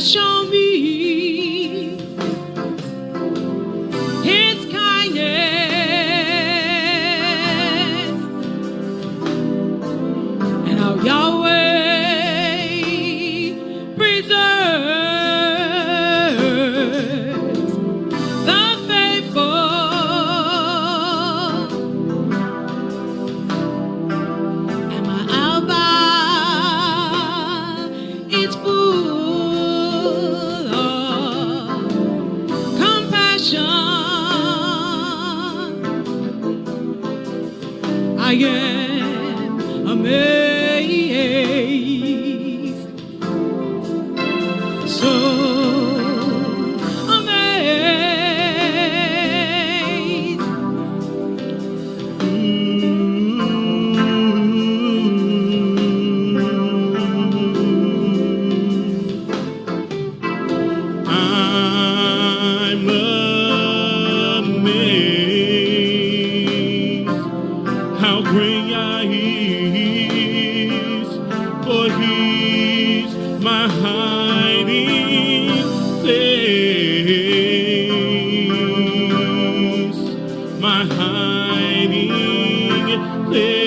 Show me His kindness and how Yahweh preserves the faithful, and my Alba is full. I am amazed, so amazed. I'm amazed how great Yahweh is, for He's my hiding place, my hiding place,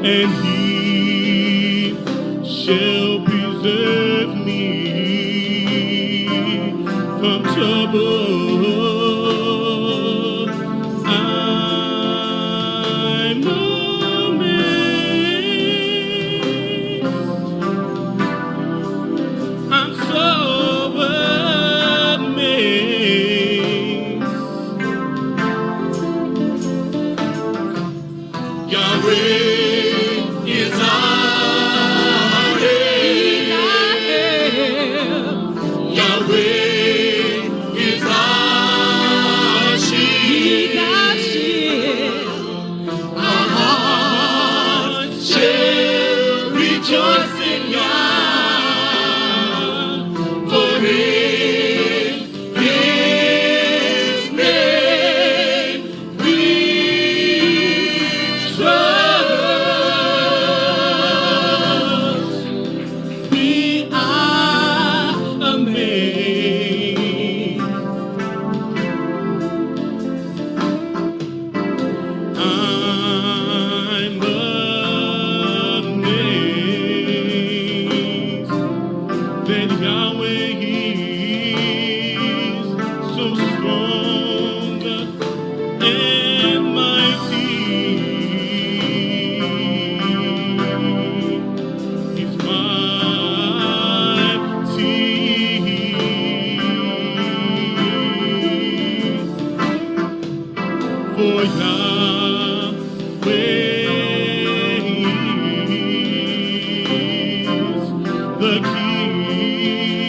and He shall preserve me from trouble. The King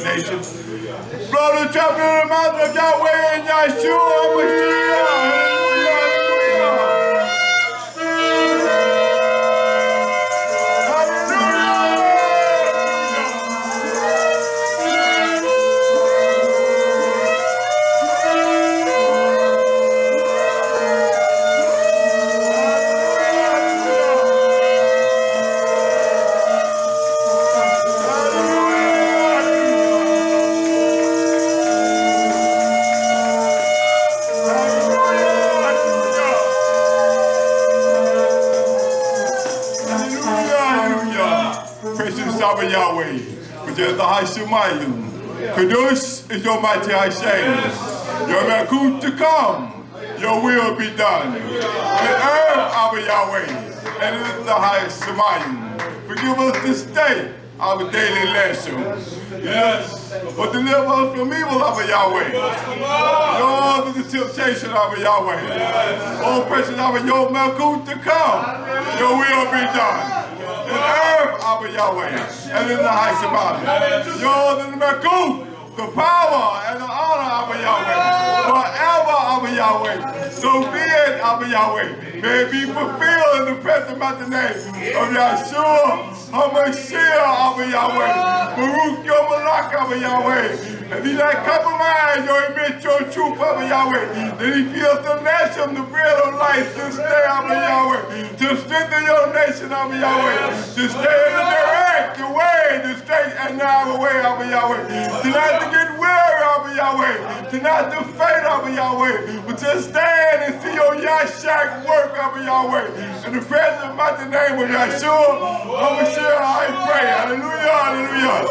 nation. Blow the trumpet in the mouth of Yahweh and Yahshua HaMashiach. Yahweh, which is the HaShemayim. Kadosh is your mighty Hashem. Your Malkut to come, your will be done. On earth, Abba Yahweh, and it is the HaShemayim. Forgive us this day our daily lesson. Yes, but deliver us from evil, Abba Yahweh. Yours is the temptation, Abba Yahweh. Oh, precious Abba, your Malkut to come, your will be done. In earth, Abba Yahweh, and in the HaShemayim. Yours is the Malkut, the power and the honor, Abba Yahweh. Forever, Abba Yahweh. So be it, Abba Yahweh. May it be fulfilled in the present mighty name of Yahshua HaMashiach, Abba Yahweh. Baruch your Malach, Abba Yahweh. And he that compromise your admit your truth, Abba Yahweh. Then he feels the nation, the bread of life, to stay, Abba Yahweh. To strengthen your nation, Abba Yahweh. To stay in the direct, the way, the straight and narrow way, Abba Yahweh. To not to get weary, Abba Yahweh. To not to faint, Abba Yahweh. But to stand and see your Yahshak work, Abba Yahweh. In the present mighty name of Yahshua HaMashiach, I pray. Hallelujah, hallelujah.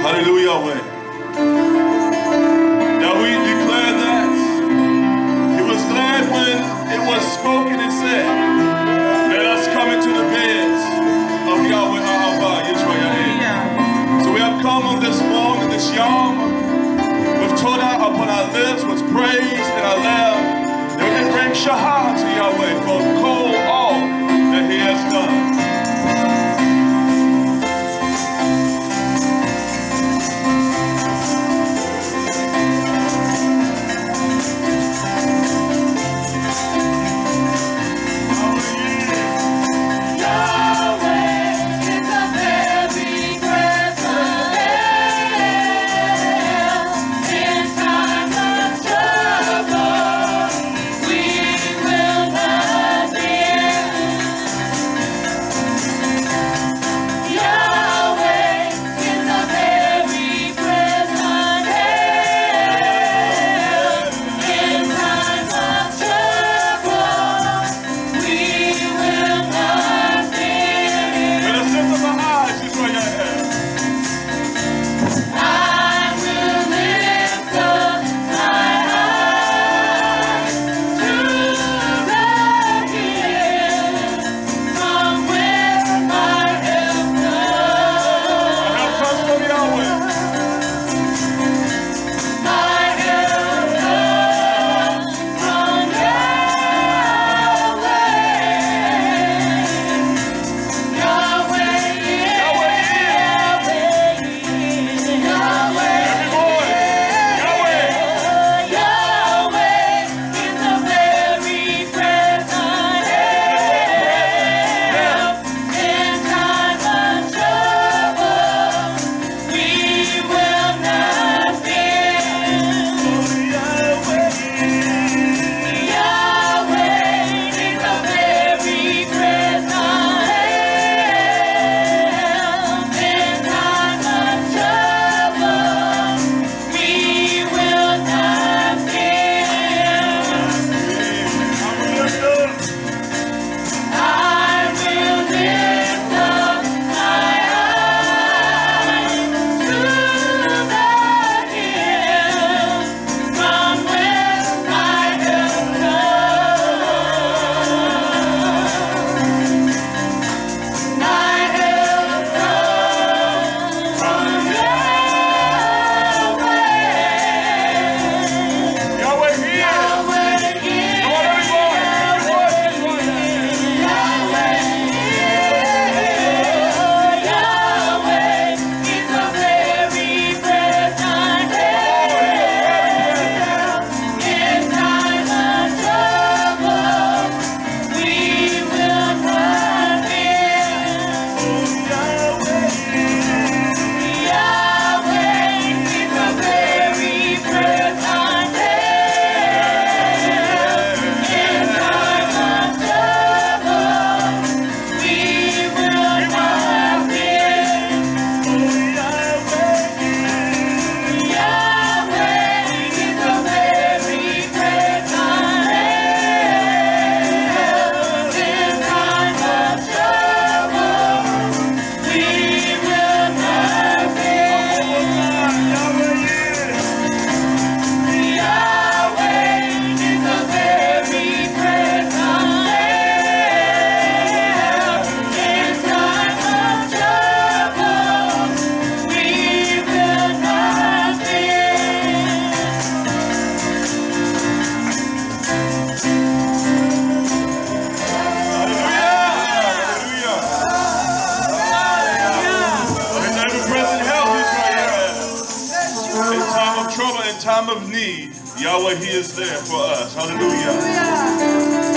Hallelujah, Yahweh. Dawid declared that. He was glad when it was spoken and said, let us come into the beds of Yahweh YHWH. So we have come on this morning, this Yom, with Torah upon our lips, with praise time of need, Yahweh, He is there for us. Hallelujah.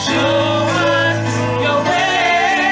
Show us your way.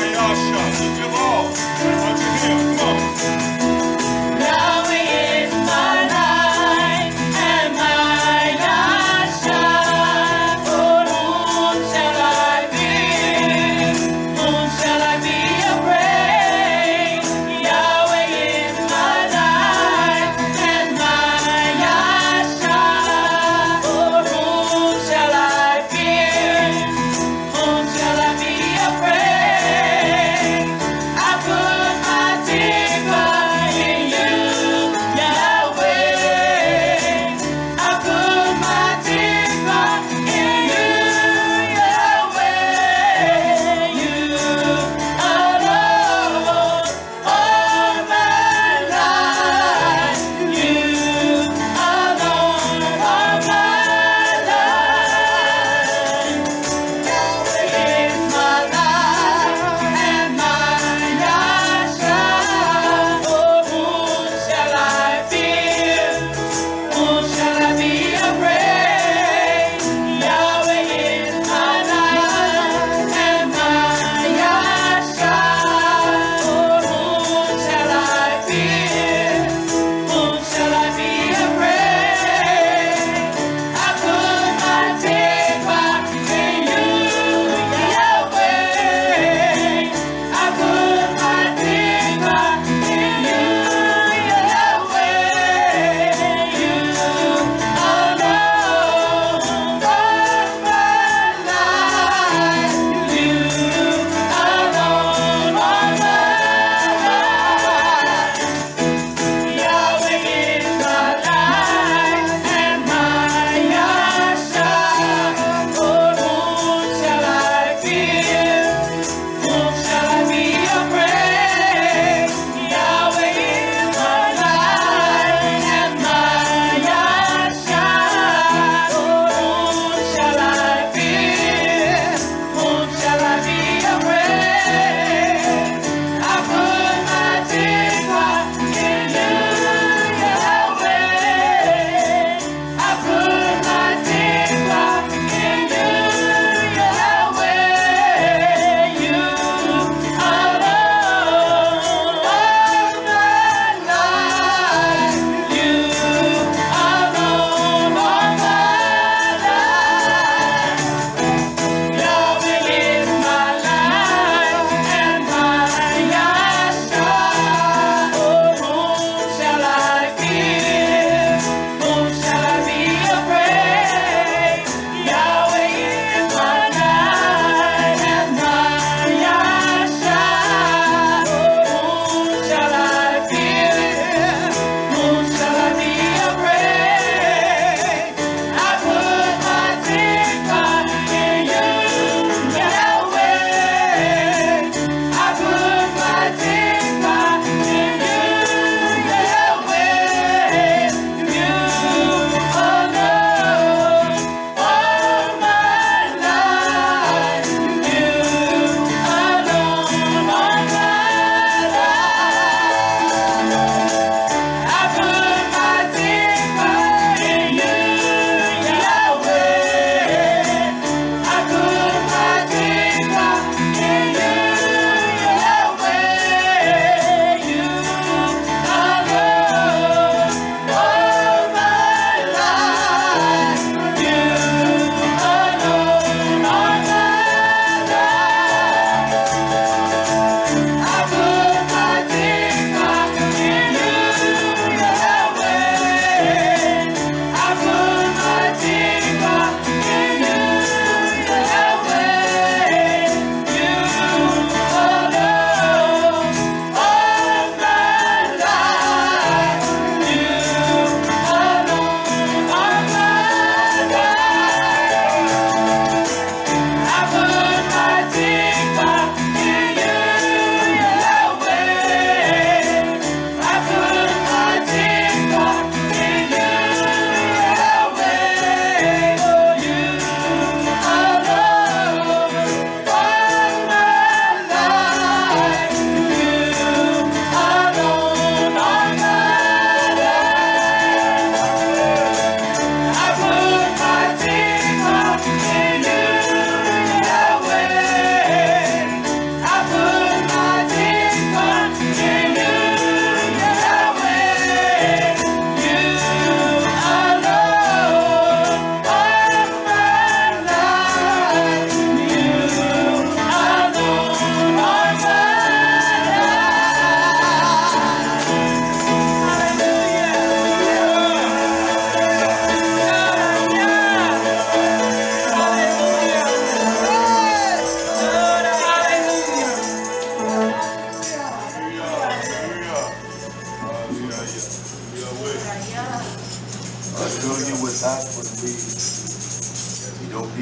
YHWH. Come on. Unto him. Come on. Yahweh is my light and my Yahshua. For whom shall I fear? Whom shall I be afraid? Yahweh is my light and my Yahshua. For whom shall I fear? Whom shall I be afraid?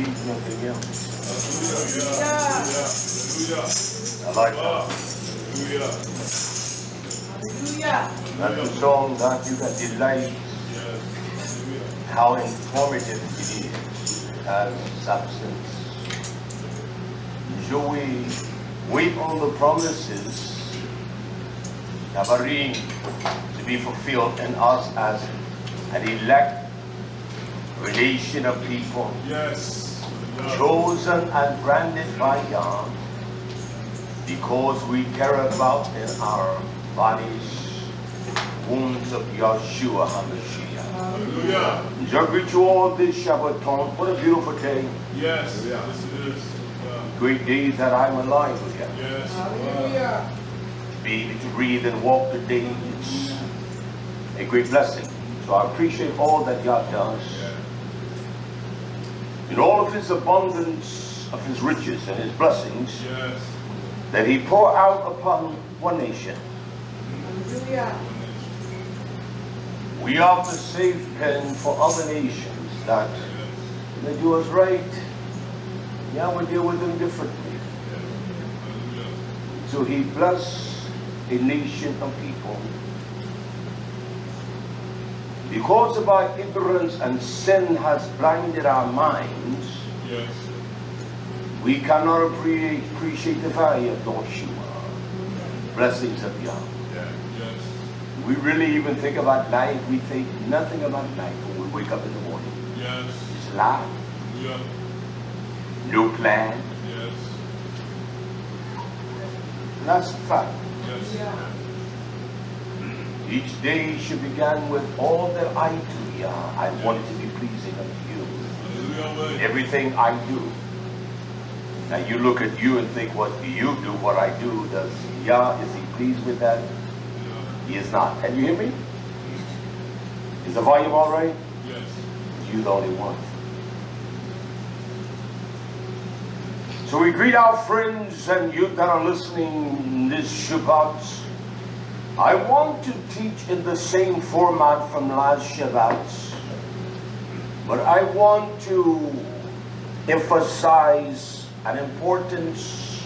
needs nothing else. Hallelujah. I like that. Hallelujah. That's a song that you can delight how informative it is. It has substance. So we wait on the promises Nabarim to be fulfilled in us as an elect relation of people, Yes. chosen and branded by God, because we carry about in our bodies wounds of Yahshua HaMashiach. Hallelujah. So I greet you all this Shabbaton. What a beautiful day. Yes. Yes, it is. Great day that I'm alive again. Yes. Hallelujah. Be able to breathe and walk today, it's a great blessing. So I appreciate all that God does. In all of his abundance of his riches and his blessings Yes. that he pour out upon one nation. Hallelujah. We are the safe pen for other nations that they do us right. Yeah, we deal with them differently. So he bless a nation of people. Because of our ignorance and sin has blinded our minds, Yes. we cannot appreciate the value of Yahshua. Blessings of Yahweh. Yeah. Yes. We really even think about life. We think nothing about life when we wake up in the morning. Yes. It's life, Yeah. no plan. Yes. That's a fact. Yes. Each day should begin with all that I do, Yah. I want it to be pleasing unto you. Hallelujah. Everything I do. Now you look at you and think, what do you do? What I do, does Yah, is he pleased with that? He is not. Can you hear me? Is the volume all right? Yes. You the only one. So we greet our friends and you that are listening this Shabbat. I want to teach in the same format from last Shabbat, but I want to emphasize an importance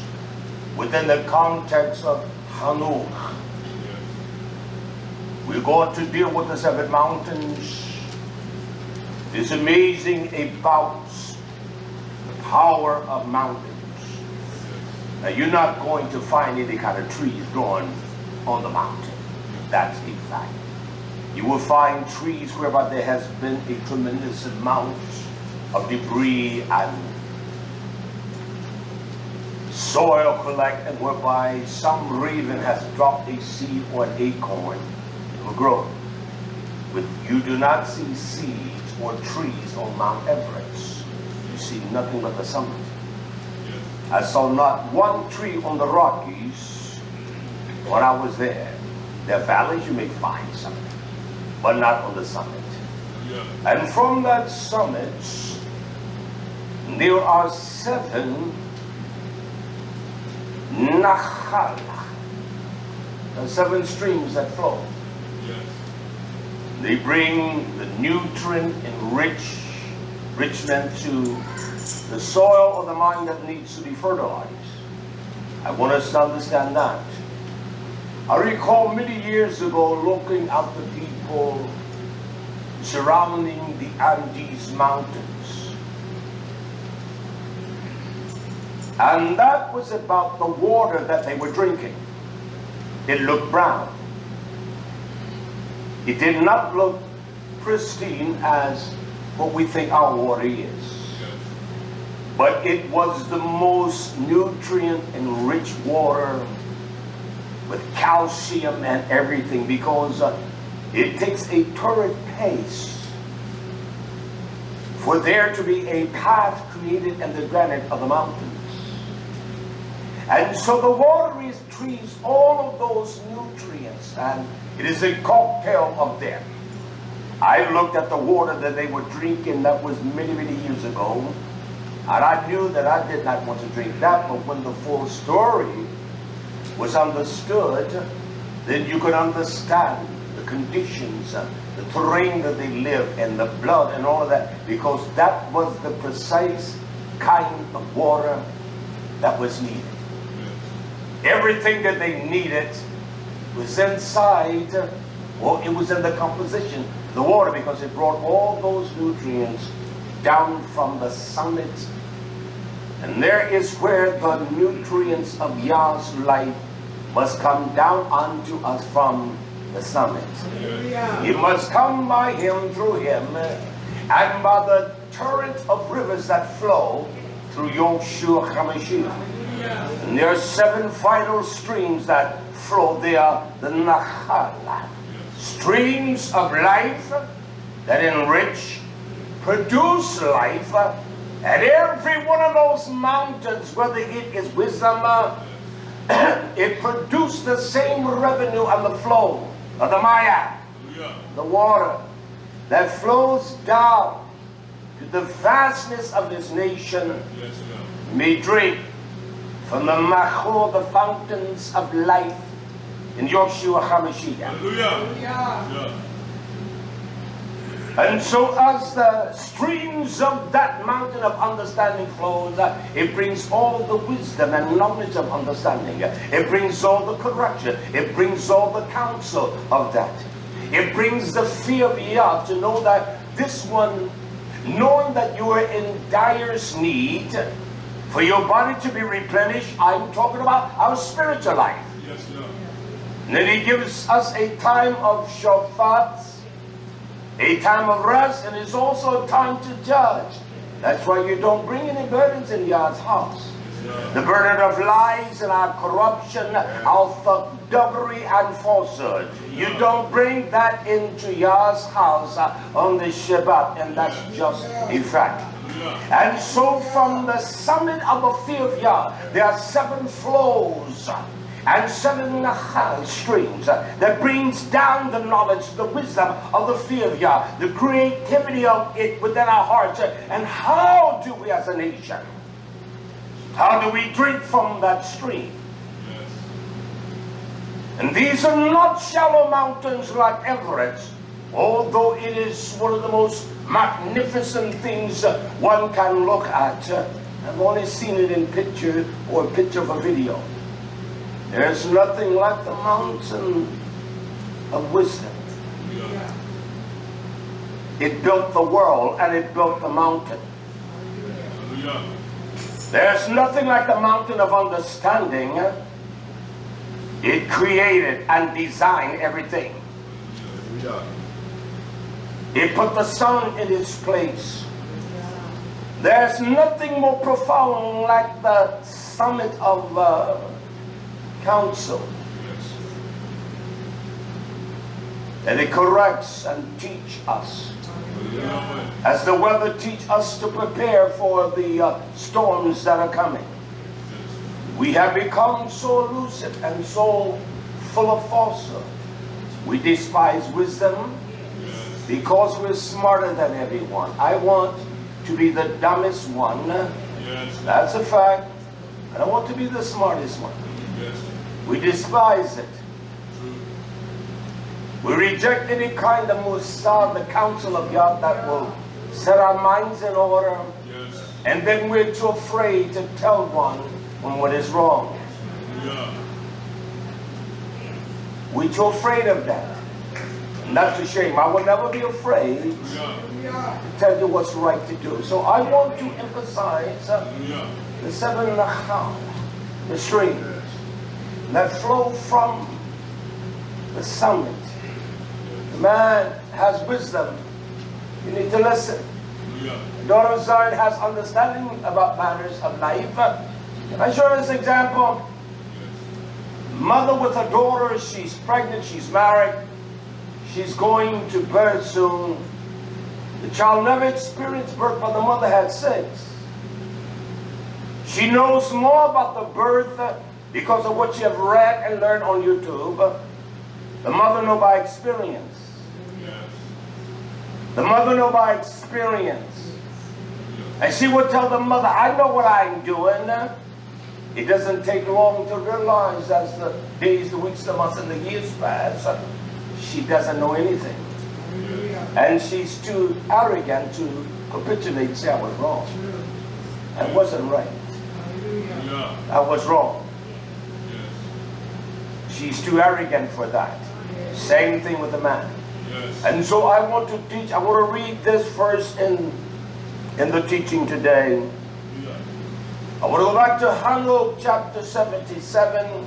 within the context of Hanoch. We're going to deal with the 7 mountains. It's amazing about the power of mountains. Now you're not going to find any kind of trees growing on the mountain. That's a fact. You will find trees whereby there has been a tremendous amount of debris and soil collected, whereby some raven has dropped a seed or an acorn, it will grow. But you do not see seeds or trees on Mount Everest. You see nothing but the summit. I saw not one tree on the Rockies when I was there. There are valleys, you may find something, but not on the summit. And from that summit, there are 7 Nahal, 7 streams that flow. They bring the nutrient enrichment to the soil of the mind that needs to be fertilized. I want us to understand that. I recall many years ago looking at the people surrounding the Andes Mountains. And that was about the water that they were drinking. It looked brown. It did not look pristine as what we think our water is. But it was the most nutrient-enriched water with calcium and everything, because it takes a torrid pace for there to be a path created in the granite of the mountains. And so the water retrieves all of those nutrients, and it is a cocktail of them. I looked at the water that they were drinking, that was many, many years ago, and I knew that I did not want to drink that, but when the full story was understood, then you could understand the conditions, the terrain that they live, and the blood and all of that, because that was the precise kind of water that was needed. Everything that they needed was inside, or it was in the composition, the water, because it brought all those nutrients down from the summit. And there is where the nutrients of Yah's life must come down unto us from the summit. It must come by Him, through Him, and by the torrent of rivers that flow through YHWH. And there are 7 vital streams that flow. They are the Nahal, streams of life that enrich, produce life. At every one of those mountains, whether it is wisdom, it produced the same revenue and the flow of the Maya, the water that flows down to the vastness of His nation. May drink from the Machor, the fountains of life in Yahshua HaMashiach. And so as the streams of that mountain of understanding flows, it brings all the wisdom and knowledge of understanding. It brings all the correction. It brings all the counsel of that. It brings the fear of Yah to know that this one, knowing that you are in direst need for your body to be replenished, I'm talking about our spiritual life. Yes, Lord. And then He gives us a time of Shabbat, a time of rest, and it's also a time to judge. That's why you don't bring any burdens in Yah's house. The burden of lies and our corruption, our thuggery and falsehood. You don't bring that into Yah's house on the Shabbat, and that's just a fact. And so from the summit of the fear of Yah, there are 7 flows and 7 Nahal streams that brings down the knowledge, the wisdom of the fear of Yah, the creativity of it within our hearts. And how do we as a nation, how do we drink from that stream? And these are not shallow mountains like Everett, although it is one of the most magnificent things one can look at. I've only seen it in picture or a picture of a video. There's nothing like the mountain of wisdom. It built the world and it built the mountain. There's nothing like the mountain of understanding. It created and designed everything. It put the sun in its place. There's nothing more profound like the summit of counsel. And it corrects and teaches us. As the weather teaches us to prepare for the storms that are coming. We have become so elusive and so full of falsehood. We despise wisdom because we're smarter than everyone. I want to be the dumbest one. That's a fact. I don't want to be the smartest one. We despise it. We reject any kind of musar, the counsel of God that will set our minds in order. And then we're too afraid to tell one when what is wrong. We're too afraid of that. And that's a shame. I will never be afraid to tell you what's right to do. So I want to emphasize the 7 Nahal, the streams that flow from the summit. The man has wisdom. You need to listen. The daughter of Zion has understanding about matters of life. Can I show you this example? Mother with a daughter, she's pregnant, she's married, she's going to birth soon. The child never experienced birth, but the mother had 6. She knows more about the birth because of what she have read and learned on YouTube. The mother knows by experience. The mother knows by experience. And she would tell the mother, I know what I'm doing. It doesn't take long to realize as the days, the weeks, the months, and the years pass, she doesn't know anything. And she's too arrogant to capitulate and say I was wrong. That wasn't right. Yeah. That was wrong. Yes. She's too arrogant for that. Same thing with the man. Yes. And so I want to teach, I want to read this first in the teaching today. Yeah. I want to go back to Hanoch chapter 77.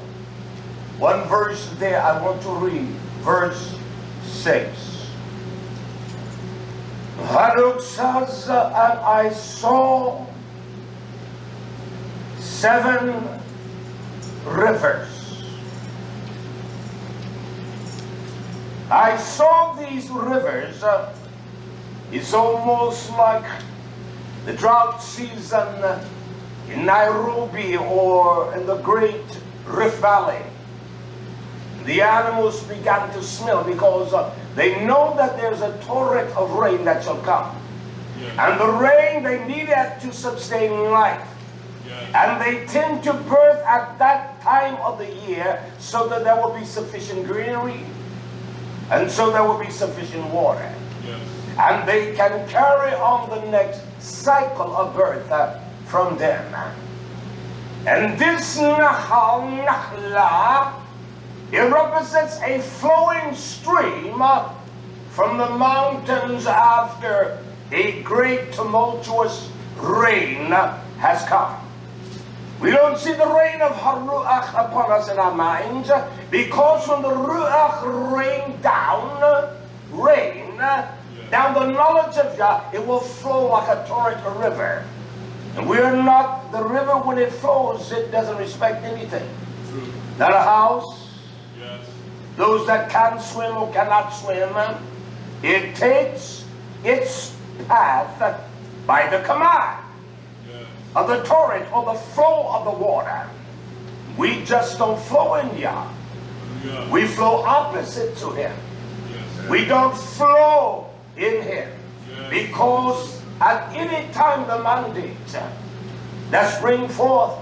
One verse there I want to read. Verse 6. Hanoch says, and I saw 7 rivers. I saw these rivers. It's almost like the drought season in Nairobi or in the Great Rift Valley. The animals began to smell because they know that there's a torrent of rain that shall come. Yeah. And the rain they needed to sustain life. Yeah. And they tend to birth at that time of the year so that there will be sufficient greenery and so there will be sufficient water. Yes. And they can carry on the next cycle of birth from them. And this Nahla, it represents a flowing stream from the mountains after a great tumultuous rain has come. We don't see the rain of Haruach upon us in our minds because when the Ruach rain down the knowledge of Yah, it will flow like a torrent, a river. And we're not, the river when it flows, it doesn't respect anything. True. Not a house. Yes. Those that can swim or cannot swim, it takes its path by the command of the torrent or the flow of the water. We just don't flow in Yah. Yeah. We flow opposite to Him. Yes. We don't flow in Him. Yes. Because at any time the mandate that spring forth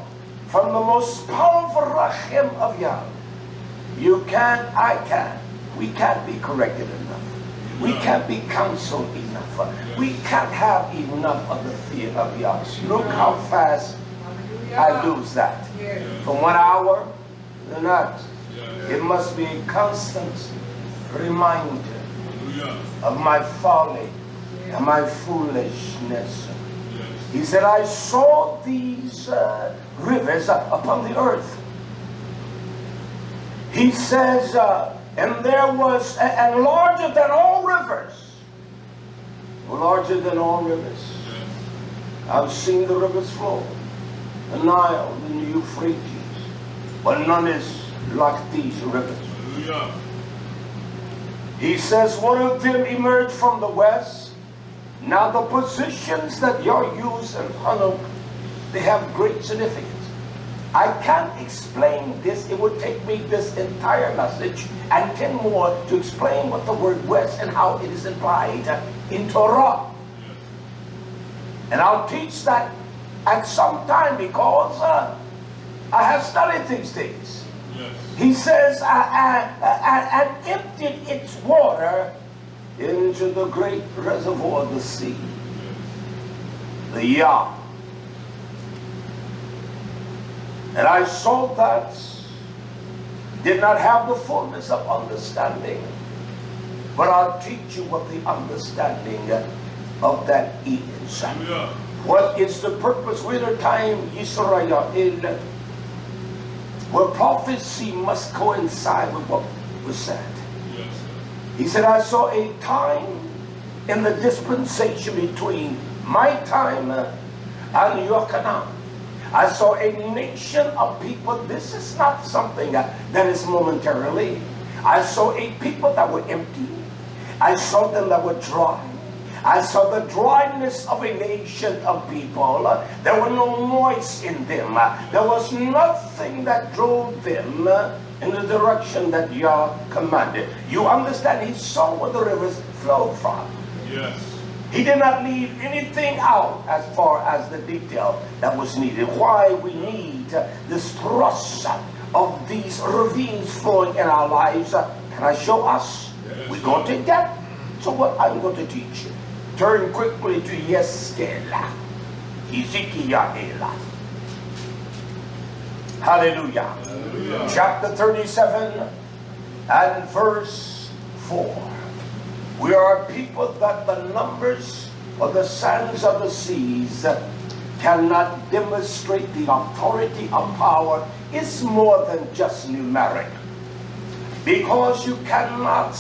from the most powerful Rahim of Yah, you can, I can, we can't be corrected enough. We can't be counseled enough. We can't have enough of the fear of Yah. Look how fast I lose that. From 1 hour to the next. It must be a constant reminder of my folly and my foolishness. He said, I saw these rivers upon the earth. He says, and there was, and larger than all rivers. Larger than all rivers. I've seen the rivers flow. The Nile, the Euphrates. But none is like these rivers. Hallelujah. He says one of them emerged from the west. Now the positions that you're using, Hanoch, they have great significance. I can't explain this. It would take me this entire message and 10 more to explain what the word west and how it is implied in Torah. And I'll teach that at some time because I have studied these things. Yes. He says, and emptied its water into the great reservoir of the sea. The Yah. And I saw that, did not have the fullness of understanding, but I'll teach you what the understanding of that is. Hallelujah. What is the purpose? Winter time, YisraYah'ale, where prophecy must coincide with what was said. Yes. He said, I saw a time in the dispensation between my time and your Canaan. I saw a nation of people. This is not something that is momentarily. I saw a people that were empty. I saw them that were dry. I saw the dryness of a nation of people. There were no moist in them. There was nothing that drove them in the direction that Yah commanded. You understand? He saw where the rivers flowed from. Yes. He did not leave anything out as far as the detail that was needed. Why we need this thrust of these ravines flowing in our lives. Can I show us? Yes. We're going to get to what I'm going to teach you. Turn quickly to YHWH. YHWH. Hallelujah. Chapter 37 and verse 4. We are a people that the numbers of the sands of the seas cannot demonstrate the authority of power. It's more than just numeric. Because you cannot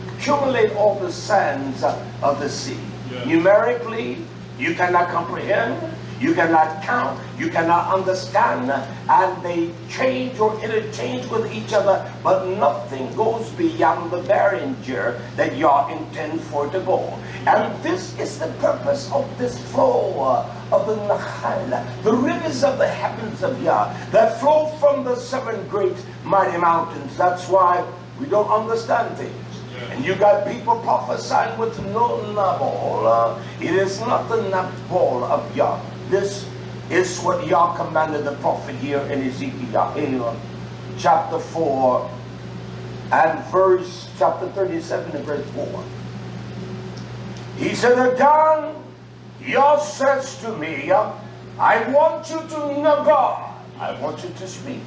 accumulate all the sands of the sea. Numerically, you cannot comprehend, you cannot count, you cannot understand, and they change or interchange with each other, but nothing goes beyond the barrier that Yah intends for to go. And this is the purpose of this flow of the Nahal, the rivers of the heavens of Yah, that flow from the 7 great mighty mountains. That's why we don't understand things. And you got people prophesying with no nabal. It is not the nabal of Yah. This is what Yah commanded the prophet here in YHWH, chapter 4 and chapter 37 and verse 4. He said again, Yah says to me, I want you to nagar. I want you to speak.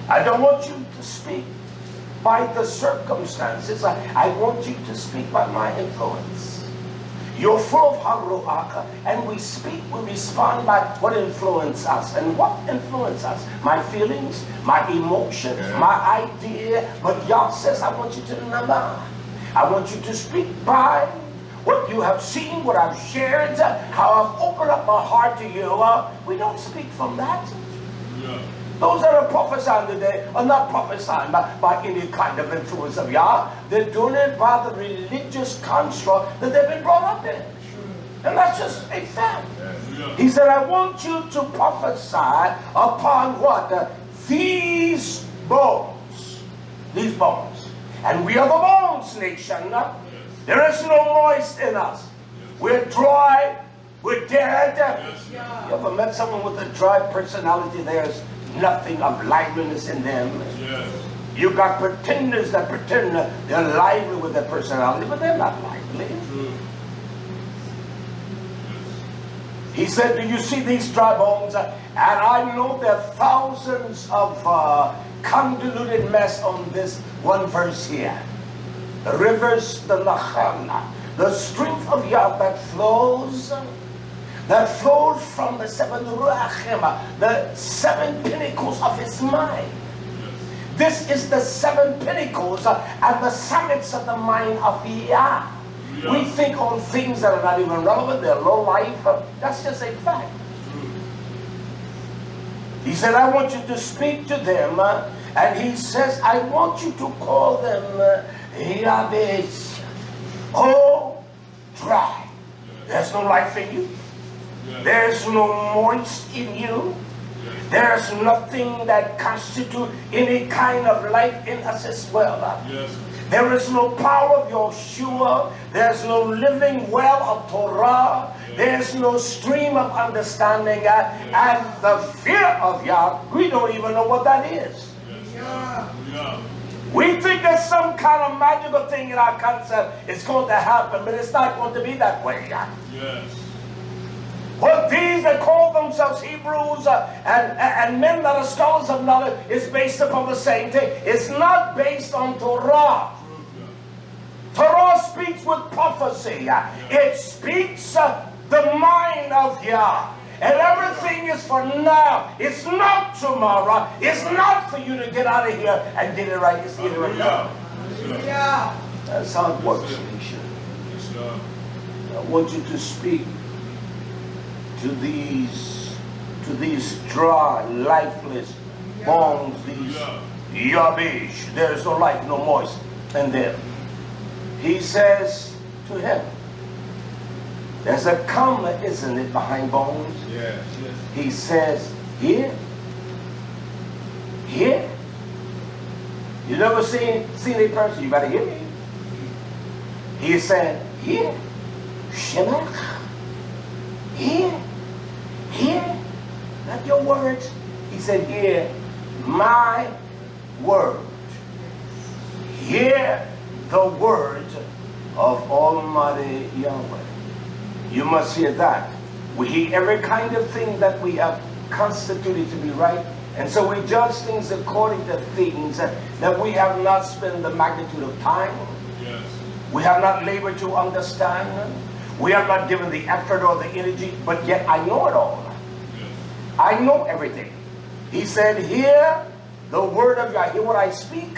I don't want you to speak by the circumstances. I want you to speak by my influence. You're full of Hanoch, and we speak, we respond by what influences us. And what influences us? My feelings, my emotions, my idea. But Yah says, I want you to remember. I want you to speak by what you have seen, what I've shared, how I've opened up my heart to you. We don't speak from that. Those that are prophesying today are not prophesying by any kind of influence of Yah. They're doing it by the religious construct that they've been brought up in. And that's just a fact. He said, I want you to prophesy upon what? These bones. These bones. And we are the bones nation. There is no moist in us. We're dry. We're dead. You ever met someone with a dry personality? There's nothing of liveliness in them. You got pretenders that pretend they're lively with their personality, but they're not lively. He said, do you see these dry bones? And I know there are thousands of convoluted mess on this one verse here. The rivers, the Nahal, the strength of Yah that flows from the 7 ruachim, the 7 pinnacles of his mind. This is the 7 pinnacles and the summits of the mind of Yah. We think on things that are not even relevant, they're low life. That's just a fact. He said, I want you to speak to them. And he says, I want you to call them Yabesh. Oh, dry. There's no life in you. There's no moist in you. There's nothing that constitutes any kind of life in us as well. There is no power of YHWH. There's no living well of Torah. There's no stream of understanding. And the fear of Yah, we don't even know what that is. We think there's some kind of magical thing in our concept. It's going to happen, but it's not going to be that way. Well, these that call themselves Hebrews and men that are scholars of knowledge is based upon the same thing. It's not based on Torah. Torah speaks with prophecy. It speaks the mind of Yah. And everything is for now. It's not tomorrow. It's not for you to get out of here and get it right. It's either right now. That's how it works, nation. I want you to speak to these dry, lifeless bones, these yabesh. There is no life, no moist in them. He says to him, there's a comma, isn't it, behind bones? He says, here. Here. You never seen a person, you better hear me. He said, here. Shemach. Here. Here. Not your words. He said, hear my word. Hear the word of Almighty Yahweh. You must hear that. We hear every kind of thing that we have constituted to be right. And so we judge things according to things that we have not spent the magnitude of time. Yes. We have not labored to understand. We have not given the effort or the energy, but yet I know it all. Yes. I know everything. He said, hear the word of Yahweh. Hear what I speak.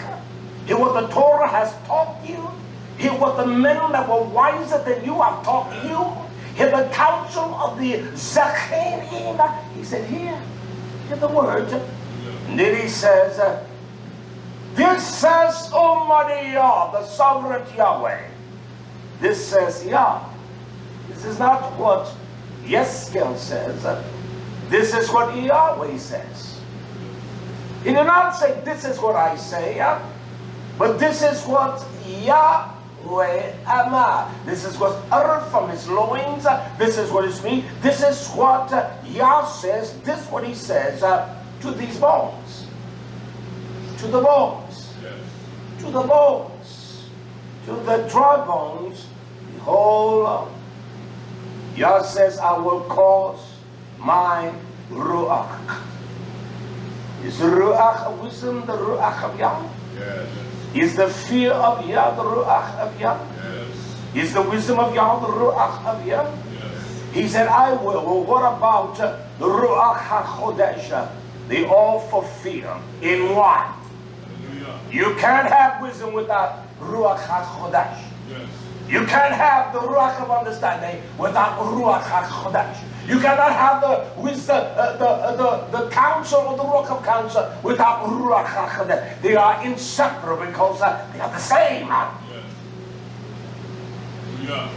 Hear what the Torah has taught you. Hear what the men that were wiser than you have taught you. Hear the counsel of the Zacharim. He said, hear the word. And then he says, this says Almighty Yah, the sovereign Yahweh. This says Yah. This is not what Yeskel says. This is what Yahweh says. He did not say, this is what I say, but this is what Yahweh Amah. This is what's uttered from his loins. This is what it means. This is what Yah says. This is what he says to these bones. To the bones. Yes. To the bones. To the dry bones. Behold, Yah says, I will cause my Ruach. Is the Ruach of wisdom the Ruach of Yah? Yes. Is the fear of Yah the Ruach of Yah? Yes. Is the wisdom of Yah the Ruach of Yah? Yes. He said, I will. Well, what about the Ruach HaChodesh? The all for fear. In what? Hallelujah. You can't have wisdom without Ruach HaChodesh. Yes. You can't have the Ruach of understanding without Ruach HaChodesh. You cannot have the wisdom, the counsel of the Ruach of counsel without Ruach HaChodesh. They are inseparable because they are the same. Yes. Hallelujah.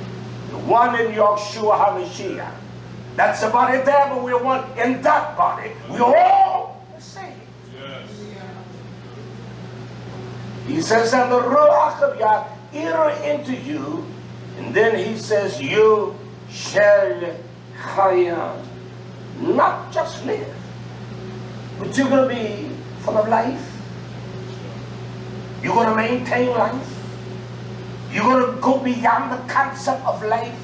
The one in YHWH HaMashiach. That's the body there, but we're one in that body. We're all the same. Yes. He says, and the Ruach of Yah enter into you, and then he says, you shall chaya, not just live, but you're going to be full of life. You're going to maintain life. You're going to go beyond the concept of life.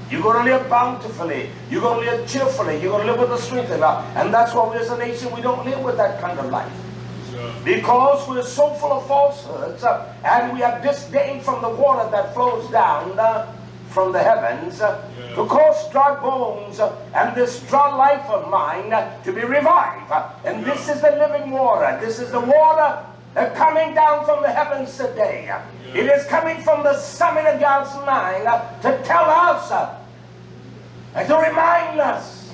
You're going to live bountifully. You're going to live cheerfully. You're going to live with the strength of God. And that's why we as a nation, we don't live with that kind of life. Because we're so full of falsehoods, and we have disdain from the water that flows down from the heavens to cause dry bones and this dry life of mine to be revived. And this is the living water. This is the water coming down from the heavens today. It is coming from the summit of God's mind to tell us and to remind us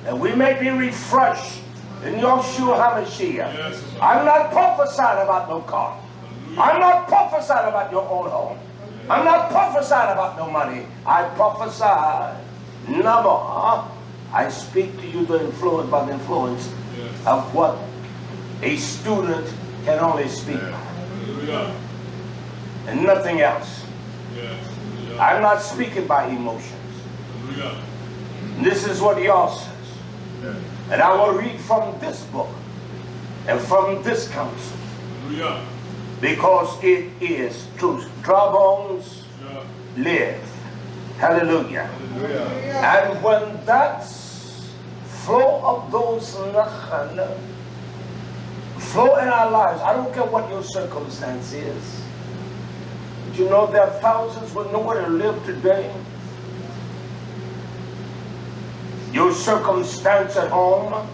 that we may be refreshed in YHWH HaMashiach. Yes. I'm not prophesying about no car. I'm not prophesying about your own home. I'm not prophesying about no money. I prophesy number. I speak to you the influence by the influence of what a student can only speak. Hallelujah. And nothing else. Yes. Hallelujah. I'm not speaking by emotions. Hallelujah. This is what Yah says. And I will read from this book and from this counsel. Hallelujah. Because it is truth. Dry bones live. Hallelujah. Hallelujah. And when that flow of those nachan flow in our lives, I don't care what your circumstance is. But you know there are thousands with nowhere to live today. Your circumstance at home.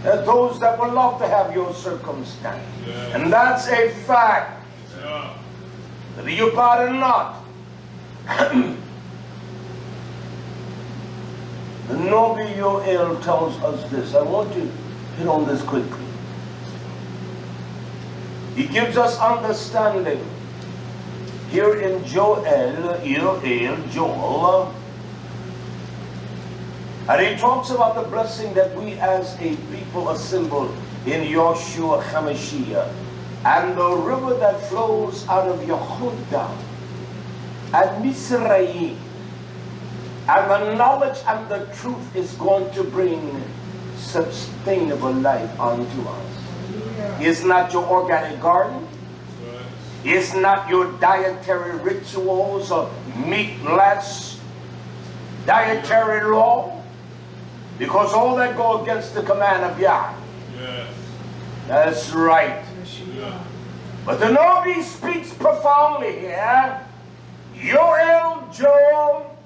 There are those that would love to have your circumstance. Yes. And that's a fact. Yeah. Whether you buy it or not. The Nobi Yoel tells us this. I want to hit on this quickly. He gives us understanding here in Joel, and he talks about the blessing that we as a people assemble in YHWH HaMashiach, and the river that flows out of Yehuda and Mizraim, and the knowledge and the truth is going to bring sustainable life unto us. It's not your organic garden. It's not your dietary rituals of meatless. dietary law, because all that go against the command of Yah. Yes. That's right. Hallelujah. But the Nabi speaks profoundly here. Yoel, Joel,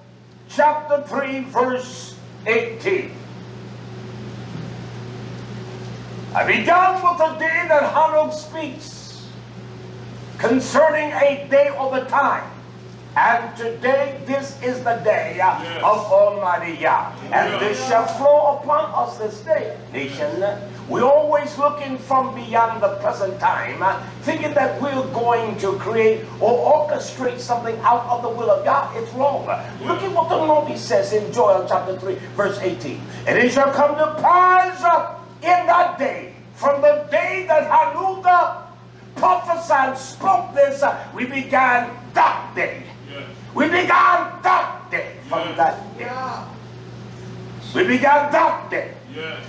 chapter 3, verse 18. I began with the day that Hanoch speaks concerning a day or the time. And today, this is the day of Almighty Yah. And this shall flow upon us this day, nation. We're always looking from beyond the present time, thinking that we're going to create or orchestrate something out of the will of God. It's wrong. Look at what the Nabi says in Joel chapter 3, verse 18. And it shall come to pass in that day, from the day that Hanoch prophesied, spoke this, we began that day. Yes. We began that day from that day. Yeah. We began that day. Yes.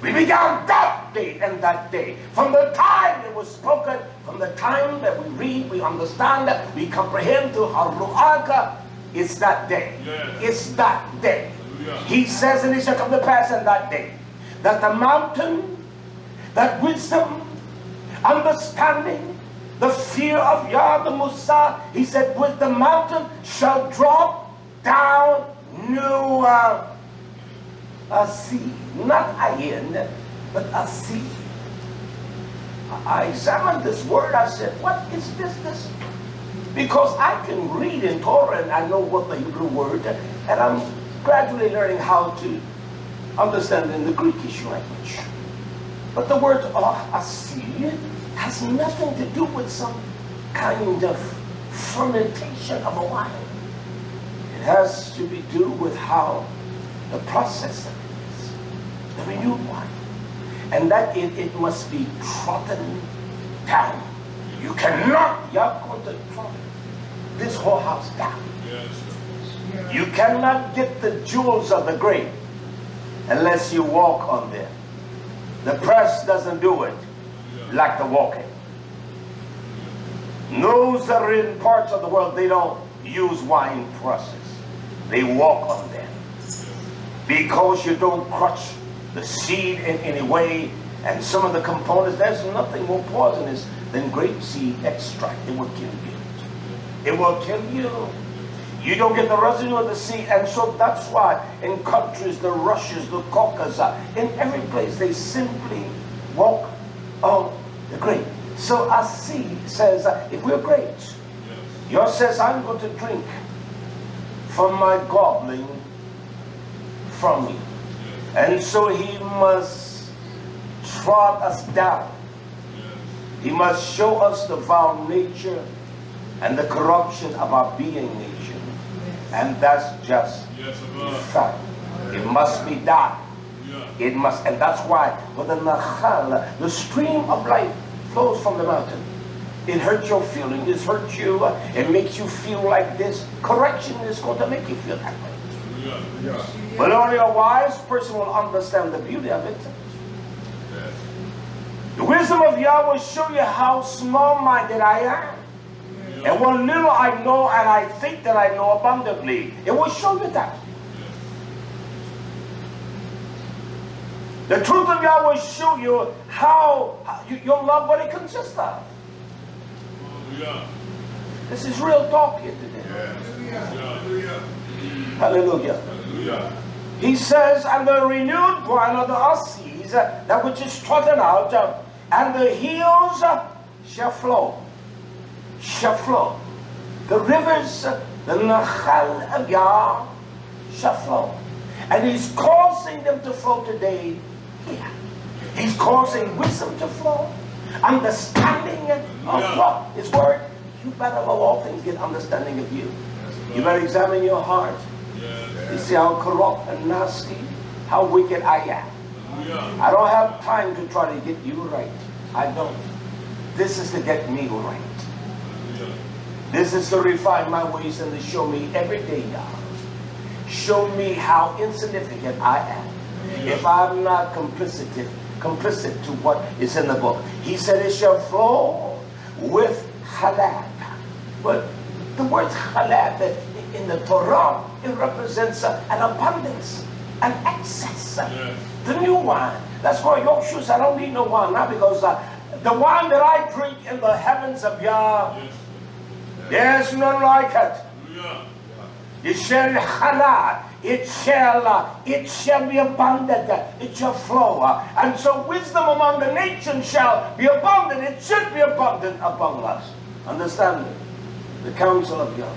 We began that day and that day. From the time it was spoken, from the time that we read, we understand, we comprehend to HALLELUYAH, it's that day. Yes. It's that day. Hallelujah. He says, and it shall come to pass in that day, that the mountain, that wisdom, understanding, the fear of Yah the Musa, he said, with the mountain shall drop down new a sea, not ayin, but a sea. I examined this word. I said, what is this? Because I can read in Torah and I know what the Hebrew word, and I'm gradually learning how to understand in the Greekish language. But the word a sea has nothing to do with some kind of fermentation of a wine. It has to do with how the process of it is, the renewed wine. And that it must be trodden down. You cannot, you're going to trot this whole house down. Yes. You cannot get the jewels of the grape unless you walk on them. The press doesn't do it like the walking. Those that are in parts of the world, they don't use wine presses. They walk on them. Because you don't crush the seed in any way, and some of the components, there's nothing more poisonous than grapeseed extract. It will kill you. It will kill you. You don't get the residue of the seed, and so that's why in countries, the Russias, the Caucasus, in every place, they simply walk on the grape. So a seed says, if we're grapes, yours says, I'm going to drink from my gobbling from you. And so he must trot us down. He must show us the vile nature and the corruption of our being nature. And that's just fact. It must be done. It must, and that's why with the Nahal, the stream of life flows from the mountain. It hurts your feelings, it hurts you, it makes you feel like this. Correction is going to make you feel that way. But only a wise person will understand the beauty of it. The wisdom of Yah will show you how small-minded I am. And what little I know and I think that I know abundantly, it will show you that. The truth of Yah will show you how your love, what it consists of. This is real talk here today. Hallelujah. He says, and the renewed wine of the Assis, that which is trodden out, and the hills shall flow. Shall flow. The rivers, the Nahal of Yah, shall flow. And he's causing them to flow today here. He's causing wisdom to flow. Understanding of what? His word. You better above all things get understanding of you. You better examine your heart. You see how corrupt and nasty, how wicked I am. I don't have time to try to get you right. I don't. This is to get me right. This is to refine my ways and to show me every day, Yah. Show me how insignificant I am. If I'm not complicit to what is in the book. He said it shall flow with halal. But the word halal, in the Torah, it represents an abundance, an excess. Yes. The new wine. That's why YHWH said, I don't need no wine now, because the wine that I drink in the heavens of Yah, Yes. there's none like it. Hallelujah. It shall halal. It shall be abundant. It shall flow. And so wisdom among the nations shall be abundant. It should be abundant among us. Understand it? The counsel of Yah.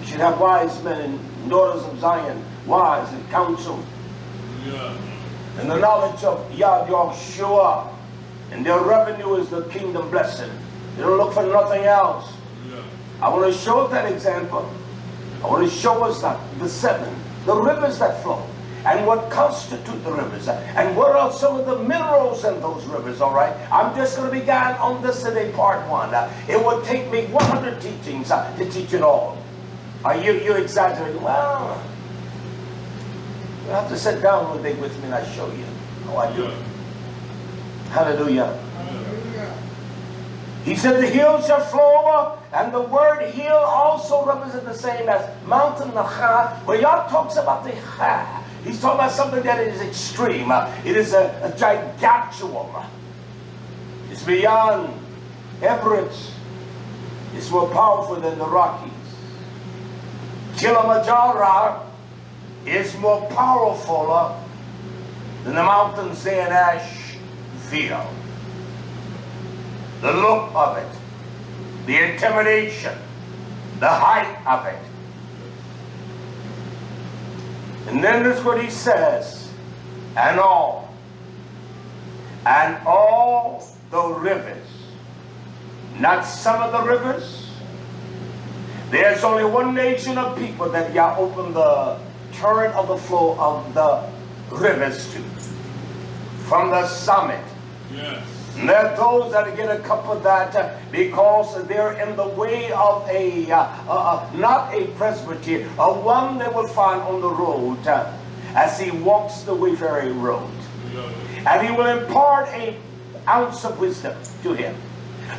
You should have wise men and daughters of Zion, wise and counsel, Hallelujah. and the knowledge of YHWH. And their revenue is the kingdom blessing. They don't look for nothing else. Hallelujah. I want to show that example. I want to show us that the rivers that flow, and what constitute the rivers, and what are some of the minerals in those rivers. All right, I'm just going to begin on this today, part 1. It would take me 100 teachings to teach it all. Are you exaggerating? Well, you have to sit down one day with me and I show you how I do it. Hallelujah. Hallelujah. He said the hill shall flow over, and the word hill also represents the same as mountain Hanoch, where Yah talks about the Ha. He's talking about something that is extreme. It is a gigantuum. It's beyond Everest. It's more powerful than the Rockies. Kilimanjaro is more powerful than the mountains there in Asheville. The look of it, the intimidation, the height of it. And then that's what he says, and all the rivers, not some of the rivers. There's only one nation of people that Yah opened the turn of the flow of the rivers to, from the summit. Yes. And there are those that get a cup of that because they're in the way of a, not a presbyter, one they will find on the road as he walks the wayfaring road. And he will impart an ounce of wisdom to him.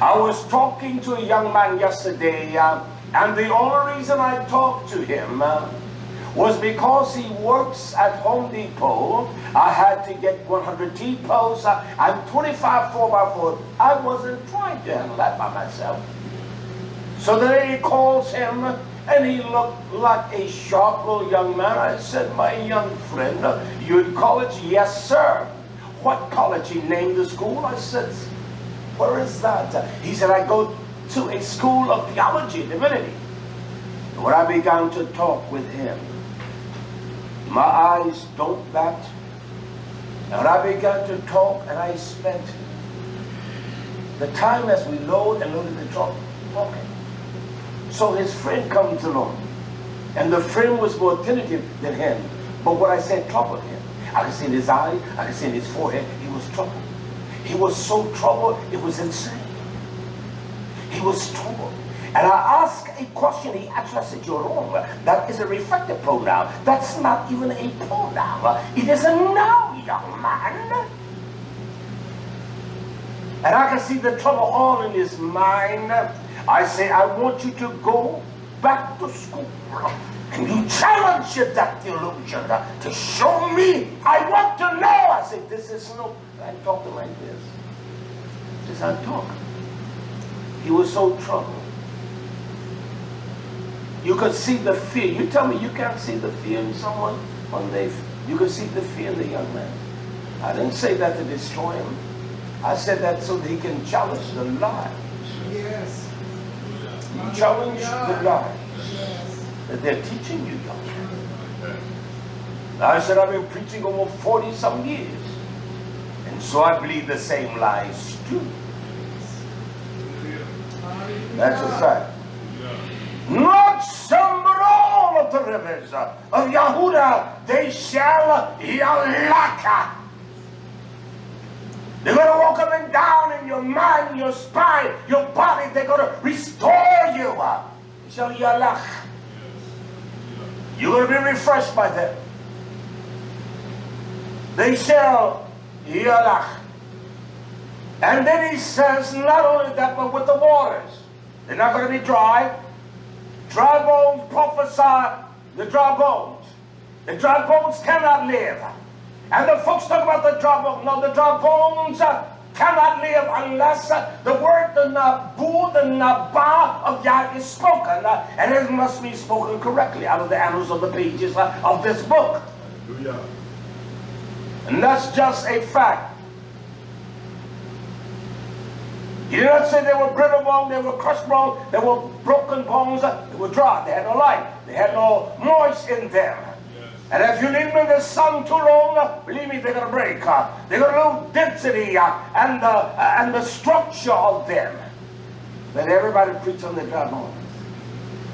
I was talking to a young man yesterday, and the only reason I talked to him was because he works at Home Depot. I had to get 100 T-posts and 25 4x4. I wasn't trying to handle that by myself. So then he calls him, and he looked like a sharp little young man. I said, my young friend, you in college? Yes, sir. What college? He named the school. I said, where is that? He said, I go to a school of theology, divinity. When I began to talk with him, my eyes don't bat. And I began to talk, and I spent the time as we load and loaded the truck talking. So his friend comes along, and the friend was more attentive than him. But what I said troubled him. I could see in his eyes, I could see in his forehead, he was troubled. He was so troubled, it was insane. He was troubled. And I asked a question, he actually said, you're wrong. That is a reflective pronoun. That's not even a pronoun. It is a noun, young man. And I can see the trouble all in his mind. I say, I want you to go back to school. And you challenge that theologian to show me. I want to know. I said, this is no, I talk to him like this. This is how I talk. He was so troubled. You could see the fear. You tell me you can't see the fear in someone one day. You could see the fear in the young man. I didn't say that to destroy him. I said that so that he can challenge the lies. Yes. You challenge the lies Yes. that they're teaching you, young man. I said I've been preaching over 40 some years. And so I believe the same lies too. That's a fact. Not some, but all of the rivers of Yehuda, they shall Yalaka. They're going to walk up and down in your mind, your spine, your body. They're going to restore you. They shall Yalach. You're going to be refreshed by them. They shall Yalach. And then he says, not only that, but with the waters. They're not going to be dry. Dry bones prophesy the dry bones. The dry bones cannot live. And the folks talk about the dry bones. No, the dry bones cannot live unless the word, the nabu, the naba of Yah is spoken. And it must be spoken correctly out of the annals of the pages of this book. Hallelujah. And that's just a fact. He did not say they were brittle bones, they were crushed bones, they were broken bones, they were dry, they had no life, they had no moist in them. And if you leave them in the sun too long, believe me, they're going to break. They're going to lose density and the structure of them. But everybody preach on the dry bones.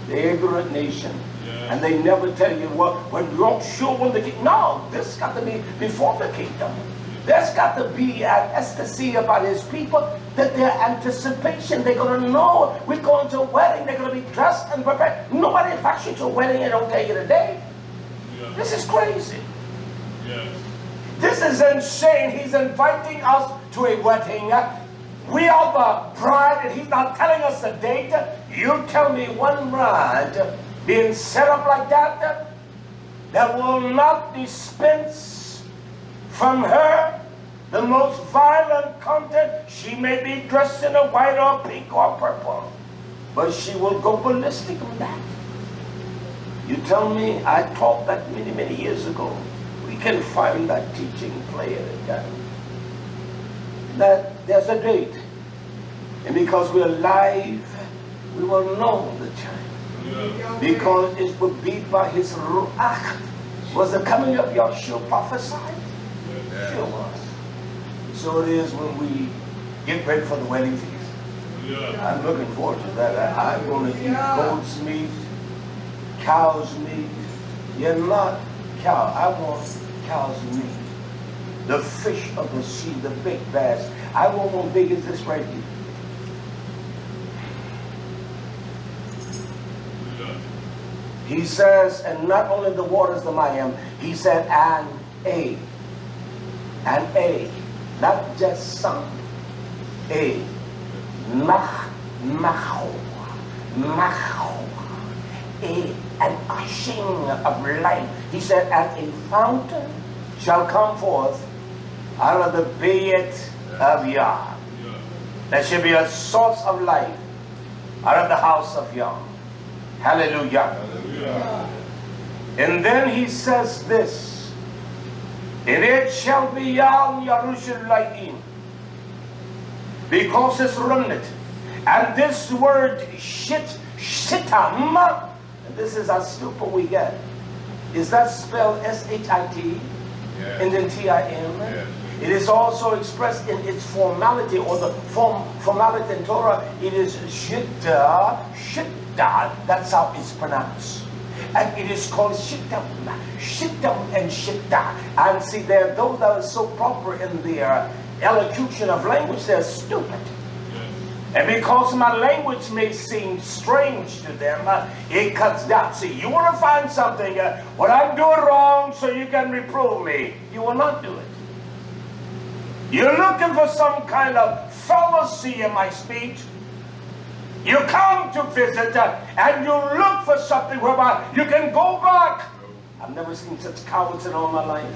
The ignorant nation. And they never tell you, well, when you're not sure when the kingdom. No, this got to be before the kingdom. There's got to be an ecstasy about his people, that their anticipation, they're going to know we're going to a wedding, they're going to be dressed and prepared. Nobody invites you to a wedding and don't tell you the day. This is crazy. This is insane. He's inviting us to a wedding. We are the bride and he's not telling us the date. You tell me one bride being set up like that will not dispense from her the most violent content. She may be dressed in a white or pink or purple, but she will go ballistic on that. You tell me, I taught that many years ago. We can find that teaching player again. That there's a date. And because we're alive, we will know the time. Because it would be by his ruach. Was the coming of Yahshua prophesied? Sure was. So it is when we get ready for the wedding feast. I'm looking forward to that. I'm going to eat goat's meat, cow's meat. You're not cow. I want cow's meat. The fish of the sea, the big bass. I want one big as this right here. He says, and not only the waters the Mayim, he said, and a, not just some, a, macho, an ushing of life. He said, and a fountain shall come forth out of the bed of Yah. There should be a source of life out of the house of Yah. Hallelujah. Hallelujah. And then he says this, and it shall be YHWH, because it's remnant. And this word shittam, and this is how stupid we get. Is that spelled S-H-I-T? Yeah. And then T-I-M? Yeah. It is also expressed in its formality, or the formality in Torah. It is shiddah. That's how it's pronounced. And it is called shittam and shiddah. And see, there are those that are so proper in their elocution of language, they're stupid. And because my language may seem strange to them, it cuts down. See, you want to find something, what I'm doing wrong so you can reprove me. You will not do it. You're looking for some kind of fallacy in my speech. You come to visit and you look for something whereby you can go back. I've never seen such cowards in all my life.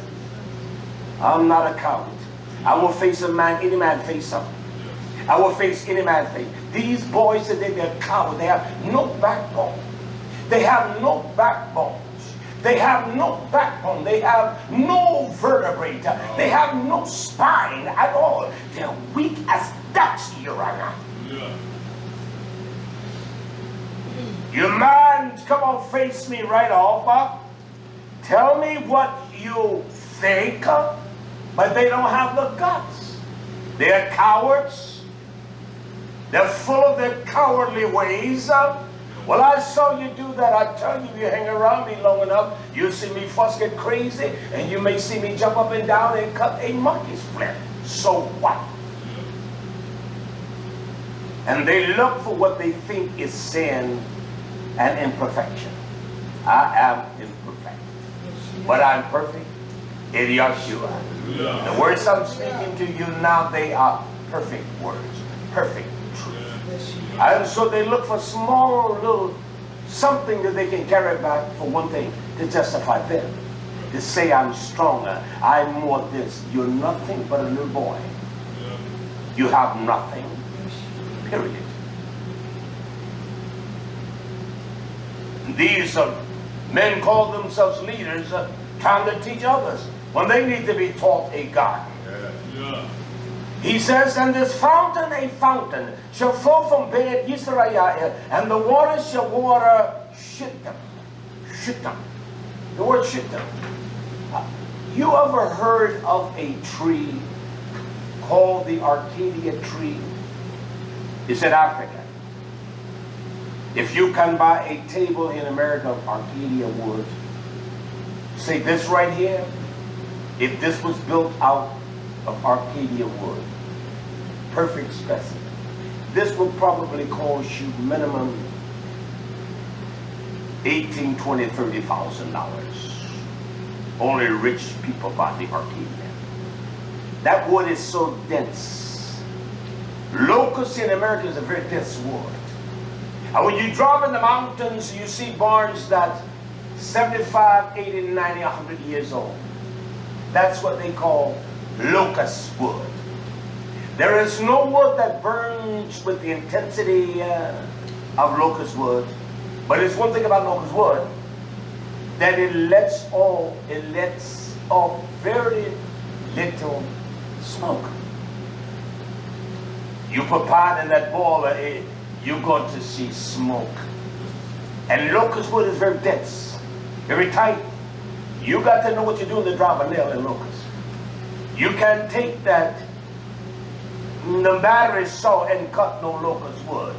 I'm not a coward. I will face a man, any man face up. I will face any man face. These boys today, they're cowards. They have no backbone. They have no backbones. They have no backbone. They have no vertebrae. They have no spine at all. They're weak as ducks, Your Honor. Yeah. You man, come on, face me right off. Tell me what you think, but they don't have the guts. They're cowards. They're full of their cowardly ways. Well, I saw you do that. I tell you, if you hang around me long enough, you'll see me fuss, get crazy, and you may see me jump up and down and cut a monkey's flesh. So what? And they look for what they think is sin and imperfection. I am imperfect, but I'm perfect in Yahshua. The words I'm speaking to you now, they are perfect words, perfect truth. And so they look for small little something that they can carry back for one thing, to justify them. To say I'm stronger, I'm more this. You're nothing but a little boy. Yeah. You have nothing. Period. These men call themselves leaders, trying to teach others when they need to be taught a God. Yeah. He says, and this fountain, a fountain, shall flow from BONDAGE, YisraYah'ale, and the waters shall water Shittim. Shittim. The word Shittim. You ever heard of a tree called the Arcadia tree? It's in Africa. If you can buy a table in America of Arcadia wood, say this right here, if this was built out of Arcadia wood, perfect specimen, this will probably cost you minimum $18,000, $20,000, $30,000. Only rich people buy the Arcadia. That wood is so dense. Locust in America is a very dense wood. And when you drive in the mountains, you see barns that 75, 80, 90, 100 years old. That's what they call locust wood. There is no wood that burns with the intensity of locust wood. But it's one thing about locust wood, that it lets off very little smoke. You put pot in that boiler, you're going to see smoke. And locust wood is very dense, very tight. You got to know what you're doing to drive a nail in locust. You can't take that no battery saw and cut no locust wood.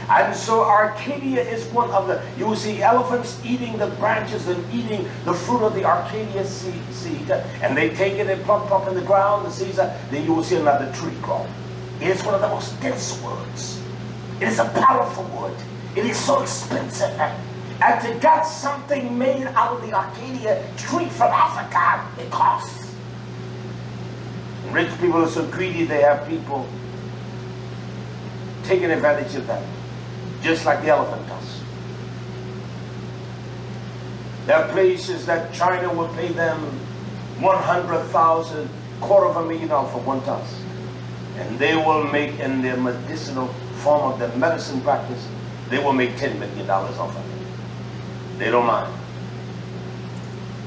And so Arcadia is one of the, you will see elephants eating the branches and eating the fruit of the Arcadia seed. And they take it and plump in the ground, the seeds, then you will see another tree grow. It is one of the most dense woods. It is a powerful wood. It is so expensive. And to get something made out of the Arcadia tree from Africa, it costs. Rich people are so greedy, they have people taking advantage of them, just like the elephant does. There are places that China will pay them $100,000, $250,000 for 1 tusk. And they will make, in their medicinal form of their medicine practice, they will make $10 million off of it. They don't mind.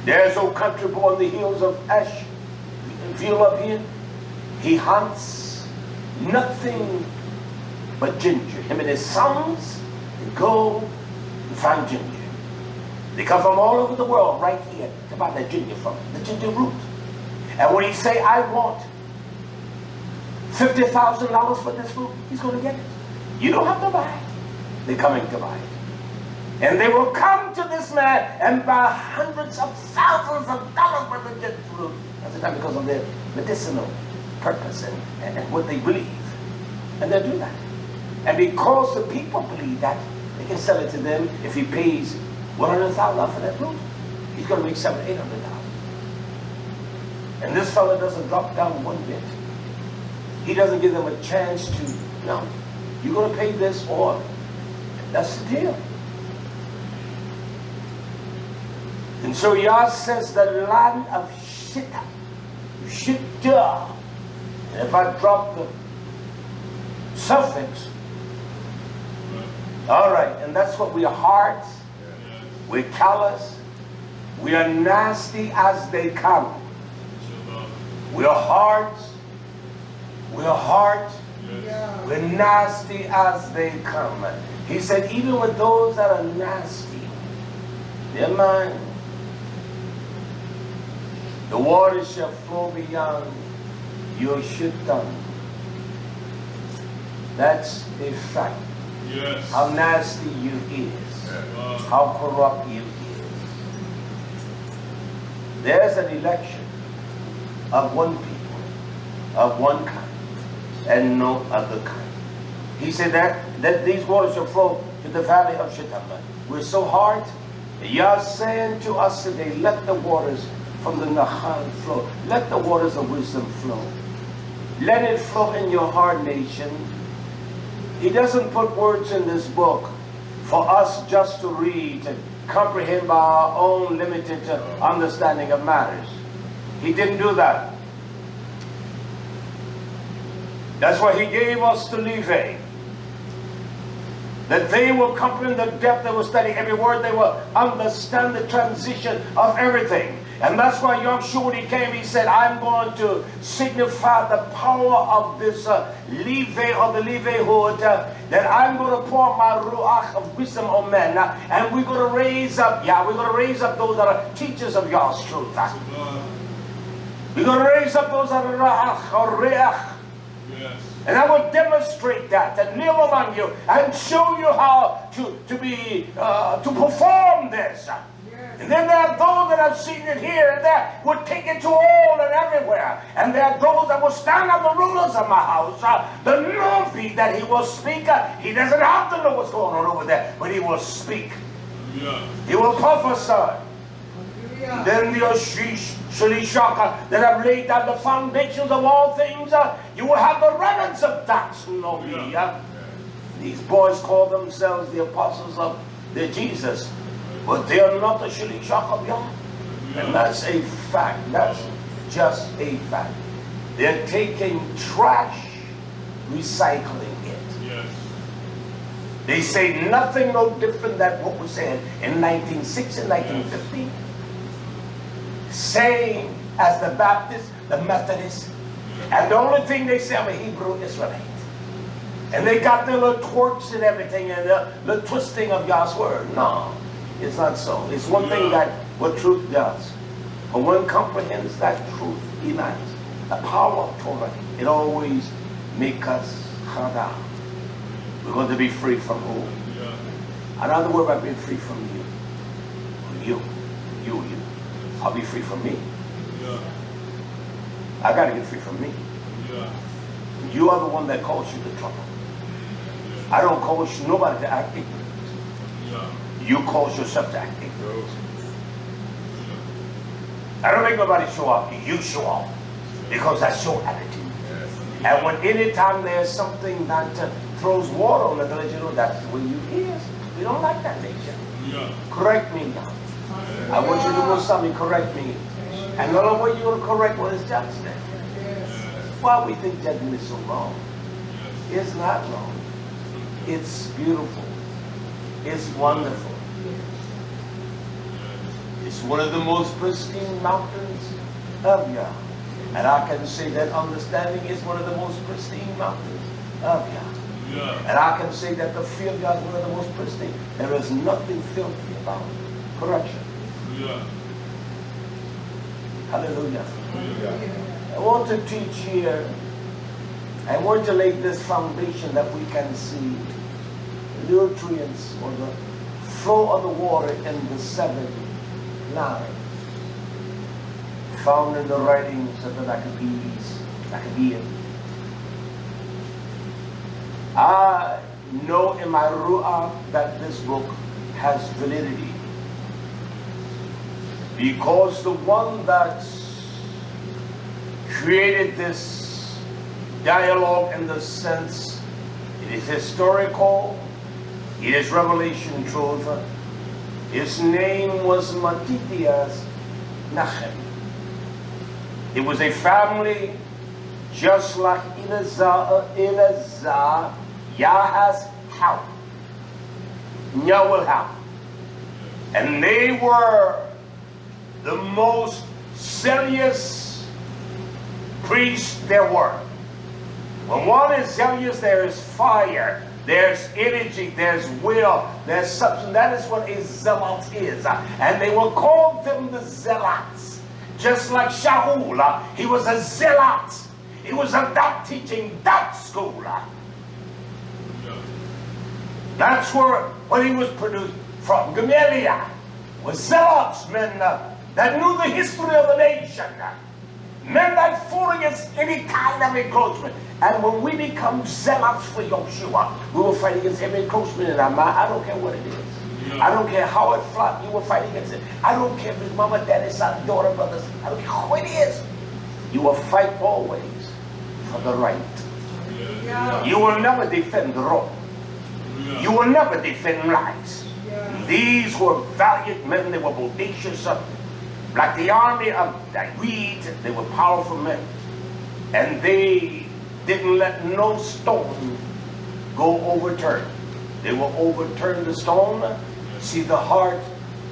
There's old country boy in the hills of Asheville up here. He hunts nothing but ginger. Him and his sons, they go and find ginger. They come from all over the world right here to buy that ginger from him, the ginger root. And when he say, I want $50,000 for this root, he's going to get it. You don't have to buy it. They're coming to buy it. And they will come to this man and buy hundreds of thousands of dollars worth of ginger root. That's the time, because of their medicinal purpose and what they believe. And they'll do that. And because the people believe that, they can sell it to them. If he pays $100,000 for that root, he's going to make $700,000, $800,000. And this fellow doesn't drop down one bit. He doesn't give them a chance to, no, you're going to pay this, or that's the deal. And so Yah says the land of Shittim, Shittim. And if I drop the suffix, all right, and that's what we are, hard, we're callous, we are nasty as they come. We are hard, we're nasty as they come. He said, even with those that are nasty, never mind, the waters shall flow beyond your Shittim. That's a fact. Yes. How nasty you is. How corrupt you is. There's an election of one people, of one kind, and no other kind. He said that these waters shall flow to the valley of Shittim. We're so hard. Yah saying to us today, let the waters from the Nahal flow. Let the waters of wisdom flow. Let it flow in your heart, nation. He doesn't put words in this book for us just to read and comprehend by our own limited understanding of matters. He didn't do that. That's why he gave us the Levi. That they will comprehend the depth, they will study every word, they will understand the transition of everything. And that's why YHWH, when he came, he said, I'm going to signify the power of this Levi, or the Levihood, that I'm going to pour my Ruach of wisdom on men. And we're going to raise up, we're going to raise up those that are teachers of God's truth. We're going to raise up those that are Ruach or Reach. Yes. And I will demonstrate that and live among you and show you how to perform this. Yes. And then there are those that have seen it here and there, will take it to all and everywhere. And there are those that will stand on the rulers of my house. The Navi that he will speak. He doesn't have to know what's going on over there, but he will speak. Yeah. He will prophesy. Hallelujah. Then the YHWH that have laid down the foundations of all things, you will have the remnants of that. These boys call themselves the apostles of the Jesus, but they are not the YHWH of Yahweh. And that's a fact. That's just a fact. They're taking trash, recycling it. Yes. They say nothing no different than what was said in 1960, 1950. Same as the Baptists, the Methodists. And the only thing they say, I'm a Hebrew Israelite. And they got their little twerks and everything and the twisting of God's word. No, it's not so. It's one thing that what truth does. When one comprehends that truth, iman, the power of Torah, it always makes us chada. We're going to be free from who? I don't worry about being free from you. You. I'll be free from me. I got to get free from me. You are the one that caused you the trouble. I don't cause nobody to act ignorant. You cause yourself to act ignorant. I don't make nobody show up. You show up. Because that's your attitude. And when anytime there's something that throws water on it, to let you know that's the way you is. We don't like that nature. Correct me now. I want you to do something, correct me. And the only way you're going to correct what is judgment. Why we think judgment is so wrong? It's not wrong. It's beautiful. It's wonderful. It's one of the most pristine mountains of Yah. And I can say that understanding is one of the most pristine mountains of Yah. And I can say that the fear of Yah is one of the most pristine. There is nothing filthy about it. Correction. Hallelujah. I want to teach here. I want to lay this foundation that we can see the nutrients or the flow of the water in the 7 lines found in the writings of the Maccabees. I know in my Ruach that this book has validity. Because the one that created this dialogue in the sense, it is historical, it is revelation truth. His name was Matithias Nachem. It was a family just like Elazar, Yah's house, YHWH. And they were the most zealous priests there were. When one is zealous, there is fire, there's energy, there's will, there's substance. That is what a zealot is. And they will call them the zealots. Just like Shaul, he was a zealot. He was a that teaching, that school. That's where he was produced from. Gamaliel was zealots, men that knew the history of the nation. Men that fought against any kind of encroachment. And when we become zealots for YHWH, we will fight against every encroachment in our mind. I don't care what it is. I don't care how it flopped, you will fight against it. I don't care if it's mama, daddy, son, daughter, brothers. I don't care who it is. You will fight always for the right. You will never defend the wrong. You will never defend lies. These were valiant men. They were bodacious. Like the army of Dawid, they were powerful men. And they didn't let no stone go overturned. They will overturn the stone, see the heart,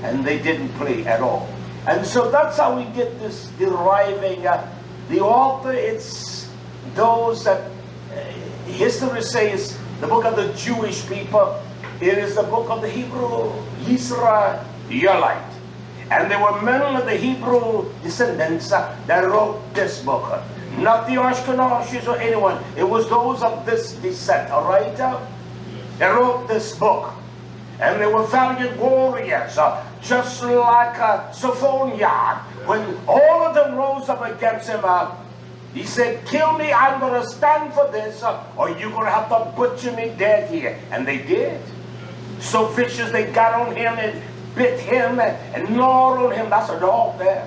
and they didn't play at all. And so that's how we get this deriving. The author, it's those that history says the book of the Jewish people. It is the book of the Hebrew YisraYah'ale. And there were men of the Hebrew descendants that wrote this book. Not the Ashkenazis or anyone. It was those of this descent, all right? They wrote this book. And they were valiant warriors, just like Sophoniah. When all of them rose up against him, he said, kill me, I'm going to stand for this, or you're going to have to butcher me dead here. And they did. So vicious, they got on him and bit him and gnawed on him. That's a dog there.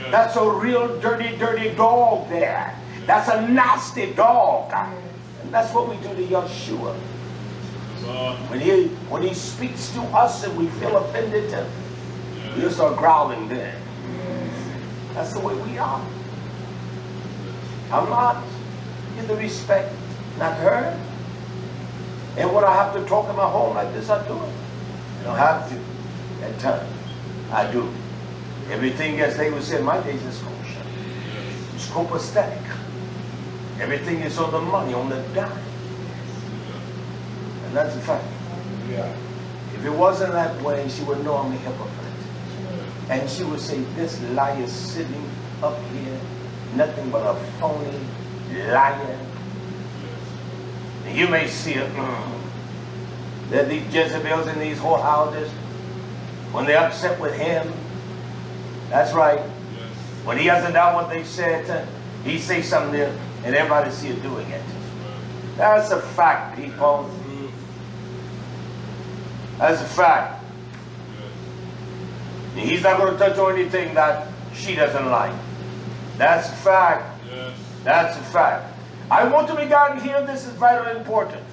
That's a real dirty, dirty dog there. That's a nasty dog. And that's what we do to Yeshua. When he speaks to us and we feel offended, we just start growling there. That's the way we are. I'm not in the respect, not her. And when I have to talk in my home like this, I do it. I don't have to. At times, I do. Everything, as they would say in my days, is kosher. It's copacetic. Everything is on the money, on the dime. And that's a fact. If it wasn't that way, she would know I'm a hypocrite. And she would say, this liar is sitting up here, nothing but a phony liar. And you may see it. There are these Jezebels in these whorehouses. When they're upset with him, that's right. When he hasn't done what they said, he says something there, and everybody see it doing it. That's a fact, people. That's a fact. And he's not going to touch on anything that she doesn't like. That's a fact. That's a fact. I want to begin here. This is very important.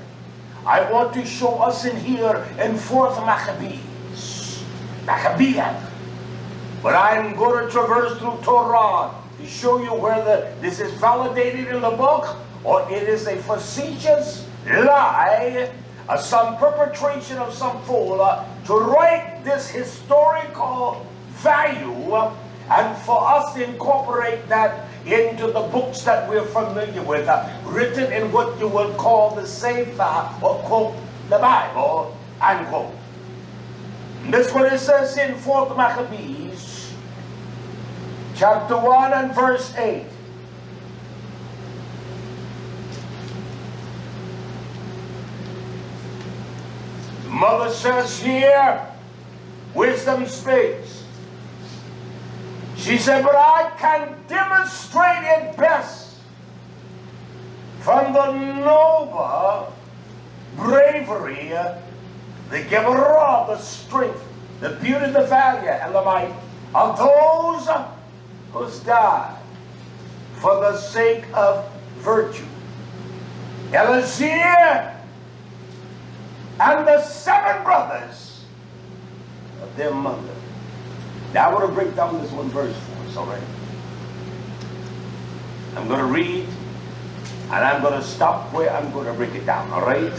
I want to show us in here in 4th Maccabees. Maccabean. But I'm going to traverse through Torah to show you whether this is validated in the book or it is a facetious lie, some perpetration of some fool to write this historical value and for us to incorporate that into the books that we're familiar with, written in what you will call the Sefer, or quote, the Bible, unquote. This is what it says in 4th Maccabees, chapter 1 and verse 8. The mother says here, wisdom speaks. She said, but I can demonstrate it best from the noble bravery, the Geburah, the strength, the beauty, the value, and the might of those who died for the sake of virtue. Elazar and the 7 brothers of their mother. Now I want to break down this one verse for us, all right? I'm going to read, and I'm going to stop where I'm going to break it down, all right?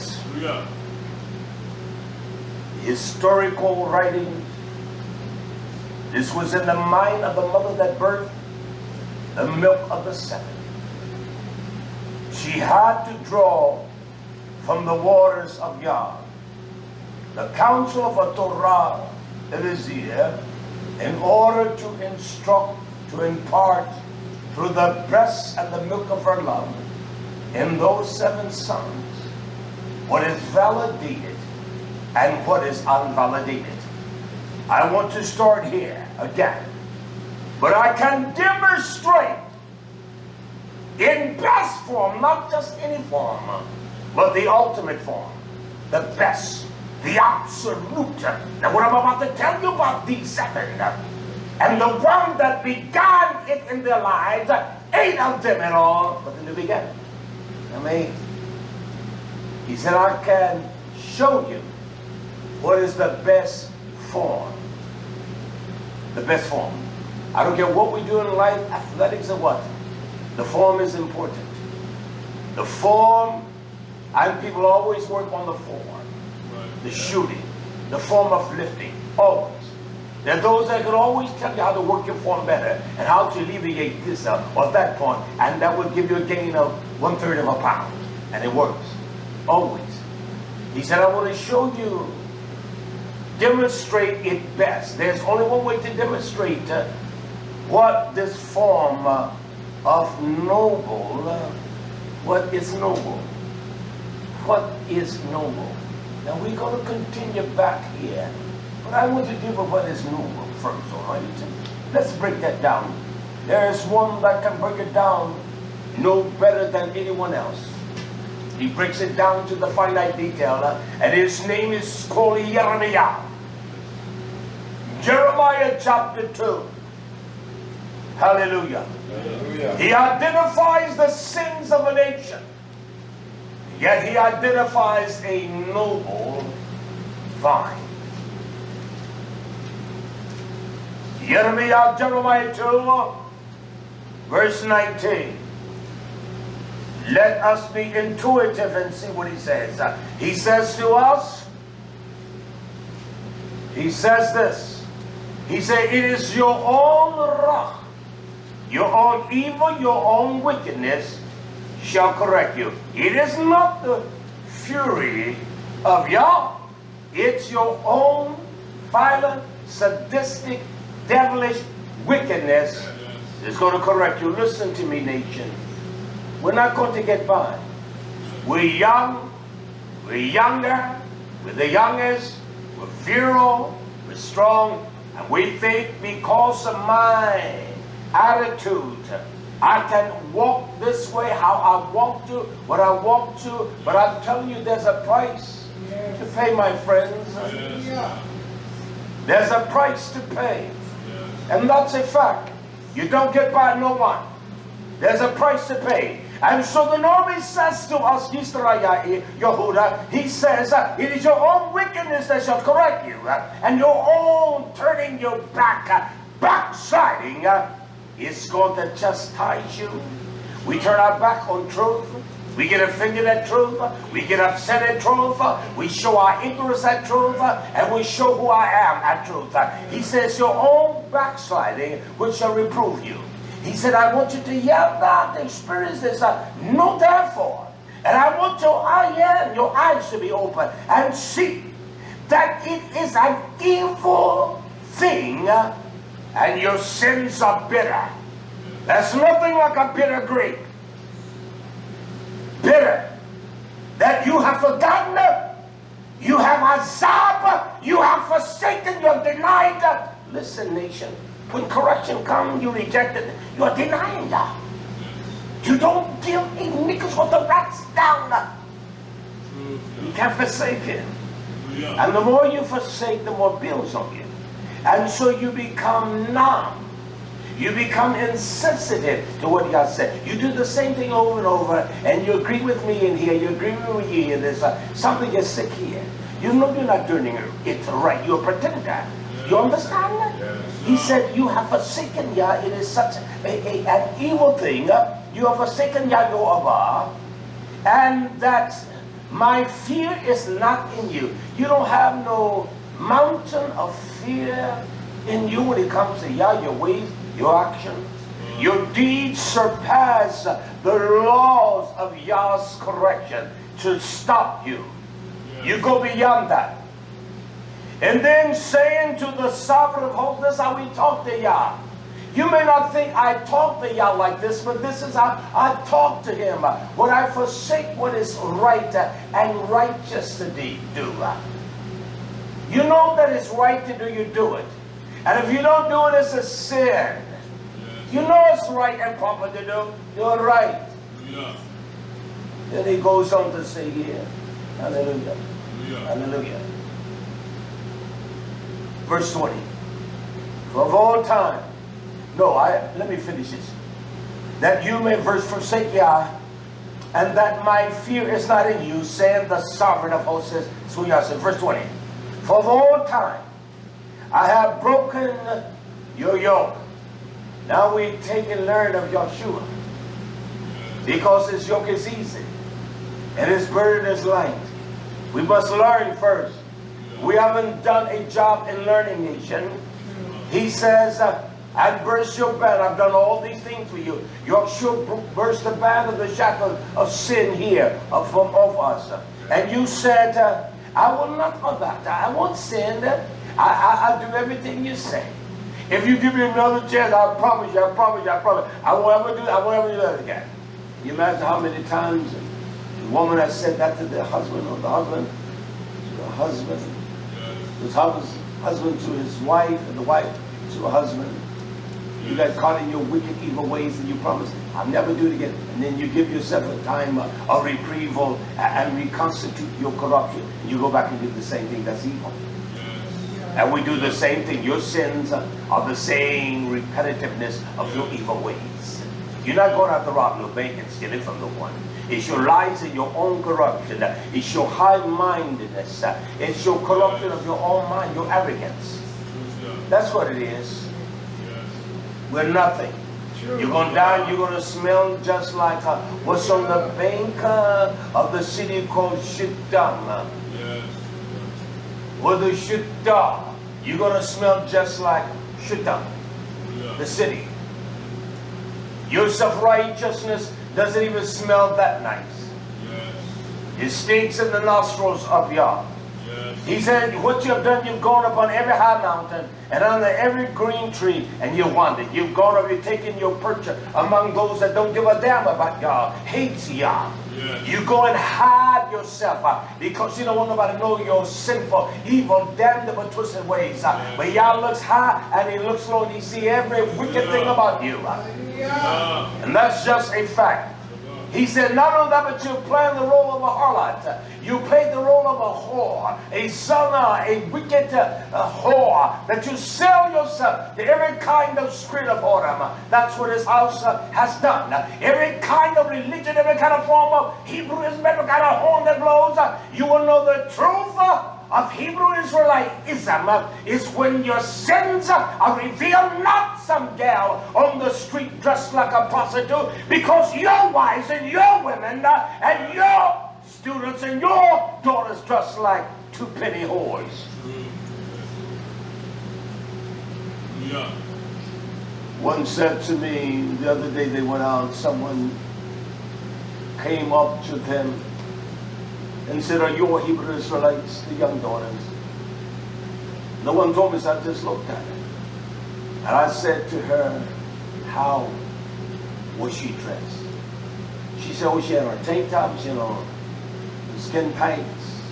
Historical writings. This was in the mind of the mother that birthed the milk of the 7. She had to draw from the waters of Yah, the counsel of a Torah, Elazar, in order to instruct, to impart through the breast and the milk of her love in those 7 sons what is validated and what is unvalidated. I want to start here again. But I can demonstrate in best form, not just any form, but the ultimate form, the best, the absolute. Now what I'm about to tell you about these 7, and the one that began it in their lives, 8 of them in all, but in the beginning. I mean, he said, I can show you what is the best form. The best form. I don't care what we do in life, athletics or what. The form is important. The form, and people always work on the form. The shooting, the form of lifting, always. There are those that can always tell you how to work your form better and how to alleviate this or that point, and that will give you a gain of 1/3 of a pound. And it works. Always. He said, I want to show you, demonstrate it best. There's only one way to demonstrate what this form of noble, what is noble? What is noble? Now we're going to continue back here. But I want to deal with what is noble first, all right? Let's break that down. There is one that can break it down no better than anyone else. He breaks it down to the finite detail, and his name is called Jeremiah. Jeremiah chapter 2. Hallelujah. Hallelujah. He identifies the sins of a nation, yet he identifies a noble vine. Jeremiah 2, verse 19. Let us be intuitive and see what he says. He says to us, he says this. He said, it is your own wrath, your own evil, your own wickedness shall correct you. It is not the fury of Yah. It's your own violent, sadistic, devilish wickedness is going to correct you. Listen to me, nation. We're not going to get by. We're young. We're younger. We're the youngest. We're virile. We're strong. And we think because of my attitude, I can walk this way, how I want to, what I want to. But I'm telling you, there's a price to pay, my friends. There's a price to pay. And that's a fact. You don't get by no one. There's a price to pay. And so the Lord says to us, YHWH, he says, it is your own wickedness that shall correct you, and your own turning your back, backsliding, is going to chastise you. We turn our back on truth. We get offended at truth. We get upset at truth. We show our ignorance at truth. And we show who I am at truth. He says, your own backsliding which shall reprove you. He said, I want you to yell out, experience this, no therefore. And I want your eyes to be open and see that it is an evil thing and your sins are bitter. There's nothing like a bitter grape. Bitter. That you have forgotten, you have azab, you have forsaken, you have denied. Listen, nation. When correction comes, you reject it. You are denying that. You don't give a nickels for the rats down. You can't forsake it. And the more you forsake, the more bills on you. And so you become numb. You become insensitive to what God said. You do the same thing over and over, and you agree with me in here, you agree with me here, there's something is sick here. You know you're not doing it right. You're pretending that. You understand that? Yes. He said, you have forsaken Yah. It is such an evil thing. You have forsaken Yah, your Abba. And that my fear is not in you. You don't have no mountain of fear in you when it comes to Yah, your ways, your actions. Your deeds surpass the laws of Yah's correction to stop you. You go beyond that. And then saying to the sovereign of hosts, this is how we talk to Yah. You may not think I talk to Yah like this, but this is how I talk to him. When I forsake what is right and righteous to do. You know that it's right to do, you do it. And if you don't do it, it's a sin. You know it's right and proper to do, you're right. Then he goes on to say here, hallelujah, hallelujah. Verse 20. For of all time. No, let me finish this. That you may first forsake Yah and that my fear is not in you, saying the sovereign of hosts says, verse 20. For of all time I have broken your yoke. Now we take and learn of Yahshua, because his yoke is easy and his burden is light. We must learn first. We haven't done a job in learning, nation. He says, I burst your band. I've done all these things for you. Yahshua burst the band of the shackle of sin here from us. And you said, I will not go back. I won't sin. I'll do everything you say. If you give me another chance, I promise you, I won't ever do that again. You imagine how many times the woman has said that to the husband, or the husband to the husband, his husband to his wife, and the wife to her husband. You got caught in your wicked, evil ways, and you promise, I'll never do it again. And then you give yourself a time of retrieval and reconstitute your corruption. And you go back and do the same thing. That's evil. And we do the same thing. Your sins are the same repetitiveness of your evil ways. You're not going out to rob no bank and steal it from the one. It's your lies and your own corruption. It's your high-mindedness. It's your corruption of your own mind, your arrogance. That's what it is. We're nothing. You're going down, you're going to smell just like what's on the bank of the city called Shittim. Or the Shittim. You're going to smell just like Shittim, the city. Your self-righteousness doesn't even smell that nice. It stinks in the nostrils of Yah. He said, what you have done, you've gone up on every high mountain and under every green tree, and you wandered. You've gone up, you've taken your perch among those that don't give a damn about Yah, hates Yah. You go and hide yourself because you don't want nobody to know your sinful, evil, damnable, twisted ways. But Yah looks high and he looks low and he sees every wicked thing about you. And that's just a fact. He said, not only that, but you play the role of a harlot. You play the role of a whore, a son, a wicked whore, that you sell yourself to every kind of spirit of whoredom. That's what his house has done. Every kind of religion, every kind of form of Hebrewism, every kind of horn that blows. You will know the truth of Hebrew Israelitism is when your sins are revealed, not some gal on the street dressed like a prostitute, because your wives and your women and your students and your daughters dressed like two-penny whores. One said to me the other day, they went out, someone came up to them and said, are you Hebrew Israelites, the young daughters? No one told me, so I just looked at her. And I said to her, how was she dressed? She said, oh, she had her tank tops, you know, skin tights.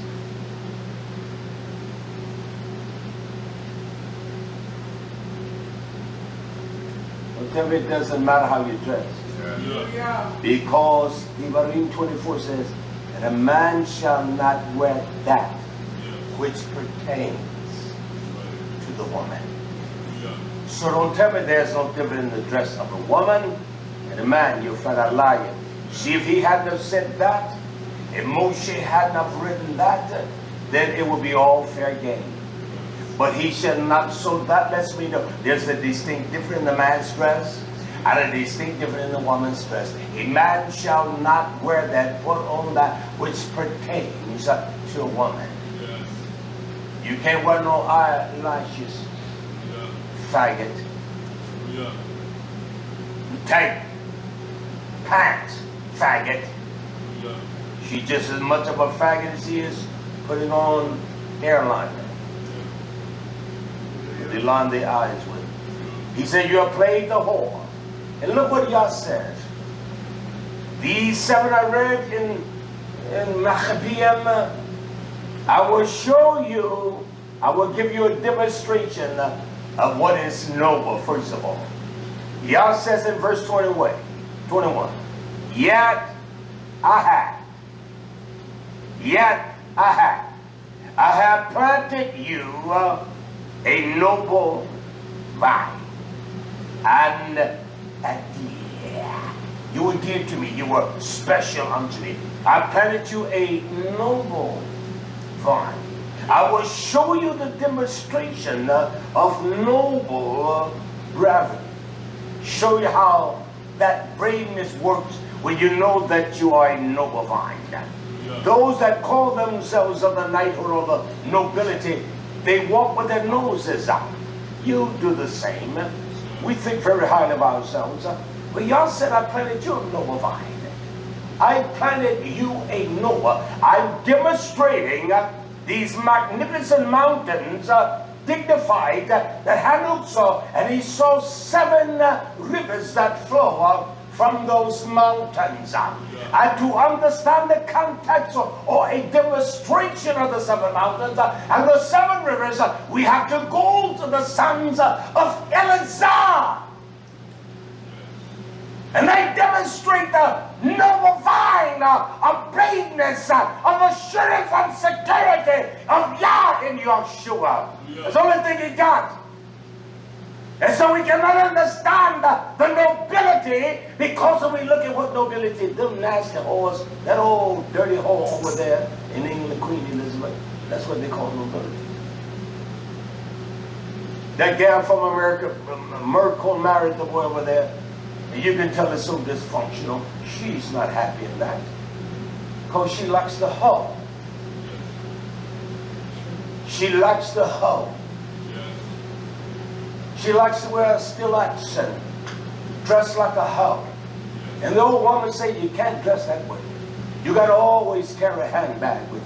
Well, tell me it doesn't matter how you dress. Because Devarim 24 says, and a man shall not wear that which pertains to the woman. So don't tell me there's no difference in the dress of a woman and a man. You're flat liar. See, if he hadn't have said that, if Moshe hadn't have written that, then it would be all fair game. But he shall not, so that lets me know there's a distinct difference in the man's dress and a distinct difference in the woman's dress. A man shall not wear that, put on that which pertains to a woman. You can't wear no eyelashes, faggot. Tight pants, faggot. She's just as much of a faggot as he is putting on hairline. They line their eyes with. He said, you have played the whore. And look what Yah says. These 7 I read in Maccabeum, I will show you, I will give you a demonstration of what is noble, first of all. Yah says in verse 21, yet I have planted you a noble vine, and You were dear to me. You were special unto me. I planted you a noble vine. I will show you the demonstration of noble bravery. Show you how that braveness works when you know that you are a noble vine. Those that call themselves of the knighthood or the nobility, they walk with their noses out. You do the same. We think very highly of ourselves. But y'all said I planted you a noble vine. I planted you a noble. I'm demonstrating these magnificent mountains, dignified, that Hanoch saw, and he saw 7 rivers that flow from those mountains. And to understand the context or a demonstration of the 7 mountains and the 7 rivers, we have to go to the sons of Eleazar. And they demonstrate the noble vine of braveness, of assurance and security of Yah in YHWH. That's the only thing he got. And so we cannot understand the nobility because when we look at what nobility, them nasty whores, that old dirty whore over there in England, Queen Elizabeth, that's what they call nobility. That gal from America, Merkel, married the boy over there. And you can tell it's so dysfunctional. She's not happy in that. Because she likes the hoe. She likes the hoe. She likes to wear a stilettos and dress like a hoe. And the old woman say you can't dress that way. You got to always carry a handbag with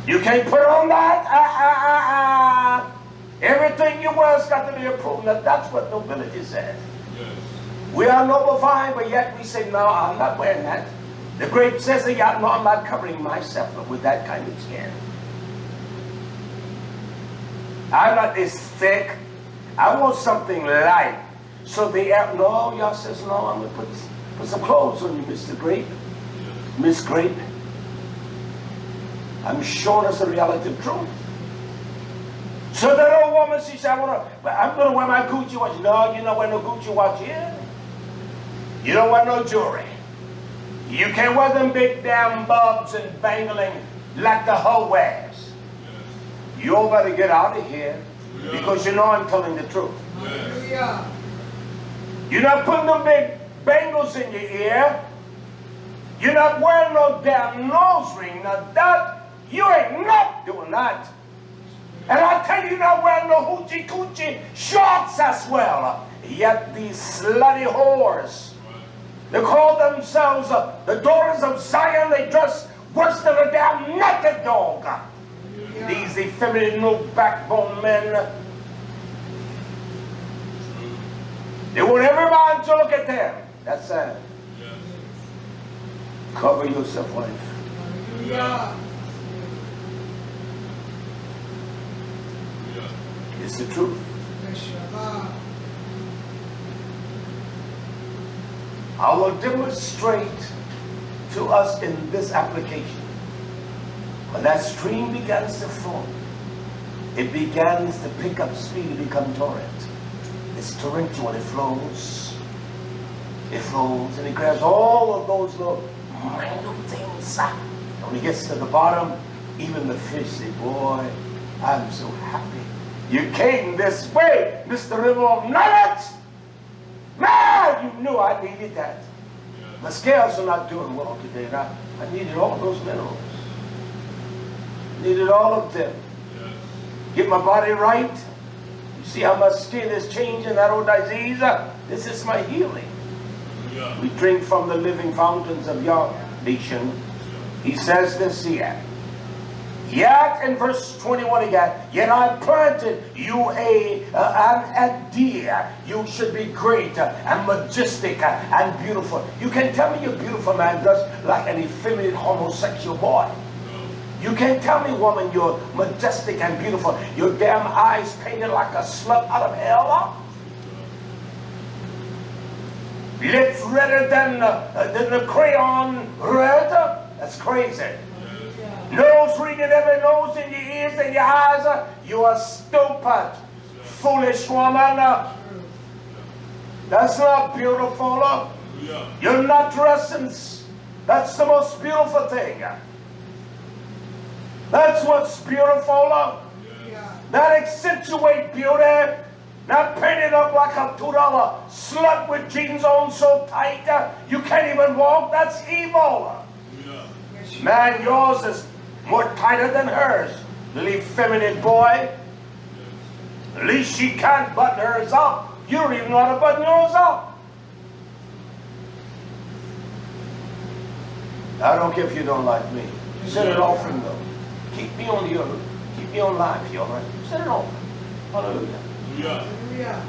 you. You can't put on that. Everything you wear has got to be approved. Now, that's what nobility says. Yes. We are noble vine, but yet we say, no, I'm not wearing that. The grape says, no, I'm not covering myself with that kind of skin. I'm not this thick. I want something light. So the air, no, y'all says, no, I'm going to put some clothes on you, Mr. Grape. Miss Grape. I'm showing us the reality of truth. So that old woman, she said, I'm going to wear my Gucci watch. No, you don't wear no Gucci watch here. You don't wear no jewelry. You can't wear them big damn bulbs and bangling like the hoe wears. You all better get out of here because you know I'm telling the truth. Hallelujah. You're not putting them big bangles in your ear. You're not wearing no damn nose ring. Now that, you ain't not doing that. And I tell you, you're not wearing no hoochie coochie shorts as well. Yet these slutty whores, they call themselves the daughters of Zion. They dress worse than a damn naked dog. Yeah. These effeminate, no backbone men. They want everybody to look at them. That's sad. Yes. Cover yourself, wife. Yeah. It's the truth. I will demonstrate to us in this application. When that stream begins to flow, it begins to pick up speed and become torrent. It's torrential and it flows. It flows and it grabs all of those little minute things. And when it gets to the bottom, even the fish say, boy, I'm so happy. You came this way, Mr. River of Knowledge. Man, you knew I needed that. The scales are not doing well today. I needed all those minerals. Needed all of them. Get my body right. You see how my skin is changing, that old disease? This is my healing. We drink from the living fountains of Yah nation. He says this here. Yet in verse 21 again, yet I planted you an deer. You should be great and majestic and beautiful. You can tell me you're beautiful, man, dressed like an effeminate homosexual boy. You can't tell me, woman, you're majestic and beautiful. Your damn eyes painted like a slut out of hell. Lips redder than the crayon red. That's crazy. Nose ringing every nose in your ears and your eyes. You are stupid, foolish woman. That's not beautiful. Hallelujah. Your natural essence. That's the most beautiful thing. That's what's beautiful. Yeah. Not accentuate beauty. Not paint it up like a $2 slut with jeans on so tight you can't even walk. That's evil. Hallelujah. Man, yours is more tighter than hers. Little feminine boy. At least she can't button hers up. You don't even know how to button yours up. I don't care if you don't like me. Send an offering though. Keep me on live here, all right? Send an offering. Hallelujah. Hallelujah. Hallelujah.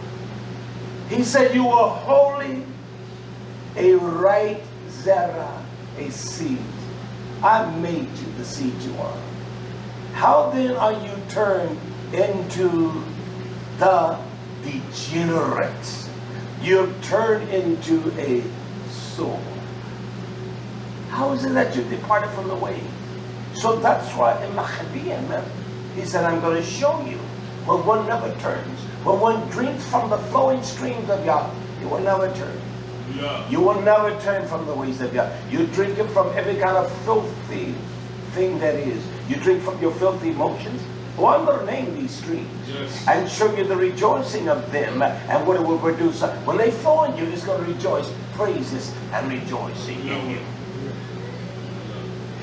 He said you are holy, a right zera, a seed. I made you the seed you are. How then are you turned into the degenerates? You're turned into a soul. How is it that you departed from the way? So that's why in Maccabean, he said, I'm going to show you when one never turns. When one drinks from the flowing streams of Yah, you will never turn. Hallelujah. You will never turn from the ways of Yah. You drink it from every kind of filthy thing that is. You drink from your filthy emotions. Well, I'm going to name these streams Yes. and show you the rejoicing of them and what it will produce. When they flow in you, it's going to rejoice, praises, and rejoicing in you.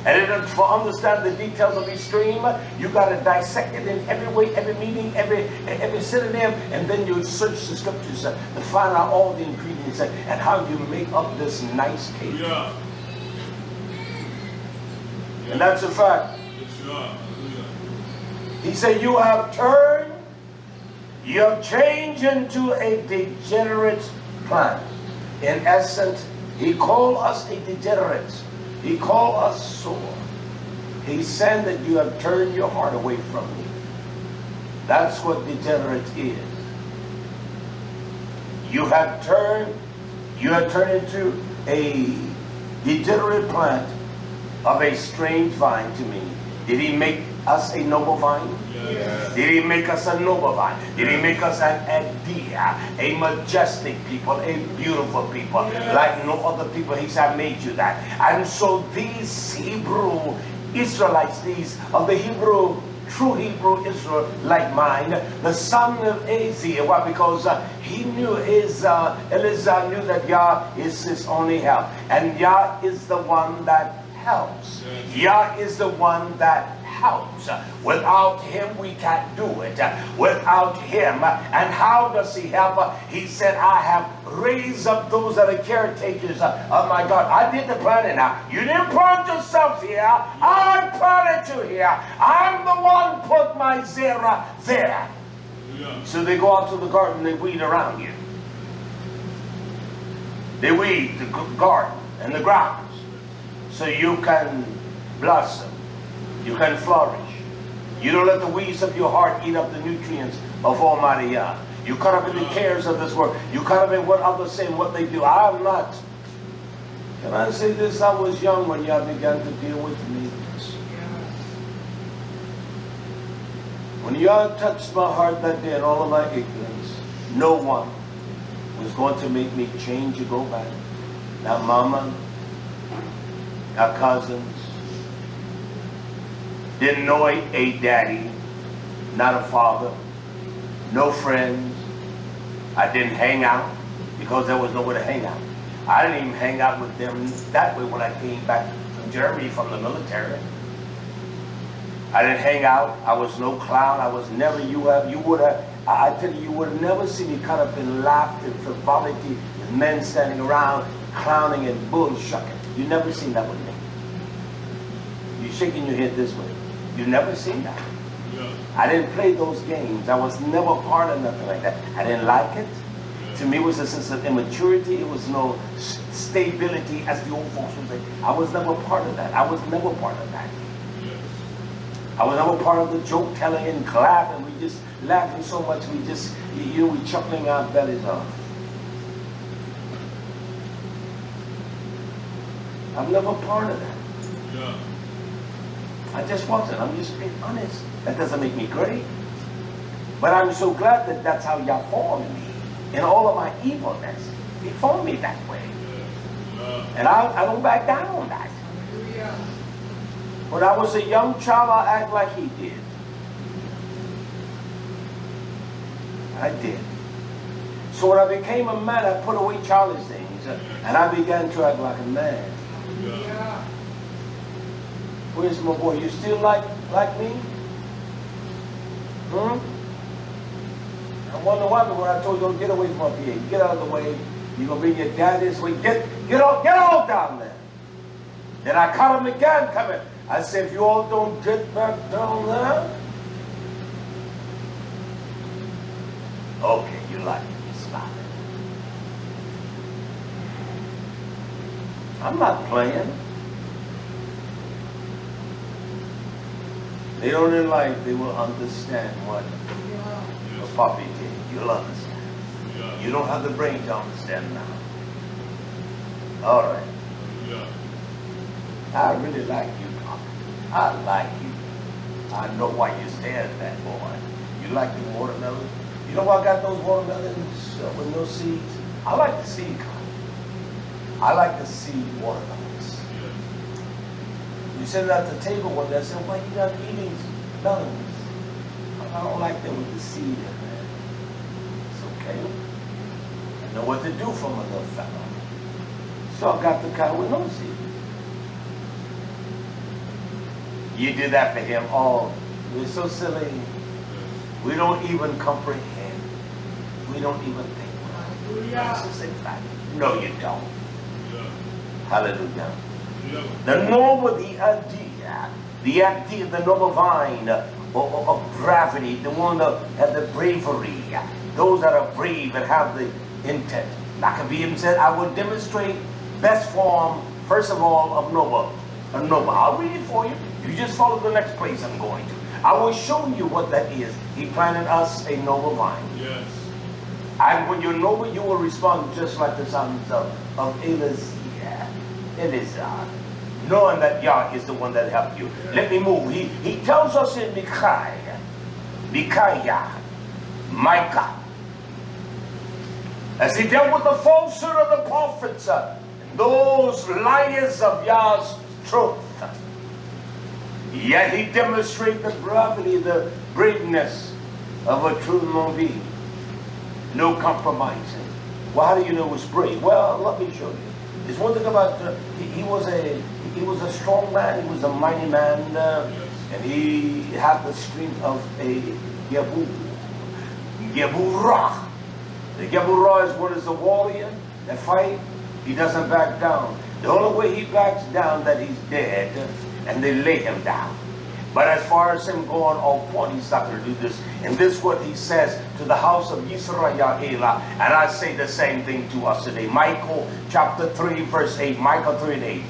And then to understand the details of each stream, you got to dissect it in every way, every meaning, every synonym, and then you search the scriptures to find out all the ingredients and how you make up this nice cake. Hallelujah. And that's a fact. Yes, sir. Hallelujah. He said, you have turned, you have changed into a degenerate plant. In essence, he called us a degenerate. He called us sore. He said that you have turned your heart away from me. That's what degenerate is. You have turned into a degenerate plant of a strange vine to me. Did he make us a noble vine? Yes. Did he make us a noble vine? Did he make us a majestic people, a beautiful people, like no other people? He said, I made you that. And so these Hebrew Israelites, these of the Hebrew, true Hebrew Israel like mine, the son of Azir, why? Because he knew Eliezer knew that Yah is his only help. And Yah is the one that helps. Yah is the one that helps. Without him, we can't do it. Without him, and how does he help? He said, I have raised up those that are caretakers of my God. I did the planting now. You didn't plant yourself here. I planted you here. I'm the one put my zera there. Hallelujah. So they go out to the garden, they weed around you. They weed the garden and the grounds so you can blossom. You can flourish. You don't let the weeds of your heart eat up the nutrients of Almighty Yah. You caught up in the cares of this world. You caught up in what others say and what they do. I'm not. Can I say this? I was young when Yah began to deal with me. When Yah touched my heart that day and all of my ignorance, no one was going to make me change or go back. Not mama, not cousins. Didn't know a daddy, not a father, no friends. I didn't hang out because there was nowhere to hang out. I didn't even hang out with them that way when I came back from Germany from the military. I didn't hang out. I was no clown. I was never, I tell you, you would have never seen me caught up in laughter and frivolity with men standing around clowning and bull-shucking. You never seen that with me. You're shaking your head this way. You never seen that. Yeah. I didn't play those games. I was never part of nothing like that. I didn't like it. To me, it was a sense of immaturity. It was no stability, as the old folks would say. I was never part of that. I was never part of that. Yes. I was never part of the joke telling and laughing. We just laughing so much. We just, we chuckling our bellies off. I'm never part of that. Yeah. I just wasn't. I'm just being honest. That doesn't make me great. But I'm so glad that that's how Yah formed me. in all of my evilness. He formed me that way. And I don't back down on that. Hallelujah. When I was a young child, I act like he did. I did. So when I became a man, I put away childish things, and I began to act like a man. Hallelujah. Where's my boy? You still like me? I wonder why when I told you, get away from up here. Get out of the way. You're going to bring your dad this way. Get all down there. Then I caught him again coming. I said, if you all don't get back down there. Okay, you like it. Stop it. I'm not playing. Later on in life, they will understand what your puppy did. You'll understand. You don't have the brain to understand now. All right. I really like you, Papa. I like you. I know why you stand that, boy. You like the watermelon? You know why I got those watermelons with no seeds? I like the seed kind. I like the seed watermelons. You sit at the table one day and say, why you not eating melons? I don't like them with the seed in there. It's okay. I know what to do for my little fellow. So I got the kind with no seeds. You did that for him. Oh, we're so silly. We don't even comprehend. We don't even think. Hallelujah. It's a fact. No, you don't. Hallelujah. The noble, the idea, the noble vine of gravity, the one that has the bravery, those that are brave and have the intent. Maccabean said, I will demonstrate best form, first of all, of noble. A noble. I'll read it for you. You just follow the next place I'm going to. I will show you what that is. He planted us a noble vine. Yes. And when you're noble, you will respond just like the sons of Elizah, knowing that Yah is the one that helped you. Let me move. He tells us in Micaiah, Micah, as he dealt with the falsehood of the prophets, those liars of Yah's truth. Yet he demonstrated the gravity, the braveness of a true Nabi. No compromising. Well, how do you know it was brave? Well, let me show you. There's one thing about he was a strong man. He was a mighty man, and he had the strength of a Geburah. The Geburah is what is a warrior that fight. He doesn't back down. The only way he backs down that he's dead, and they lay him down. But as far as him going all point, he's not going to do this. And this is what he says to the house of YisraYah'ale. And I say the same thing to us today. Michael chapter 3 verse 8. Michael 3 and 8.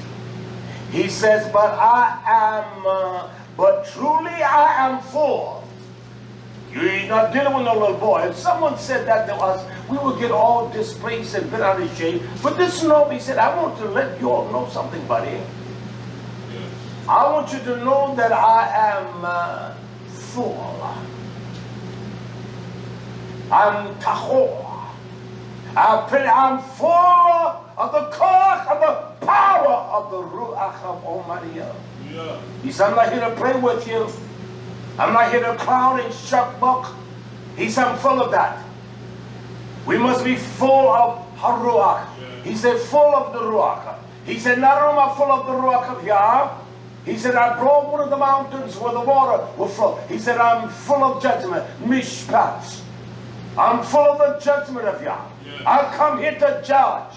He says, but truly I am full. You're not dealing with no little boy. If someone said that to us, we would get all displaced and bent out of shape. But this Nabi said, I want to let you all know something, buddy. I want you to know that I am full. I'm tahor. I'm full of the koach, of the power of the Ruach of Almighty. He said, I'm not here to play with you. I'm not here to clown and shuck buck. He said, I'm full of that. We must be full of Haruach. He said, full of the Ruach. He said, not only am I full of the Ruach of Yah, he said, I brought one of the mountains where the water will flow. He said, I'm full of judgment, mishpat. I'm full of the judgment of Yah. I come here to judge,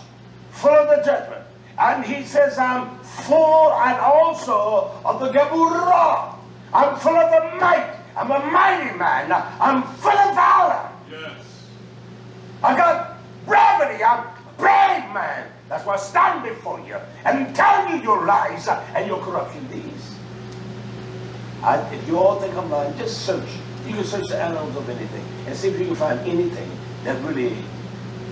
full of the judgment. And he says, I'm full and also of the Geburah. I'm full of the might. I'm a mighty man. I'm full of valor. Yes. I got gravity. I'm a brave man. That's why I stand before you and tell you your lies and your corruption deeds. If you all think I'm lying, just search. You can search the annals of anything and see if you can find anything that really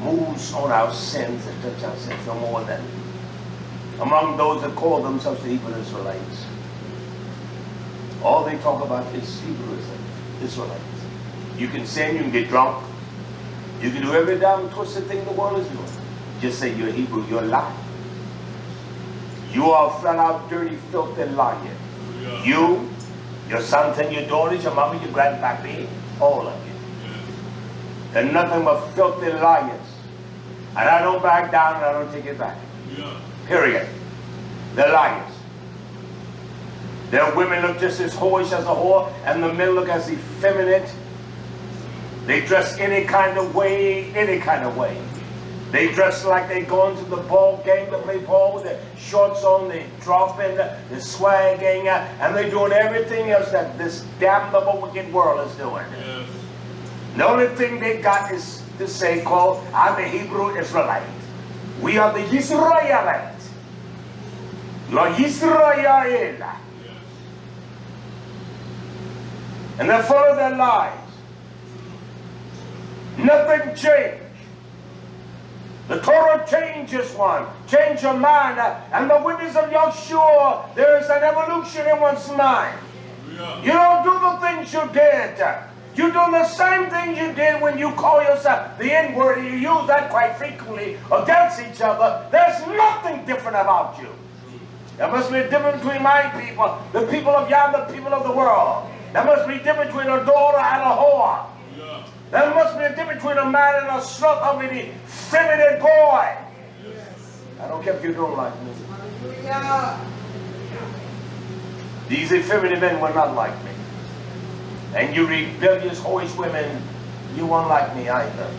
moves on our sins and touch our sins no more than among those that call themselves the Hebrew Israelites. All they talk about is Hebrew Israelites. You can sin, you can get drunk, You can do every damn twisted thing the world is doing. Just say you're Hebrew, you're lying. You are a flat out dirty, filthy liar. Hallelujah. You, your sons and your daughters, your mama, your grandpappy, all of you. They're nothing but filthy liars. And I don't back down and I don't take it back. Hallelujah. Period. They're liars. Their women look just as whorish as a whore, and the men look as effeminate. They dress any kind of way, any kind of way. They dress like they going to the ball game to play ball with their shorts on, they dropping, they're swagging, and they're doing everything else that this damnable wicked world is doing. Yes. The only thing they got is to say, called, I'm a Hebrew Israelite. We are the YisraYah'ale. You are YisraYah'ale. Yes. And they follow their lies. Nothing changed. The Torah changes one. Change your mind. And the witness of YHWH, there is an evolution in one's mind. Hallelujah. You don't do the things you did. You're doing the same thing you did when you call yourself the N-word, and you use that quite frequently against each other. There's nothing different about you. There must be a difference between my people, the people of Yah, the people of the world. There must be a difference between a daughter and a whore. Hallelujah. There must be a difference between a man and a slut of an effeminate boy. I don't care if you don't like me. Hallelujah. These effeminate men were not like me. And you rebellious, whorish women, you won't like me either.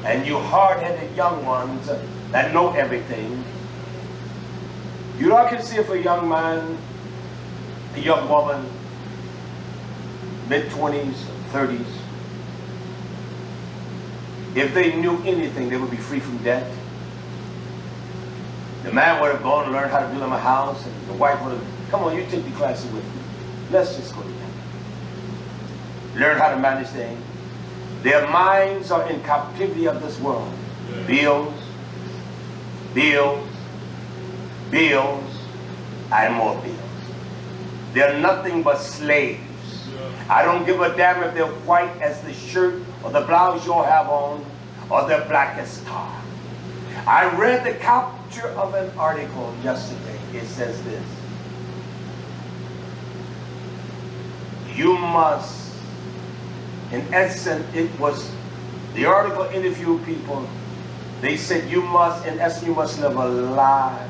And you hard-headed young ones that know everything, you know, I can see if a young man, a young woman, mid-20s, 30s, if they knew anything, they would be free from debt. The man would have gone and learned how to build him a house, and the wife would have, come on, you take the classes with me. Let's just go together. Learn how to manage things. Their minds are in captivity of this world. Yeah. Bills, bills, bills, and more bills. They're nothing but slaves. Yeah. I don't give a damn if they're white as the shirt or the blouse you'll have on, or they're black as tar. I read the capture of an article yesterday. It says this: you must, in essence, it was, the article interviewed people. They said you must, in essence, you must live a lie,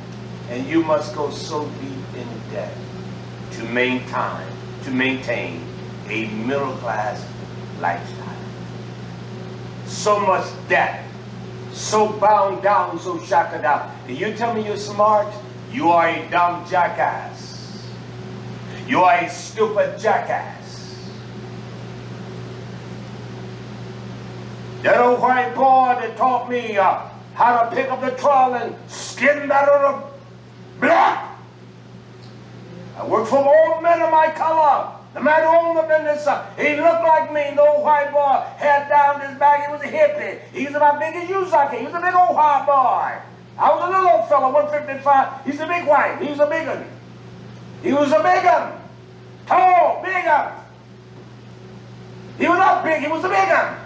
and you must go so deep in debt to maintain a middle-class lifestyle. So much debt, so bound down, so shackled out. And you tell me you're smart? You are a dumb jackass. You are a stupid jackass. That old white boy that taught me how to pick up the trowel and skin that other black. I worked for all men of my color. The man who owned the business, he looked like me. The old white boy, head down his back. He was a hippie. He was about big as you, Zaki. He was a big old white boy. I was a little old fella, 155. He's a big white. He was a big one. He was a big one. Tall, big one. He was not big. He was a big one.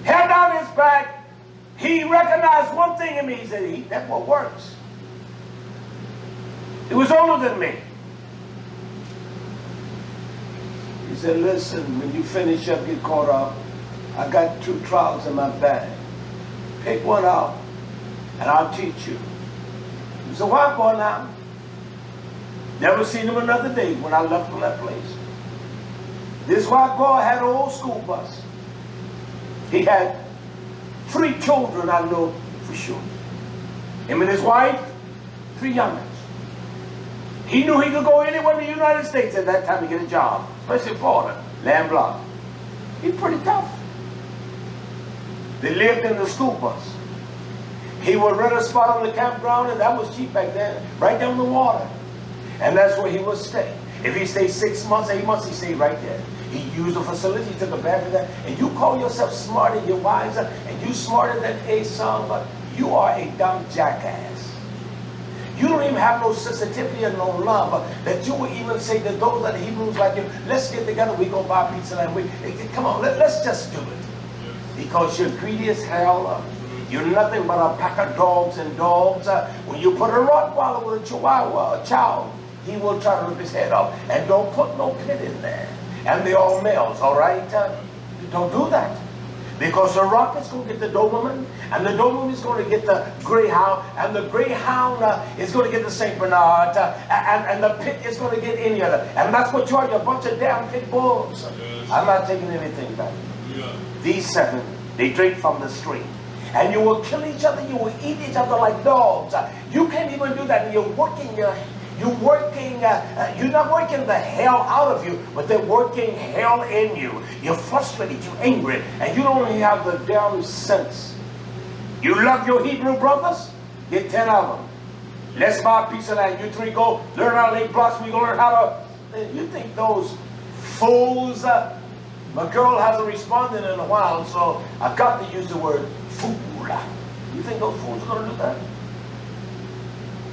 Head down his back. He recognized one thing in me. He said, that's what works. He was older than me. He said, listen, when you finish up, get caught up, I got 2 trowels in my bag. Pick one out, and I'll teach you. He was a white boy now. Never seen him another day when I left from that place. This white boy had an old school bus. He had 3 children, I know for sure. Him and his wife, 3 youngins. He knew he could go anywhere in the United States at that time to get a job, especially Florida, landlocked. He's pretty tough. They lived in the school bus. He would rent a spot on the campground, and that was cheap back then, right down the water. And that's where he would stay. If he stayed 6 months, 8 months, he stayed right there. He used the facility, he took a bath in that. And you call yourself smart and you're wiser, and you smarter than Esau, but you are a dumb jackass. You don't even have no sensitivity and no love that you would even say to those that are Hebrews like you, let's get together, we go buy pizza and come on, let's just do it. because you're greedy as hell. You're nothing but a pack of dogs and dogs. When you put a Rottweiler with a Chihuahua, a child, he will try to rip his head off. And don't put no pit in there. And they're all males, all right? Don't do that. Because the rock is going to get the Doberman, and the Doberman is going to get the Greyhound, and the Greyhound is going to get the St. Bernard, and the pit is going to get any other. And that's what you are, you're a bunch of damn pit bulls. Yes. I'm not taking anything back. Yeah. These 7, they drink from the stream. And you will kill each other, you will eat each other like dogs. You can't even do that. You're not working the hell out of you, but they're working hell in you. You're frustrated, you're angry, and you don't even have the damn sense. You love your Hebrew brothers? Get 10 of them. Let's buy a piece of land. You 3 go learn how to lay blocks. We go learn how to. You think those fools? My girl hasn't responded in a while, so I've got to use the word fool. You think those fools are going to do that?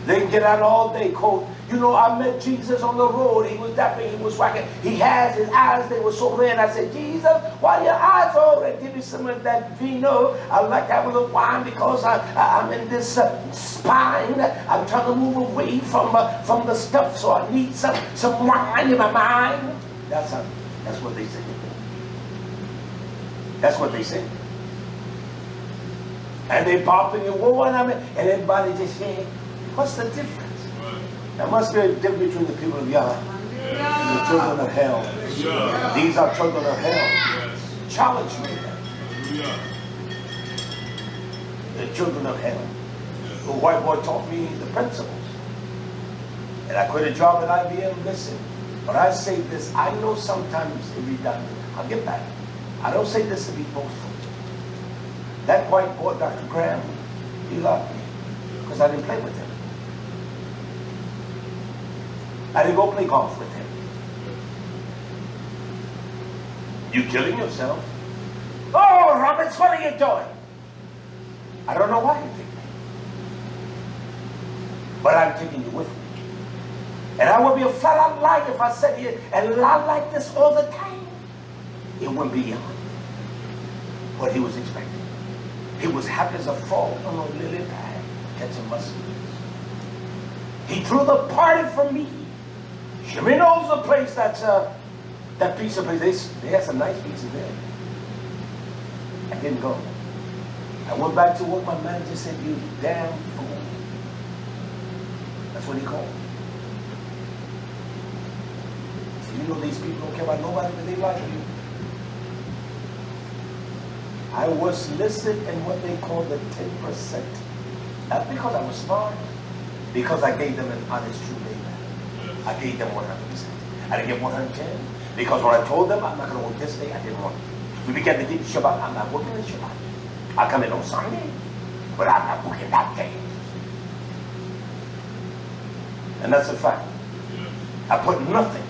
They can get out all day, quote, you know, I met Jesus on the road. He was dapping, he was whacking. He has his eyes, they were so red. I said, Jesus, why your eyes so red? Give me some of that vino. I like to have a little wine because I'm in this spine. I'm trying to move away from the stuff, so I need some wine in my mind. That's what they say. That's what they say. And they pop in your wall, and everybody just saying, what's the difference? There must be a difference between the people of Yahweh and the children of hell. Yes. These are children of hell. Yes. Challenge me. Yes. The children of hell. Yes. The white boy taught me the principles. And I quit a job at IBM. Listen, but I say this, I know sometimes it's redundant. I'll get back. I don't say this to be boastful. That white boy, Dr. Graham, he loved me because I didn't play with him. I didn't go play golf with him. You killing yourself? Oh, Roberts, what are you doing? I don't know why you picked me. But I'm taking you with me. And I would be a flat out liar if I sat here and lie like this all the time. It wouldn't be what he was expecting. He was happy as a frog on a lily pad catching mosquitoes. He threw the party for me. Shimmy knows the place that's that pizza place. They had some nice pizza there. I didn't go. I went back to work. My manager said, "You damn fool." That's what he called me. So you know these people don't care about nobody, but they like you. I was listed in what they call the 10%. Not because I was smart, because I gave them an honest, true labor. I gave them 100%. I didn't get 110 because when I told them I'm not going to work this day, I didn't want it. We began to get Shabbat. I'm not working in Shabbat. I come in on Sunday, but I'm not working that day. And that's a fact. I put nothing.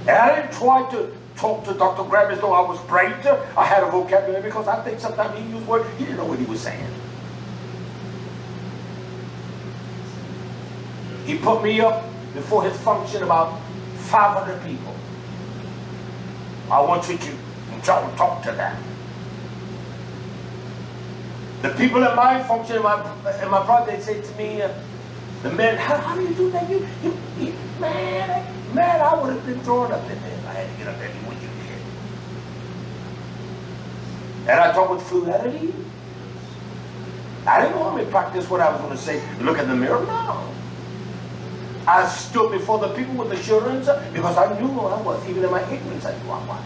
And I didn't try to talk to Dr. Graham as though I was bright. I had a vocabulary because I think sometimes he used words, he didn't know what he was saying. He put me up before his function about 500 people. I want you to talk to them. The people in my function, in my project, they say to me, the men, how do you do that? Man, I would have been thrown up in there if I had to get up there and do what you did. And I talk with fluidity. I didn't want to practice what I was going to say. Look in the mirror, no. I stood before the people with assurance because I knew who I was. Even in my ignorance, I knew who I was.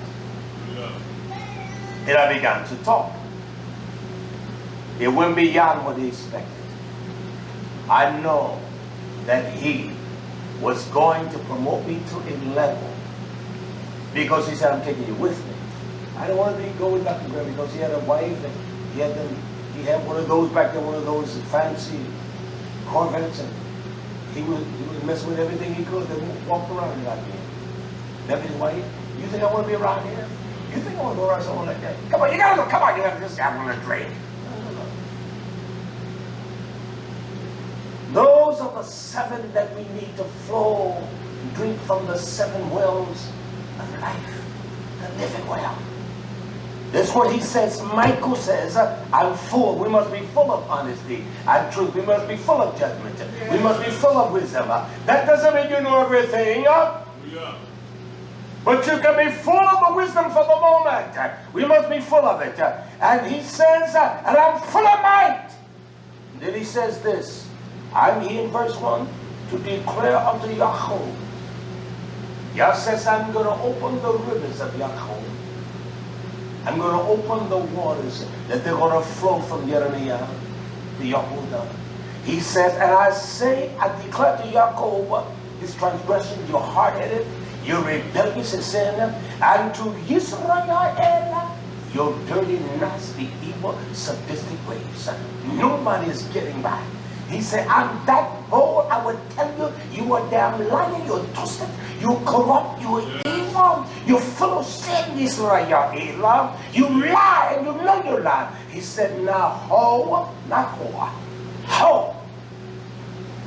And I began to talk. It went beyond what he expected. I know that he was going to promote me to a level because he said, I'm taking you with me. I don't want to go with Dr. Graham because he had a wife and he had one of those back there, one of those fancy Corvettes, and he was messing with everything he could. They walked around like that. That's his wife. You think I want to be around here? You think I want to go around someone like that? Come on, you gotta go. Come on, you have to just have a drink. Those are the 7 that we need to flow and drink from the 7 wells of life, the living well. That's what he says. Michael says, I'm full. We must be full of honesty and truth. We must be full of judgment. We must be full of wisdom. That doesn't mean you know everything. Hallelujah. But you can be full of the wisdom for the moment. We must be full of it. And he says, and I'm full of might. Then he says this. I'm here in verse 1 to declare unto Yaakov. Yah says, I'm going to open the rivers of Yaakov. I'm going to open the waters that they're going to flow from Jeremiah to Yehuda. He says, and I say, I declare to Yaakov his transgression, your hard-headed, your rebellious sin, and to YisraYah'ale, your dirty, nasty, evil, sadistic ways. Nobody is getting by. He said, I'm that bold, I would tell you, you are damn lying, you're twisted, you're corrupt, you're evil, you're full of sin, YisraYah'ale. You lie, and you know you lie. He said, now ho, not ho.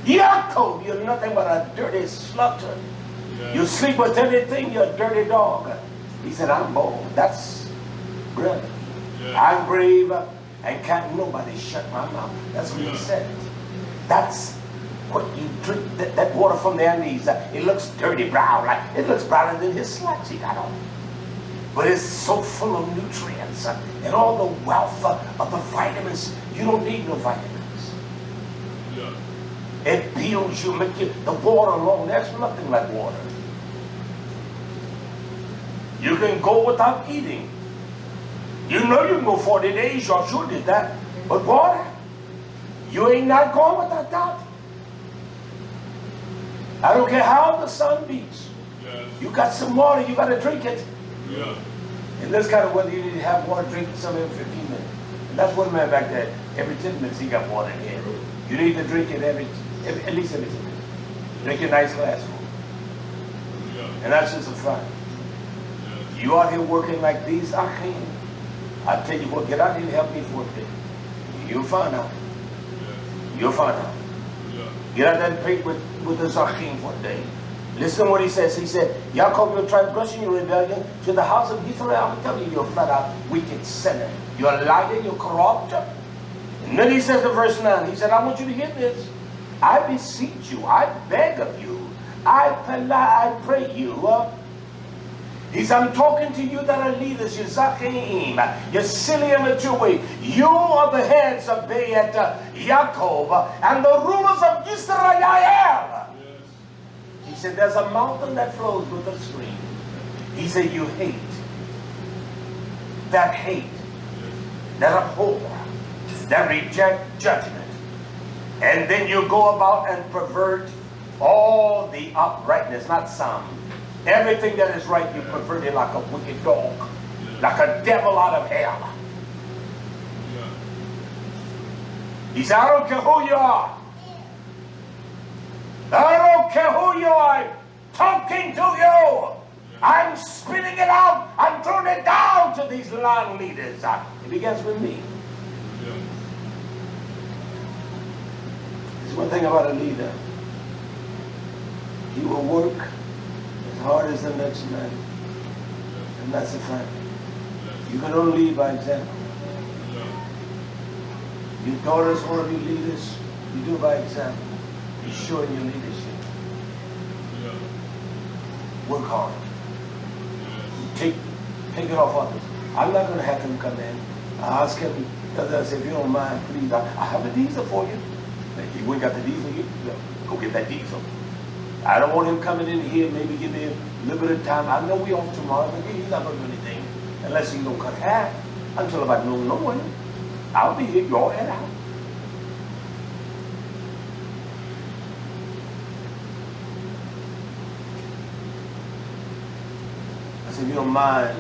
Yaakov, you're nothing but a dirty slutter. Yeah. You sleep with anything, you're a dirty dog. He said, I'm bold. That's brilliant. Yeah. I'm brave, and can't nobody shut my mouth. That's what he said. That's what you drink, that water from their knees. It looks dirty brown, like it looks browner than his slacks he got on. But it's so full of nutrients and all the wealth of the vitamins. You don't need no vitamins. Yeah. It peels you, make you, the water alone, there's nothing like water. You can go without eating. You know you can go 40 days, Joshua did that. But water, you ain't not going without that. I don't care how the sun beats. Yes. You got some water, you got to drink it. Yeah. In this kind of weather, you need to have water, drink some every 15 minutes. And that's one man back there, every 10 minutes he got water in here. You need to drink it at least every 10 minutes. Drink a nice glass full. Yeah. And that's just a front. Yes. You out here working like these, I tell you what, get out here and help me for a day. You'll find out. Yes. You'll find out. Yeah. Get out there and pray with the Zachim for a day. Listen what he says. He said, Yaakov, your transgression, your rebellion, to the house of Israel, I'm telling you, you're flat out wicked sinner. You're a liar, you're corrupt. And then he says in verse 9, he said, I want you to hear this. I beseech you, I beg of you, I pray you. He said, I'm talking to you that are leaders, you Zachim, you silly immature way. You are the heads of Beit Yaakov and the rulers of YisraYah'ale. He said, there's a mountain that flows with a stream. He said, you hate, that abhor, that reject judgment. And then you go about and pervert all the uprightness, not some. Everything that is right, you pervert it like a wicked dog, like a devil out of hell. He said, I don't care who you are. I don't care who you are. I'm talking to you. I'm spitting it out. I'm throwing it down to these land leaders. It begins with me. There's one thing about a leader. He will work as hard as the next man. And that's a fact. You can only lead by example. Your daughters want to be leaders. You do it by example. Be showing your leadership. Work hard. Take it off others. I'm not going to have him come in. I ask him, I say, if you don't mind, please, I have a diesel for you. If you ain't got the diesel, go get that diesel. I don't want him coming in here, maybe give me a little bit of time. I know we off tomorrow, but he's not going to do anything unless he don't cut half until about noon. No one. I'll be here, y'all head out. I said, you don't mind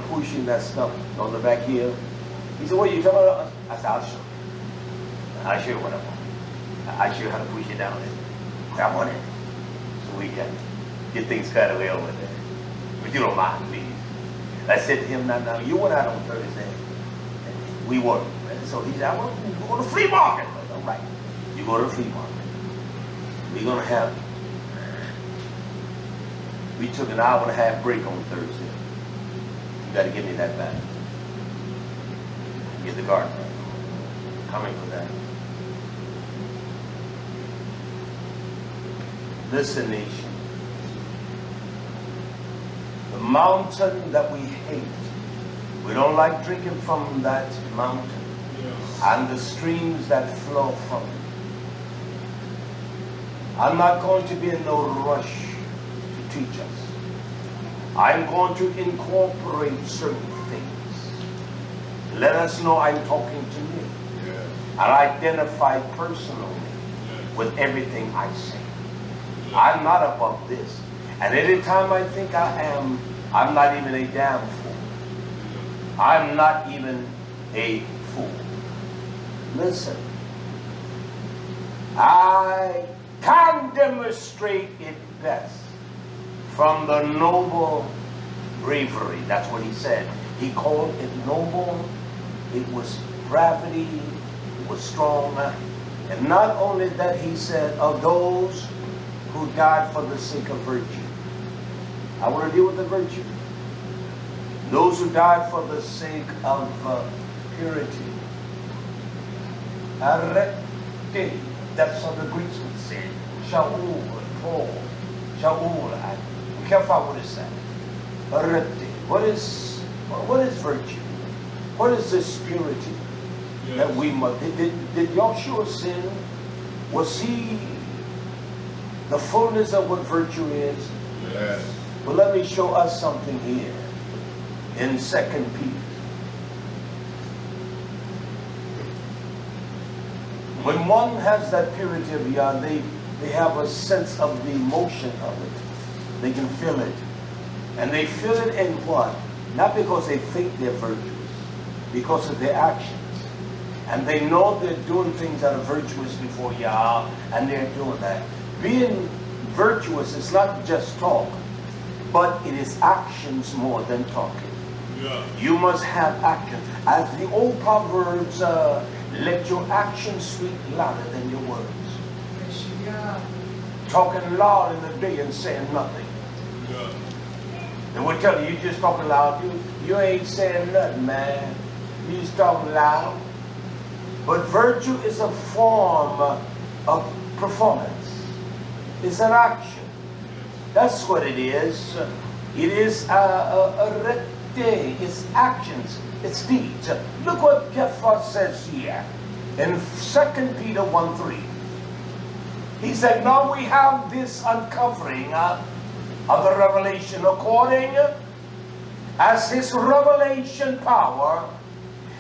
pushing that stuff on the back here. He said, what are you talking about? I said, I'll show you. I'll show you what I want. I'll show you how to push it down there. I want it. So we can get things cut away over there. But you don't mind, please. I said to him, now, you went out on Thursday. And we worked. So he said, I want to go to the flea market. I said, all right. You go to the flea market. We're going to have, we took an hour and a half break on Thursday. You got to give me that back. Get the garden right. Coming for that. Listen, nation. The mountain that we hate, we don't like drinking from that mountain. And the streams that flow from it. I'm not going to be in no rush to teach us. I'm going to incorporate certain things. Let us know I'm talking to you. And identify personally with everything I say. I'm not above this. And anytime I think I am, I'm not even a damn fool. I'm not even a fool. Listen, I can demonstrate it best from the noble bravery. That's what he said. He called it noble. It was gravity. It was strong. And not only that, he said, of those who died for the sake of virtue. I want to deal with the virtue. Those who died for the sake of purity. Arete, that's what the Greeks would say. Shaul, Paul, Shaul. Be careful what it says. Arete. What is virtue? What is this purity that we must? Did Yahshua sin? Was he the fullness of what virtue is? Yes. Well, let me show us something here in 2 Peter. When one has that purity of Yah, they have a sense of the emotion of it. They can feel it. And they feel it in what? Not because they think they're virtuous, because of their actions. And they know they're doing things that are virtuous before Yah, and they're doing that. Being virtuous is not just talk, but it is actions more than talking. Yeah. You must have action. As the old Proverbs, let your actions speak louder than your words. Talking loud in the day and saying nothing. Yeah. They will tell you, you just talking loud. You ain't saying nothing, man. You just talking loud. But virtue is a form of performance. It's an action. That's what it is. It is a rete. It's actions. It's deeds. Look what Jephthah says here in 2 Peter 1:3. He said, now we have this uncovering of the revelation according as his revelation power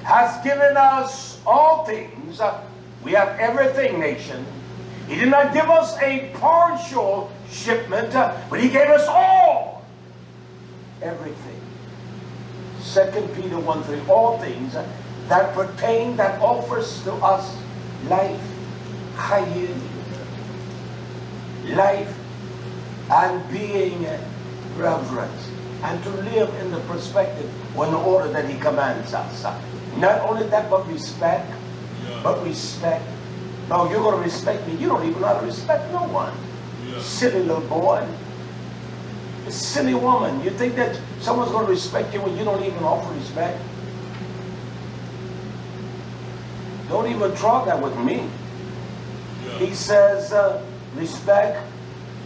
has given us all things. We have everything, nation. He did not give us a partial shipment, but he gave us all. Everything. 2 Peter 1:3, all things that pertain, that offers to us life, chayil, life, and being reverence, and to live in the perspective or in the order that he commands us. Not only that, but respect. But respect. No, you're going to respect me. You don't even know how to respect no one. Silly little boy. Silly woman. You think that someone's going to respect you when you don't even offer respect? Don't even try that with me. He says respect.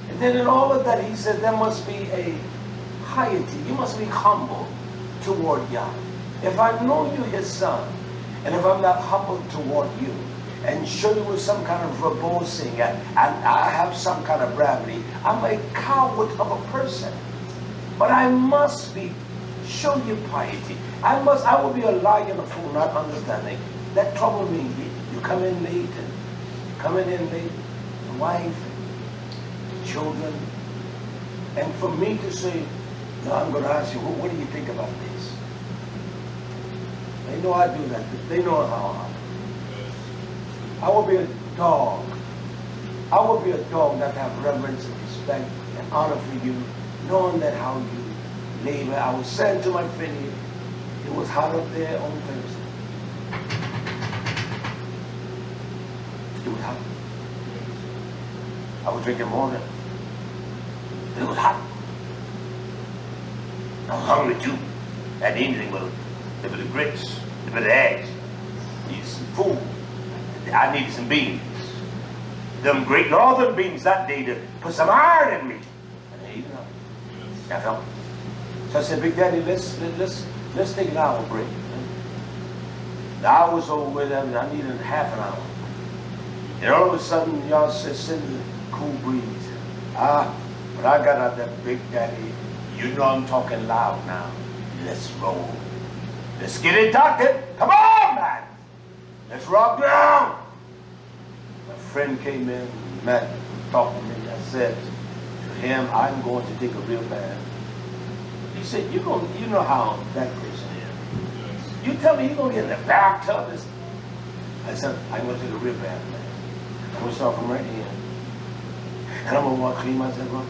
And then in all of that, he said there must be a piety. You must be humble toward Yah. If I know you his son, and if I'm not humble toward you, and show you with some kind of verbosing, and I have some kind of gravity, I'm a coward of a person. But I must show you piety. I will be a liar and a fool, not understanding. That trouble me. You come in late, and coming in late, the wife, children, and for me to say, no, I'm going to ask you, what do you think about this? They know I do that. They know how I will be a dog. I will be a dog that have reverence and respect and honor for you, knowing that how you labor. I was saying to my friend here, it was hot up there on Thursday. It was hot. I was drinking water. And it was hot. I was hungry too. had anything but a bit of grits, a bit of eggs. Needed some food. I needed some beans. Them great northern beans that day to put some iron in me. And I ate it up. I felt. So I said, Big Daddy, let's take an hour break. The hour was over with, I needed half an hour. And all of a sudden, y'all said, send the cool breeze. When I got out there, Big Daddy, you know I'm talking loud now. Let's roll. Let's get it talking. Come on, man. Let's rock down. My friend came in, Matt, talked to me. I said to him, I'm going to take a real bath. He said, you know how that person is. You tell me you're going to get in the bathtub. I said, I'm going to take a real bath, man. I'm going to start from right here. And I'm going to want to clean myself up.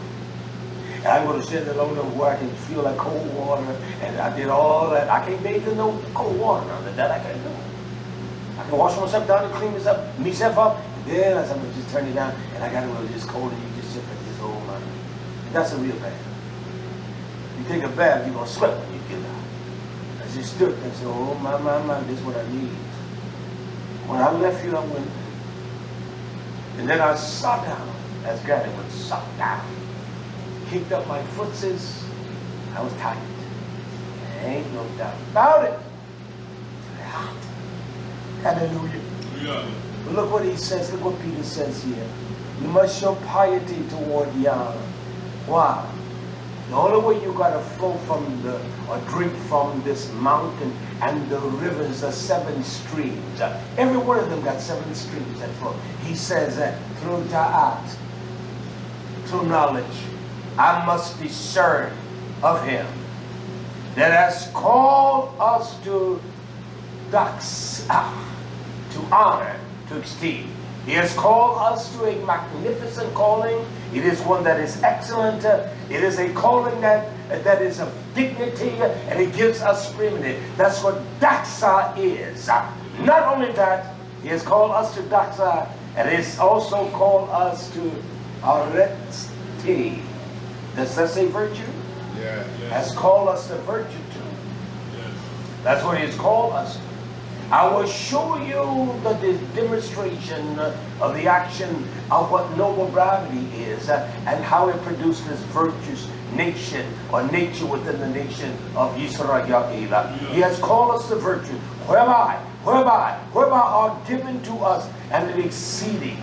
And I'm going to sit there long enough where I can feel like cold water. And I did all that. I can't bathe in no cold water. Now that I can't do. I can wash myself down and clean myself up. And then I said, I'm going to just turn it down. And I got it when it's cold and you just sit like this old man. That's a real bath. You take a bath, you're going to sweat when you get out. I just stood there and said, oh my, this is what I need. When I left you, I went. And then I sat down, as Granny would sat down. Kicked up my footsies. I was tired. There ain't no doubt about it. Hallelujah. Yeah. But look what he says, look what Peter says here. You must show piety toward Yahweh. Why? The only way you got to flow from or drink from this mountain and the rivers are 7 streams. Every one of them got 7 streams that flow. He says that through Da'at, through knowledge, I must discern of him that has called us to honor, to esteem. He has called us to a magnificent calling. It is one that is excellent. It is a calling that is of dignity, and it gives us preeminence. That's what Daxa is. Not only that, he has called us to Daxa, and he's also called us to Areti. Does that say virtue? Yeah. Has called us to virtue too. Yes. That's what he has called us to. I will show you the demonstration of the action of what noble gravity is and how it produces virtuous nation or nature within the nation of YisraYah'ale. He has called us to virtue, whereby are given to us an exceeding.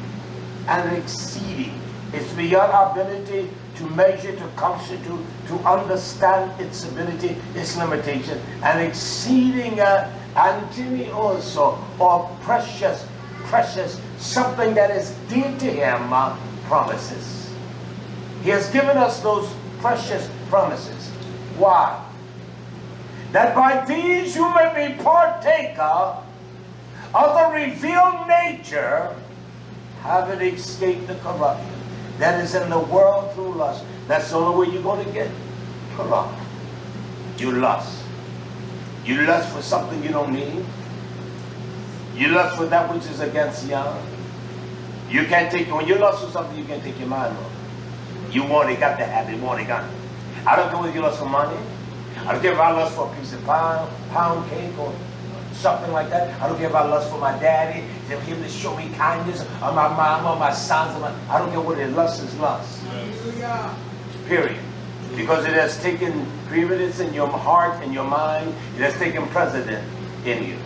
It's beyond our ability to measure, to constitute, to understand its ability, its limitation, and exceeding Antimi also, or precious, something that is dear to him, promises. He has given us those precious promises. Why? That by these you may be partaker of the revealed nature, having escaped the corruption that is in the world through lust. That's the only way you're going to get corrupt. You lust. You lust for something you don't need. You lust for that which is against Yah. You can't take, when you lust for something, you can't take your mind off. You want it, got to have it, want it, got it. I don't care whether you lust for money. I don't care if I lust for a piece of pound cake or something like that. I don't care if I lust for my daddy, for him to show me kindness, or my mom, or my sons. I don't care what it is. Lust is lust. Hallelujah. Period. Because it has taken preeminence in your heart and your mind. It has taken precedence in you.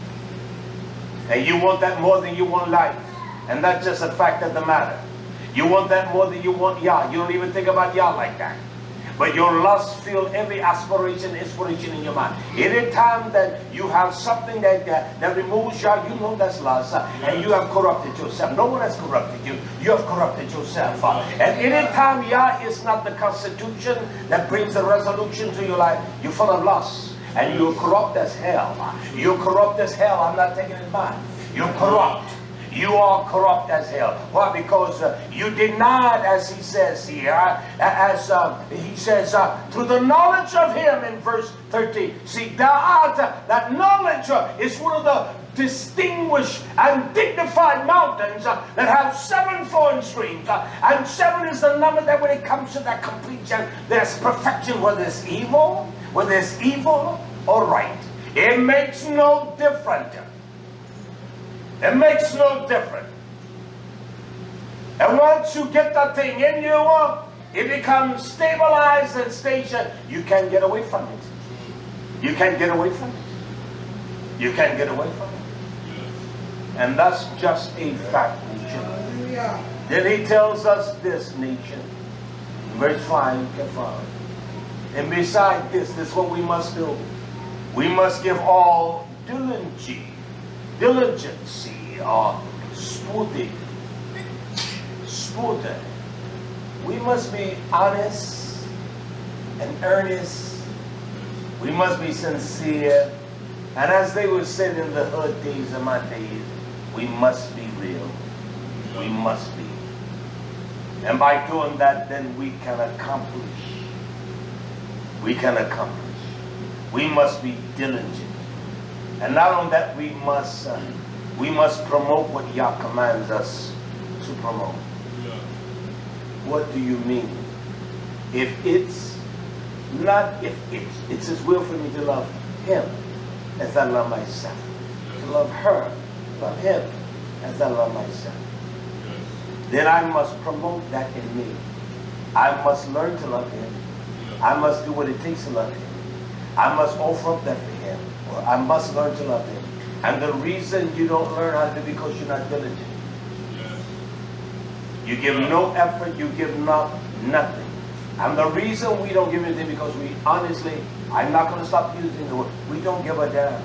And you want that more than you want life. And that's just a fact of the matter. You want that more than you want Yah. You don't even think about Yah like that. But your lust fills every aspiration, inspiration in your mind. Any time that you have something that removes Yah, you know that's lust. And you have corrupted yourself. No one has corrupted you. You have corrupted yourself. And any time Yah is not the constitution that brings the resolution to your life, you're full of lust. And you're corrupt as hell. You're corrupt as hell. I'm not taking it back. You're corrupt. You are corrupt as hell. Why? Because you denied, as he says here, he says, through the knowledge of him in verse 13. See, that knowledge is one of the distinguished and dignified mountains that have 7 flowing streams. And 7 is the number that when it comes to that completion, there's perfection where there's evil. or right. It makes no difference. It makes no difference. And once you get that thing in you, it becomes stabilized and stationed. You can't get away from it. You can't get away from it. You can't get away from it. And that's just a fact, nation. Hallelujah. Then he tells us this, nation. Verse 5, you can follow. And beside this, this is what we must do. We must give all diligency, or spooty. We must be honest and earnest. We must be sincere. And as they were said in the hood days of my days, we must be real. We must be. And by doing that, then we can accomplish. We can accomplish. We must be diligent. And not only that, we must promote what Yah commands us to promote. What do you mean? It's His will for me to love Him as I love myself. To love her, love Him as I love myself. Then I must promote that in me. I must learn to love Him. I must do what it takes to love Him. I must offer up that for Him. Or I must learn to love Him. And the reason you don't learn how to do it because you're not diligent. You give no effort, you give nothing. And the reason we don't give anything because we honestly, I'm not going to stop using the word, we don't give a damn.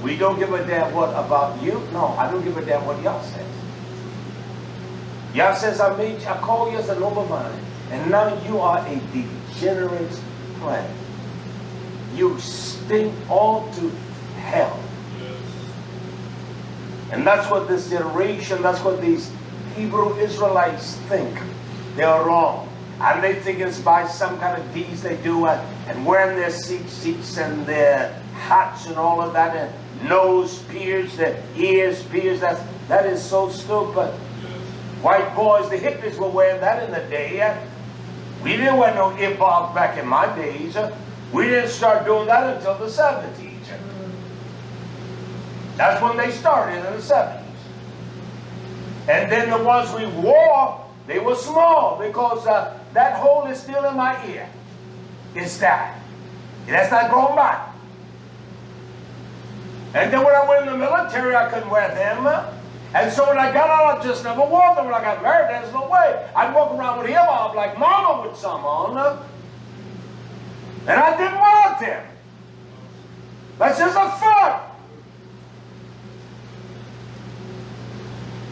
We don't give a damn what about you? No, I don't give a damn what Yah says. Yah says, I call you as a noble vine, and now you are a degenerate plant. You stink all to hell. And that's what this generation, that's what these Hebrew Israelites think. They are wrong. And they think it's by some kind of deeds they do, and wearing their seats and their hats and all of that, and nose pierced, their ears pierced. That is so stupid. White boys, the hippies were wearing that in the day. We didn't wear no earbuds back in my days. We didn't start doing that until the 70s. That's when they started, in the 70s. And then the ones we wore, they were small because that hole is still in my ear. It's that. That's not grown back. And then when I went in the military, I couldn't wear them. And so when I got out, I just never wore them. When I got married, there's no way. I'd walk around with earbuds like mama with some on. And I didn't want them. That's just a fact.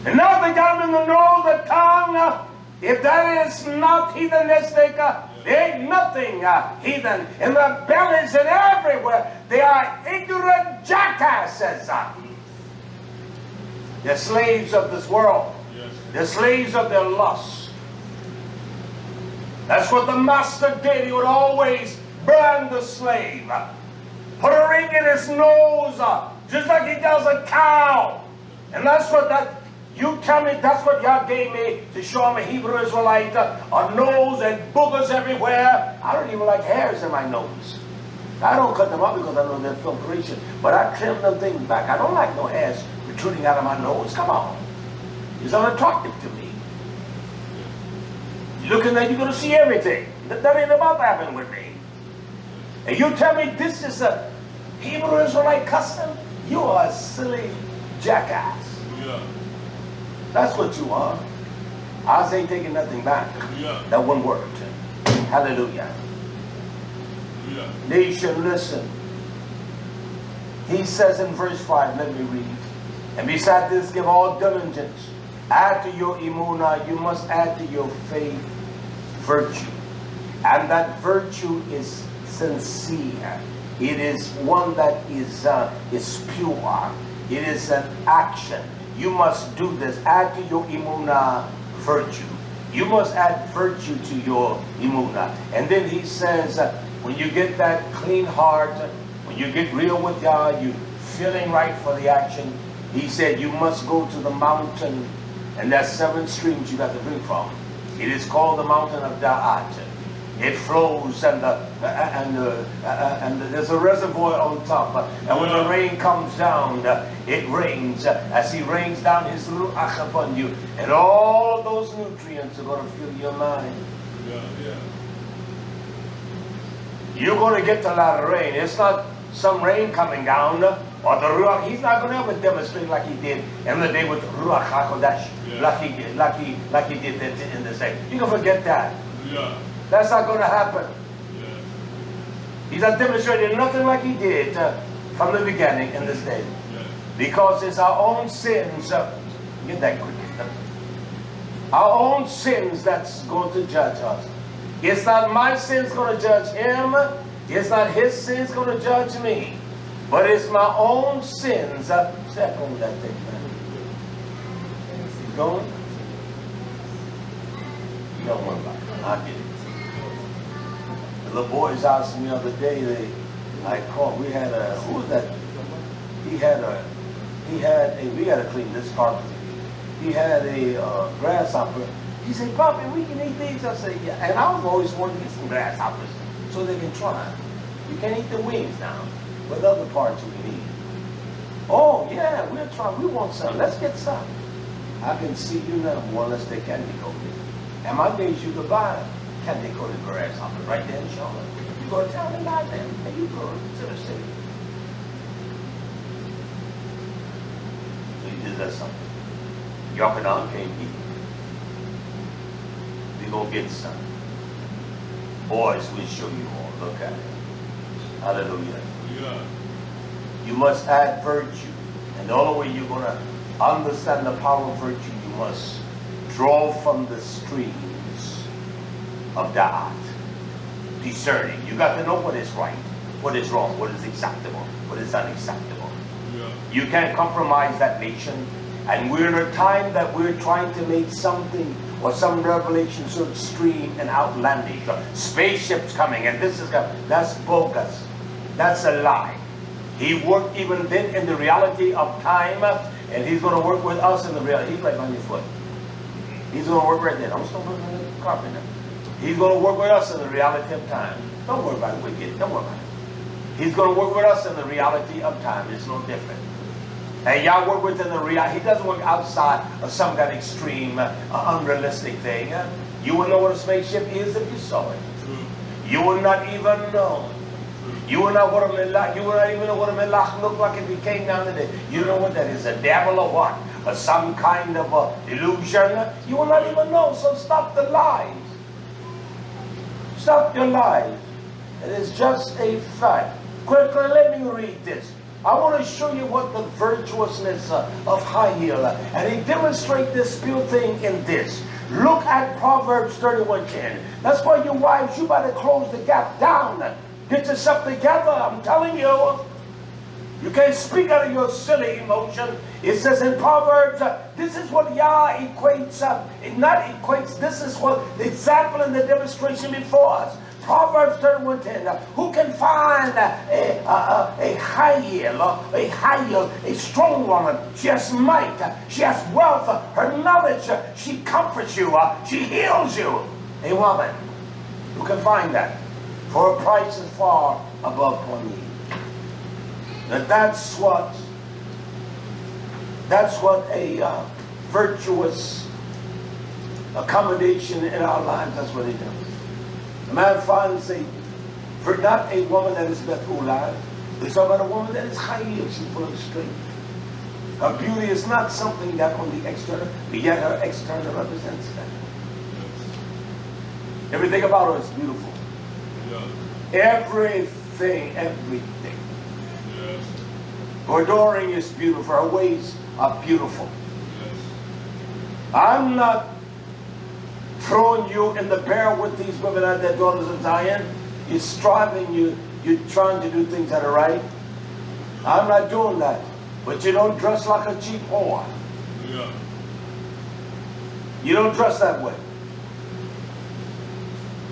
And now they got them in the nose, the tongue. If that is not heathenistic, there ain't nothing heathen. In their bellies and everywhere, they are ignorant jackasses. They're slaves of this world. They're slaves of their lust. That's what the master did. He would always burn the slave. Put a ring in his nose, just like he does a cow. And that's what that... You tell me that's what Yah gave me to show I'm a Hebrew Israelite, a nose and boogers everywhere. I don't even like hairs in my nose. I don't cut them up because I know they're filtration, but I trim them things back. I don't like no hairs protruding out of my nose. Come on. It's unattractive to me. You look in there, you're going to see everything. That ain't about to happen with me. And you tell me this is a Hebrew Israelite custom? You are a silly jackass. Yeah. That's what you are. I ain't taking nothing back. Yeah. That one word. Hallelujah. Yeah. Nation, listen. He says in verse 5, let me read. And beside this, give all diligence. Add to your emunah, you must add to your faith virtue. And that virtue is sincere. It is one that is pure. It is an action. You must do this. Add to your emunah virtue. You must add virtue to your emunah. And then he says, when you get that clean heart, when you get real with Yah, you feeling right for the action, he said you must go to the mountain, and there's 7 streams you got to drink from. It is called the mountain of Dawid. It flows, and there's a reservoir on top. And when the rain comes down, it rains. As He rains down His ruach upon you, and all of those nutrients are going to fill your mind. You're going to get a lot of rain. It's not some rain coming down, or the ruach. He's not going to ever demonstrate like He did in the day with ruach hakodesh, like he did in this day. You can forget that. That's not going to happen. He's not demonstrating nothing like He did from the beginning in this day. Because it's our own sins. Get that quick. Our own sins that's going to judge us. It's not my sins going to judge Him. It's not His sins going to judge me. But it's my own sins. Step on that thing, man. You going? You don't worry about it. I get it. The boys asked me the other day, we had we had to clean this carpet. He had a grasshopper. He said, Papi, we can eat these. I said, yeah. And I've always wanted to get some grasshoppers so they can try. You can't eat the wings now, but the other parts you can eat. Oh, yeah, we'll try. We want some. Let's get some. I can see you now. Well, let's take candy coated. And my days you could buy candy coated grasshopper right there in Charlotte. You go to town and buy them, and you go to the city. So you did that something. Yochanan can't eat. We go get some. Boys, we'll show you all. Look at it. Hallelujah. You must add virtue. And the only way you're going to understand the power of virtue, you must draw from the streams of Dawid. Discerning. You got to know what is right, what is wrong, what is acceptable, what is unacceptable. You can't compromise that nation. And we're in a time that we're trying to make something or some revelation so extreme and outlandish. Spaceships coming, and this is that's bogus. That's a lie. He worked even then in the reality of time, and He's going to work with us in the reality. He's like on your foot. He's going to work right there. I'm still working on the carpenter. He's going to work with us in the reality of time. Don't worry about it, wicked. Don't worry about it. He's going to work with us in the reality of time. It's no different. And y'all work within the reality. He doesn't work outside of some kind of extreme, unrealistic thing. You will know what a spaceship is if you saw it. You will not even know. You will not what a melach. You will not even know what a melach looked like if he came down today. You know what that is? A devil or what? Or some kind of illusion? You will not even know. So stop the lies. Stop your lies. It is just a fact. Quickly, let me read this. I want to show you what the virtuousness of high heel. And he demonstrates this pure thing in this. Look at Proverbs 31:10. That's why you wives, you better close the gap down. Get yourself together. I'm telling you. You can't speak out of your silly emotion. It says in Proverbs, this is what Yah equates, not equates, this is what the example and the demonstration before us. Proverbs 31:10. Who can find a high heel, a strong woman? She has might, she has wealth, her knowledge, she comforts you, she heals you. A woman. Who can find that? For a price is far above money. That's what a virtuous accommodation in our lives, that's what it does. A man finds not a woman that is Bethulah, it's about a woman that is high heeled, she's full of strength. Her beauty is not something that on the external, but yet her external represents that. Everything about her is beautiful. Everything. Her adoring is beautiful. Her ways are beautiful. I'm not throwing you in the barrel with these women and their daughters of Zion. You're striving, you're trying to do things that are right. I'm not doing that. But you don't dress like a cheap whore. You don't dress that way.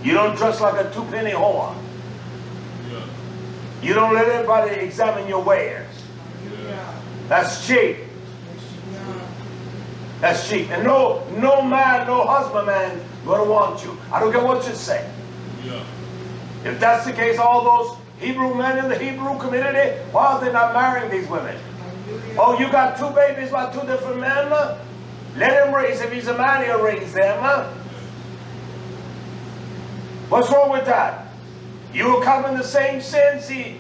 You don't dress like a two-penny whore. You don't let everybody examine your wares. That's cheap. That's cheap. And no man, no husband man gonna want you. I don't care what you say. Yeah. If that's the case, all those Hebrew men in the Hebrew community, why are they not marrying these women? Oh, you got 2 babies by 2 different men? Let him raise. If he's a man, he'll raise them. What's wrong with that? You will come in the same sins he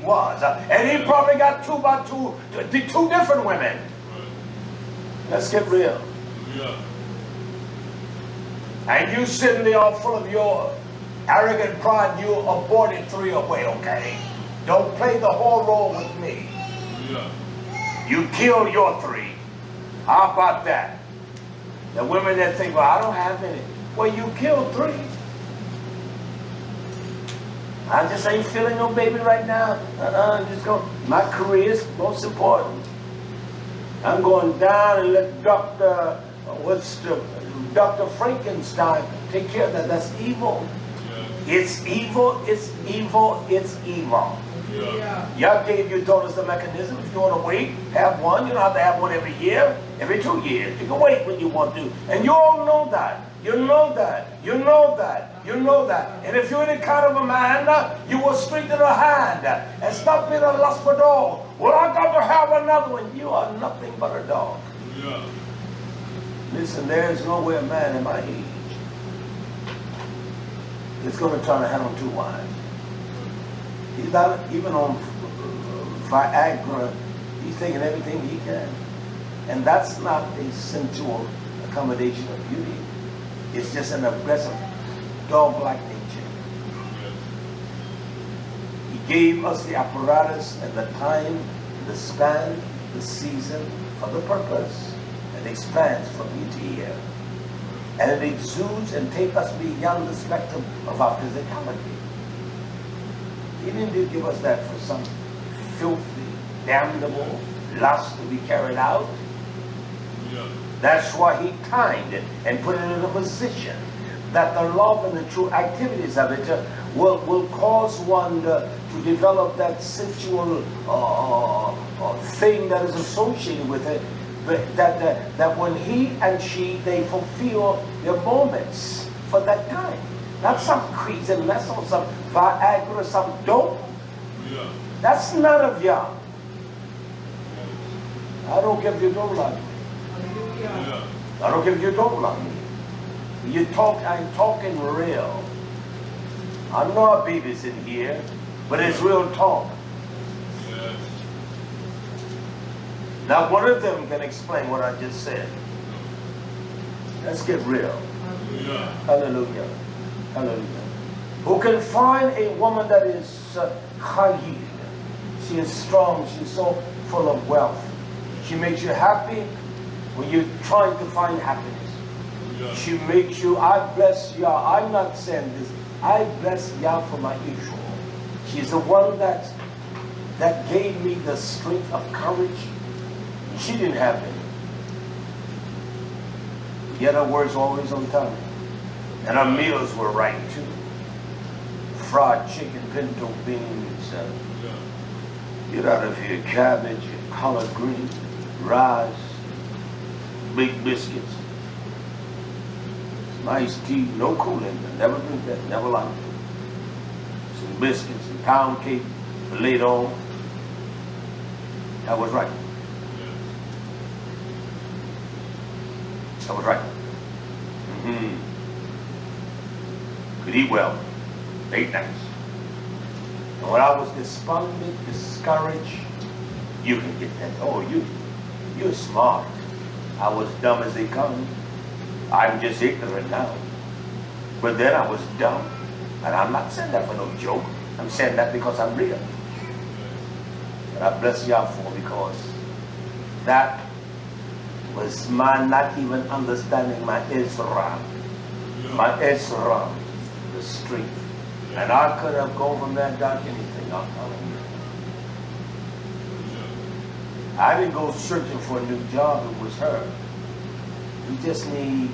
was. And he probably got 2 by 2 different women. Let's get real. Yeah. And you sitting there all full of your arrogant pride, you aborted 3 away, okay? Don't play the whole role with me. Yeah. You killed your 3. How about that? The women that think, well, I don't have any. Well, you killed 3. I just ain't feeling no baby right now. I'm just going, my career is most important. I'm going down and let Dr. Frankenstein take care of that. That's evil. Yeah. It's evil, it's evil, it's evil. Yeah. Yah told us the mechanism. If you want to wait, have one. You don't have to have one every year, every 2 years. You can wait when you want to. And you all know that. You know that. You know that. You know that. And if you're any kind of a man, you will strengthen a hand and stop being a lustful dog. Well, I got to have another one. You are nothing but a dog. Yeah. Listen, there is no way a man in my age is going to try to handle 2 wives. He's not even on Viagra. He's taking everything he can. And that's not a sensual accommodation of beauty. It's just an aggressive, dog-like nature. He gave us the apparatus and the time, the span, the season for the purpose. It expands from year to year. And it exudes and takes us beyond the spectrum of our physicality. He didn't give us that for some filthy, damnable lust to be carried out. Yeah. That's why he timed it and put it in a position that the love and the true activities of it will cause one to develop that sensual thing that is associated with it, that when he and she, they fulfill their moments for that time. Not some crazy mess on some Viagra, some dope. Yeah. That's none of Yah. I don't care if you don't like me. Yeah. I don't care if you don't like me. I'm talking real. I know our babies in here, but it's real talk. Yes. Now one of them can explain what I just said. Let's get real. Yeah. Hallelujah. Hallelujah. Who can find a woman that is chayil? She is strong. She's so full of wealth. She makes you happy when you're trying to find happiness. Yeah. She makes you, I bless Yah. I'm not saying this. I bless Yah for my Israel. She's the one that gave me the strength of courage. She didn't have it. Yet her words were always on time. And her meals were right too. Fried chicken, pinto beans, get out of here, cabbage, collard greens, rice, baked biscuits. Some iced tea, no cooling, never drink that, never liked it. Some biscuits and pound cake laid on. That was right. That was right. Could eat well, ate nice. And when I was despondent, discouraged, you can get that. Oh, you're smart. I was dumb as they come. I'm just ignorant now. But then I was dumb. And I'm not saying that for no joke. I'm saying that because I'm real. And I bless Yah for, because that was my not even understanding my Ezra. My Ezra, the strength. And I could have gone from that down anything. I'm telling you. I didn't go searching for a new job. It was her. We just need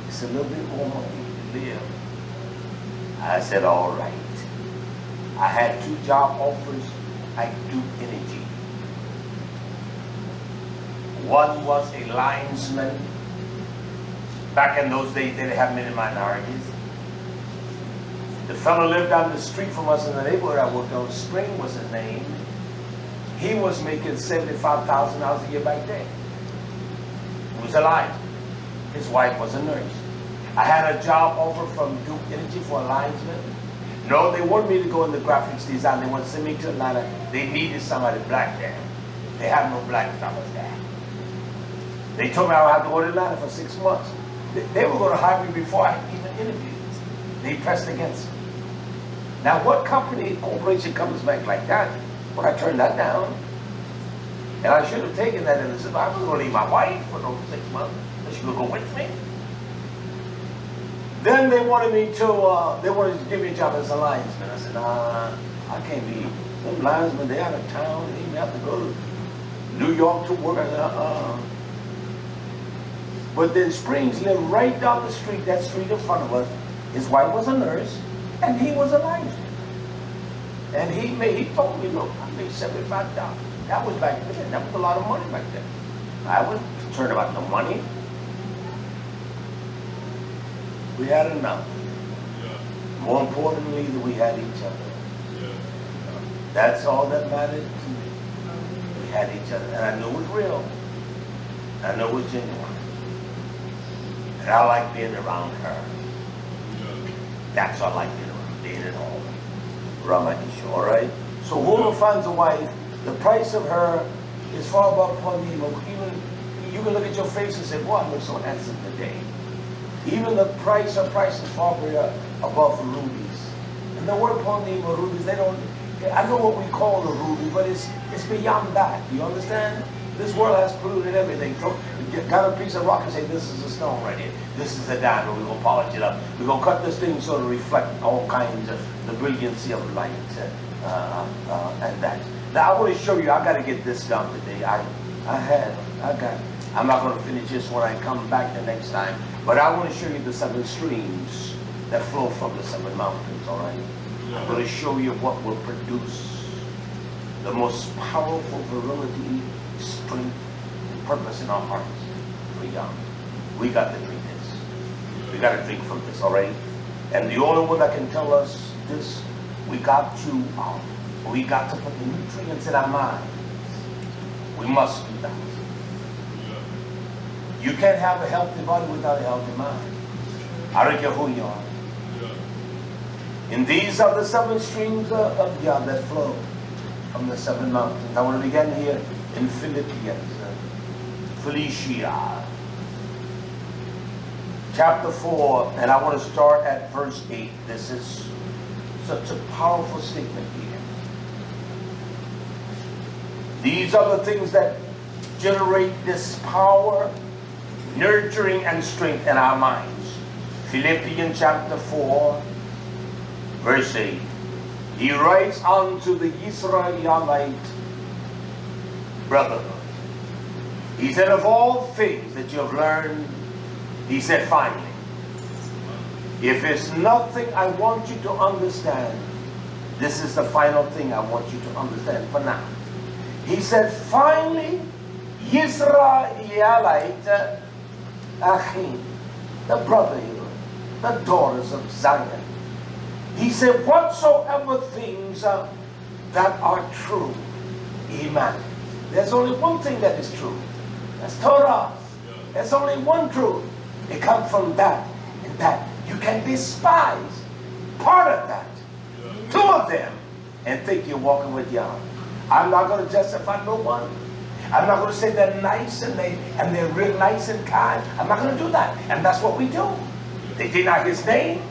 just a little bit more money to live. I said, all right. I had 2 job offers. I do energy. One was a linesman. Back in those days, they didn't have many minorities. The fellow lived down the street from us in the neighborhood I worked on. Spring was his name. He was making $75,000 a year back then. He was alive. His wife was a nurse. I had a job offer from Duke Energy for a linesman. No, they wanted me to go in the graphics design. They wanted to send me to Atlanta. They needed somebody black there. They had no black fellas there. They told me I would have to go to Atlanta for 6 months. They were going to hire me before I even interviewed. They pressed against me. Now, what company, corporation comes back like that? When I turned that down, and I should have taken that and said, I was going to leave my wife for those 6 months, but she would go with me. Then they wanted me to, give me a job as a linesman. I said, nah, I can't be. Them linesmen, they out of town. They even have to go to New York to work. I said, But then Springs lived right down the street, that street in front of us. His wife was a nurse, and he was a linesman. And he told me, look, I made $75. That was back then. That was a lot of money back then. I wasn't concerned about the money. We had enough. Yeah. More importantly, that we had each other. Yeah. That's all that mattered to me. We had each other. And I knew it was real. I knew it was genuine. And I like being around her. Yeah. That's what I like being at home. Around my issue, all right? So whoever finds a wife, the price of her is far above Panim. Even you can look at your face and say, boy, I look so handsome today. Even the price, her price is far above rubies. And the word Panim or rubies, they don't, I know what we call a ruby, but it's beyond that. You understand? This world has polluted everything. Got a piece of rock and say, this is a stone right here. This is a diamond. We're going to polish it up. We're going to cut this thing so to reflect all kinds of the brilliancy of light and that. Now, I want to show you, I got to get this done today. I'm not going to finish this when I come back the next time. But I want to show you the 7 streams that flow from the 7 mountains, all right? Yeah. I'm going to show you what will produce the most powerful virility, strength, and purpose in our hearts for young. We got to drink this. We got to drink from this, all right? And the only one that can tell us this, we got to put the nutrients in our minds. We must do that. You can't have a healthy body without a healthy mind. I don't care who you are. And these are the 7 streams of Yah that flow from the 7 mountains. I want to begin here in Philippians, Philia, chapter 4, and I want to start at verse 8. This is such a powerful statement here. These are the things that generate this power, nurturing and strength in our minds. Philippians chapter 4, verse 8. He writes unto the YisraYah'ale brotherhood. He said, of all things that you have learned, he said, finally, if it's nothing I want you to understand, this is the final thing I want you to understand for now. He said, finally, YisraYah'ale Achim, the brotherhood, the daughters of Zion. He said, whatsoever things that are true, Iman. There's only one thing that is true. That's Torah. There's only one truth. It comes from that and that. You can despise part of that, 2 of them, and think you're walking with Yah. I'm not going to justify no one. I'm not going to say they're nice and they're real nice and kind. I'm not going to do that. And that's what we do. They deny his name,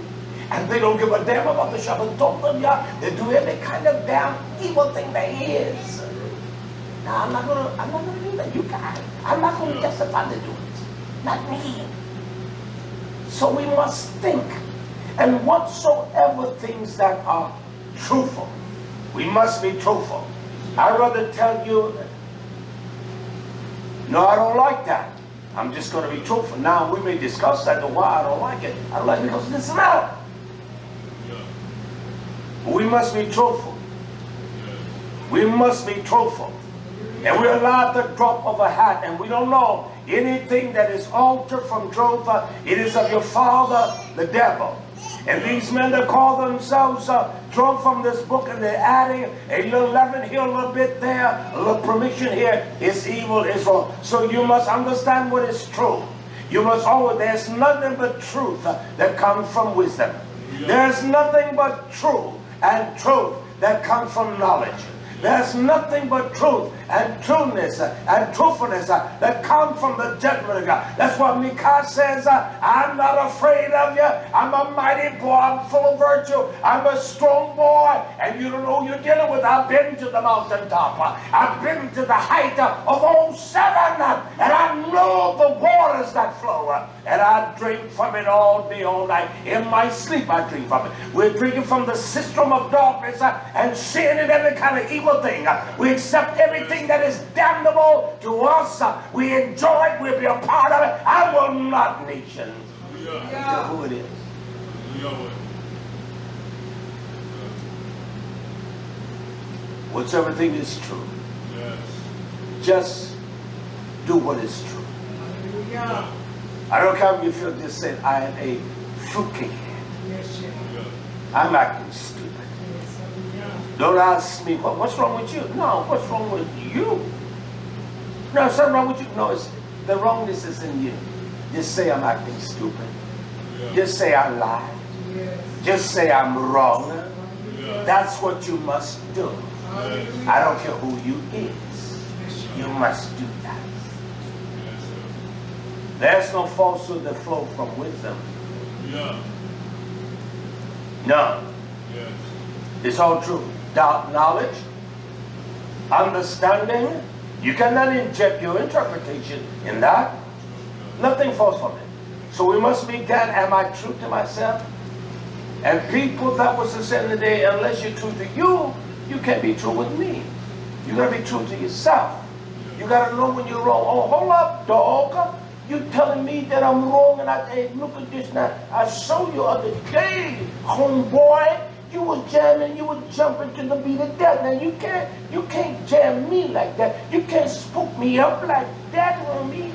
and they don't give a damn about the Shabbat of Yah. They do every kind of damn evil thing there is. Now, I'm not going to do that. You guys, I'm not going to justify the doing it. Not me. So we must think, and whatsoever things that are truthful, we must be truthful. I'd rather tell you, no, I don't like that. I'm just going to be truthful. Now, we may discuss that, and why I don't like it. I don't like it because this is not. We must be truthful. We must be truthful. And we're allowed the drop of a hat, and we don't know anything that is altered from truth. It is of your father, the devil. And these men that call themselves drunk from this book, and they're adding a little leaven here, a little bit there, a little permission here, it's evil, it's wrong. So you must understand what is true. You must always, there's nothing but truth that comes from wisdom. There's nothing but truth and truth that comes from knowledge. There's nothing but truth and trueness and truthfulness that comes from the judgment of God. That's why Micah says, I'm not afraid of you. I'm a mighty boy. I'm full of virtue. I'm a strong boy. And you don't know who you're dealing with. I've been to the mountaintop. I've been to the height of all 7. And I know the waters that flow. And I drink from it all day, all night. In my sleep, I drink from it. We're drinking from the system of darkness and sin and every kind of evil thing. We accept everything that is damnable to us. We enjoy it. We'll be a part of it. I will not, nations. I don't care who it is. Whatsoever thing is true, just do what is true. I don't care if you feel just saying, I am a fruitcake head. I'm acting stupid. Don't ask me, what's wrong with you? No, what's wrong with you? No, something wrong with you. No, it's, the wrongness is in you. Just say I'm acting stupid. Just say I lied. Just say I'm wrong. That's what you must do. I don't care who you is. You must do that. There's no falsehood that flows from wisdom. No. It's all true. Knowledge, understanding, you cannot inject your interpretation in that. Nothing falls from it. So we must begin, am I true to myself? And people, that was the saying today, unless you're true to you, you can't be true with me. You gotta be true to yourself. You gotta know when you're wrong. Oh, hold up, dog. You telling me that I'm wrong, and hey, look at this now. I saw you other day, homeboy. You was jamming, you was jumping to the beat of death. Now you can't jam me like that. You can't spook me up like that on me.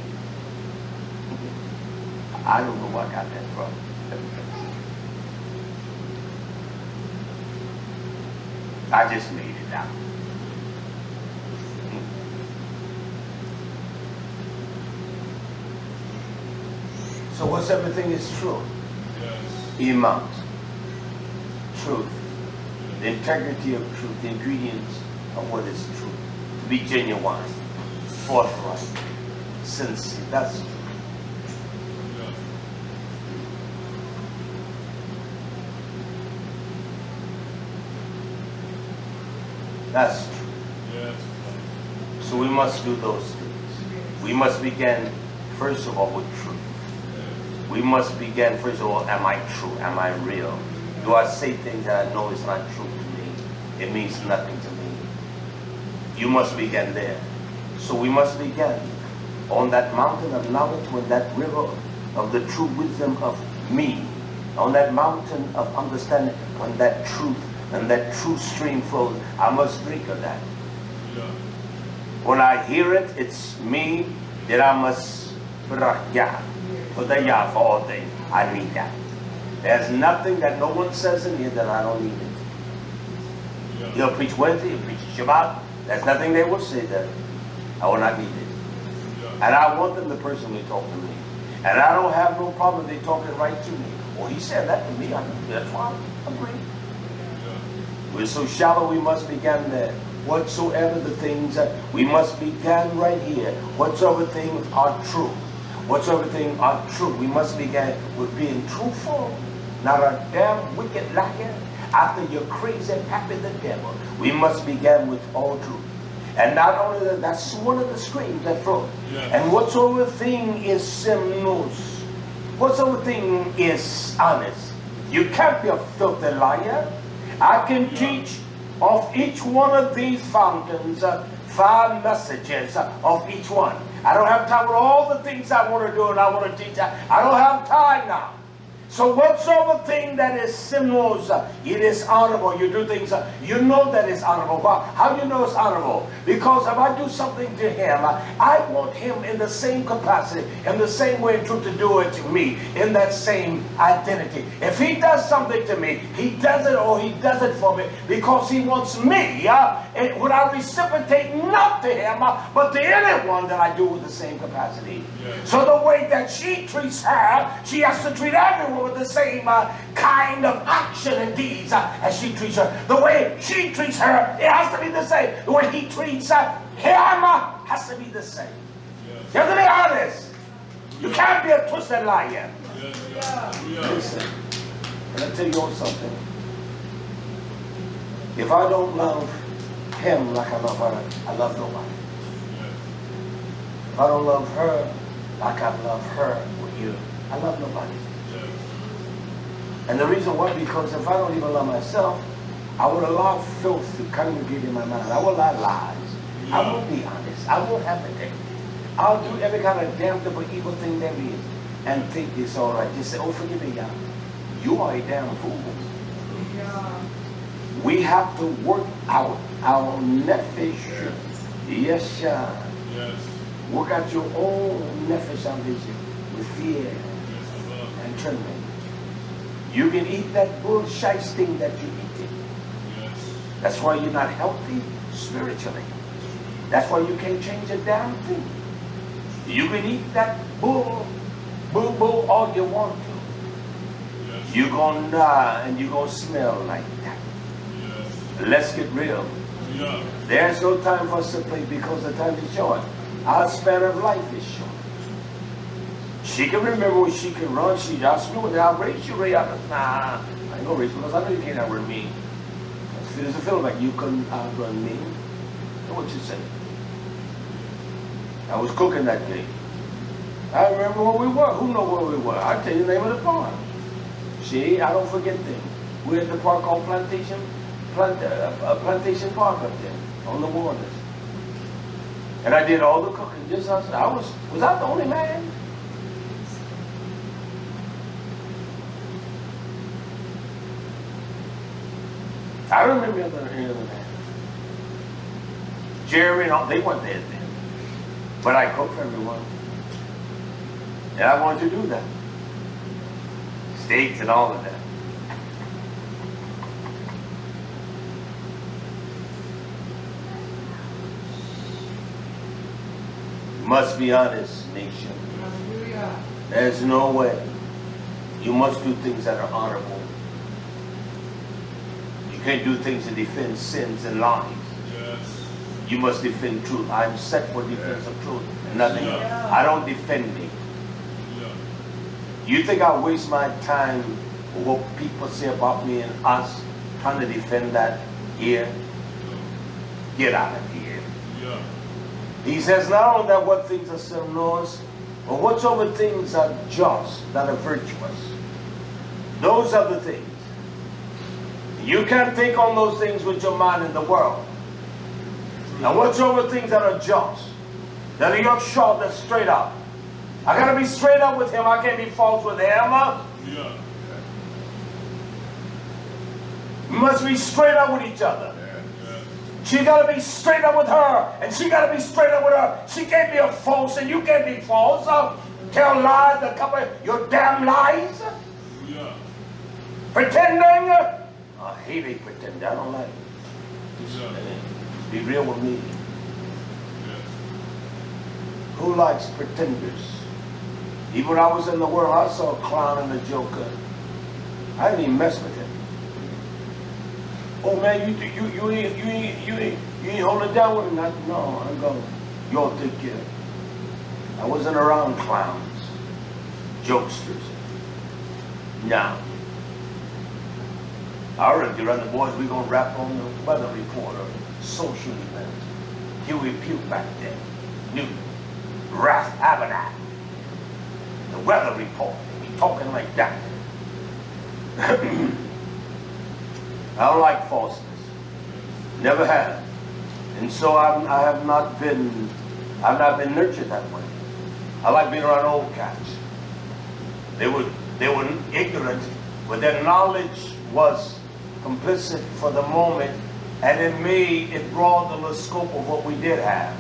I don't know where I got that from. I just made it up. So what's everything is true? Iman. Truth, the integrity of truth, the ingredients of what is true. To be genuine, forthright, sincere. That's true. That's true. So we must do those things. We must begin, first of all, with truth. We must begin, first of all, am I true? Am I real? Do I say things that I know is not true to me? It means nothing to me. You must begin there. So we must begin on that mountain of knowledge, when that river of the true wisdom of me, on that mountain of understanding, when that truth and that true stream flows, I must drink of that. When I hear it, it's me, that I must Yah, for the Yah for all things. I need that. There's nothing that no one says in here that I don't need it. He'll preach Wednesday, he'll preach Shabbat. There's nothing they will say that I will not need it. And I want them to personally talk to me. And I don't have no problem if they talking right to me. Well, he said that to me. That's why I agree. We're so shallow, we must begin there. Whatsoever the things that we must begin right here. Whatsoever things are true. Whatsoever things are true. We must begin with being truthful. Not a damn wicked liar. After you're crazy and happy the devil. We must begin with all truth. And not only that, that's one of the streams that flow. And whatsoever thing is simnus. Whatsoever thing is honest. You can't be a filthy liar. I can teach of each one of these fountains 5 messages of each one. I don't have time with all the things I want to do and I want to teach. I don't have time now. So whatsoever thing that is sinuous, it is honorable. You do things, you know that it's honorable. How do you know it's honorable? Because if I do something to him, I want him in the same capacity, in the same way and truth to do it to me, in that same identity. If he does something to me, he does it or he does it for me because he wants me. And when I reciprocate not to him, but to anyone that I do with the same capacity. Yes. So the way that she treats her, she has to treat everyone with the same kind of action and deeds as she treats her. The way she treats her, it has to be the same. The way he treats him has to be the same. Yes. You have to be honest. You can't be a twisted liar. Yes. Hallelujah. Listen, can I tell you all something? If I don't love him like I love her, I love nobody. Yes. If I don't love her like I love her with you, I love nobody. Yes. And the reason why, because if I don't even love myself, I would allow filth to congregate in my mind. I will allow lies. I will be honest. I will have it. I'll do every kind of damnable evil thing there is and think it's all right. Just say, oh, forgive me, God. You are a damn fool. We have to work out our nefesh. Yes, sir. Yes. Work out your own nefesh salvation with fear Yes, above. and trembling. You can eat that bullshit thing that you eat it. Yes. That's why you're not healthy spiritually. That's why you can't change a damn thing. You can eat that bull all you want to. Yes. You're gonna die and you're gonna smell like that. Yes. Let's get real. Yeah. There's no time for us to play because the time is short. Our span of life is short. She can remember when she can run. She asked me, I'll raise you, Ray. Nah, I ain't gonna raise you because I know you can't outrun me. It doesn't feel like you couldn't outrun me. Know what you say? I was cooking that day. I remember where we were. Who know where we were? I'll tell you the name of the farm. See, I don't forget things. We're at the park called Plantation Park up there on the waters. And I did all the cooking. Just us. Was I the only man? I don't remember any other man. Jerry and all, they weren't there then. But I cooked for everyone. And I wanted to do that. Steaks and all of that. You must be honest, nation. There's no way. You must do things that are honorable. You can't do things to defend sins and lies. Yes. You must defend truth. I'm set for defense of truth and nothing else. I don't defend me. Yeah. You think I waste my time with what people say about me and us trying to defend that here? Get out of here. Yeah. He says not only that what things are sinuous, but whatsoever things are just, that are virtuous. Those are the things. You can't think on those things with your mind in the world. Now whatsoever things that are just, that are your short, that's straight up. I gotta be straight up with him. I can't be false with him. Yeah. We must be straight up with each other. She gotta be straight up with her, and she gotta be straight up with her. She can't be a false, and you can't be false. Tell lies, to cover your damn lies. Yeah. Pretending. I hate a pretender. I don't like it. Yeah. Be real with me. Yes. Who likes pretenders? Even when I was in the world, I saw a clown and a joker. I didn't even mess with him. Oh man, you ain't holding down with him. No, I'm going. Y'all take care. I wasn't around clowns, jokesters. Now, I already run the boys. We're gonna rap on the weather report or social event. Huey Pugh back then, Newton, Rath Abenak, the weather report. They be talking like that. I don't like falseness. Never have. And so I have not been nurtured that way. I like being around old cats. They would They were ignorant, but their knowledge was complicit for the moment, and it broadened the scope of what we did have.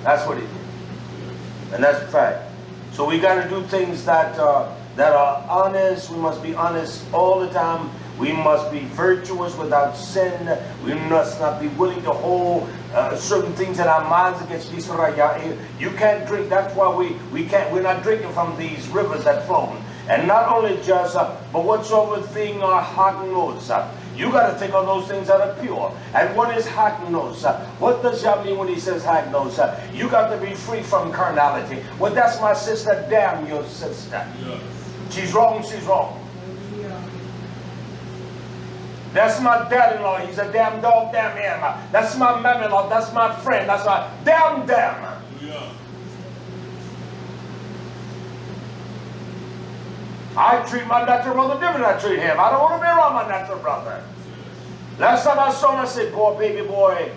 That's what it did. And that's the fact. So we got to do things that are honest. We must be honest all the time. We must be virtuous without sin. We must not be willing to hold certain things in our minds against YisraYah'ale. You can't drink. That's why we're not drinking from these rivers that flow. And not only just, but whatsoever thing are Hanoch. You got to think of those things that are pure. And what is Hanoch? What does Yah mean when he says Hanoch? You got to be free from carnality. Well, that's my sister. Damn your sister. Yes. She's wrong. She's wrong. That's my dad-in-law. He's a damn dog. Damn him. That's my mother-in-law. That's my friend. That's my damn. Hallelujah. I treat my natural brother different than I treat him. I don't want to be around my natural brother. Last time I saw him, I said, boy, baby boy,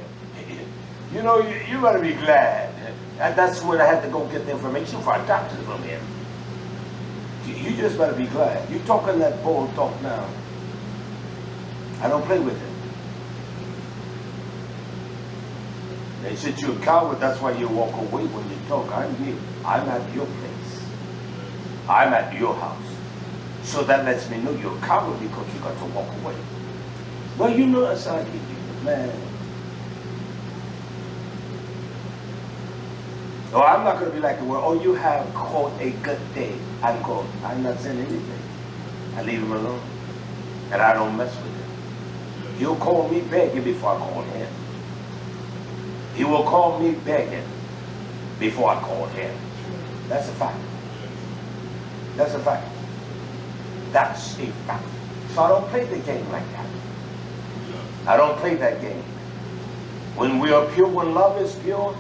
you know, you better be glad. And that's when I had to go get the information for our doctors from him. You just better be glad. You talking that bold talk now. I don't play with it. They said you're a coward, that's why you walk away when you talk. I'm here. I'm at your place. I'm at your house. So that lets me know you're a coward because you got to walk away. Well, you know that's how I get you, man. No, I'm not going to be like the world. Oh, you have caught a good day. I'm not saying anything. I leave him alone. And I don't mess with him. He'll call me begging before I call him. He will call me begging before I call him. That's a fact. That's a fact. That's a fact. So I don't play the game like that. I don't play that game. When we are pure, when love is pure,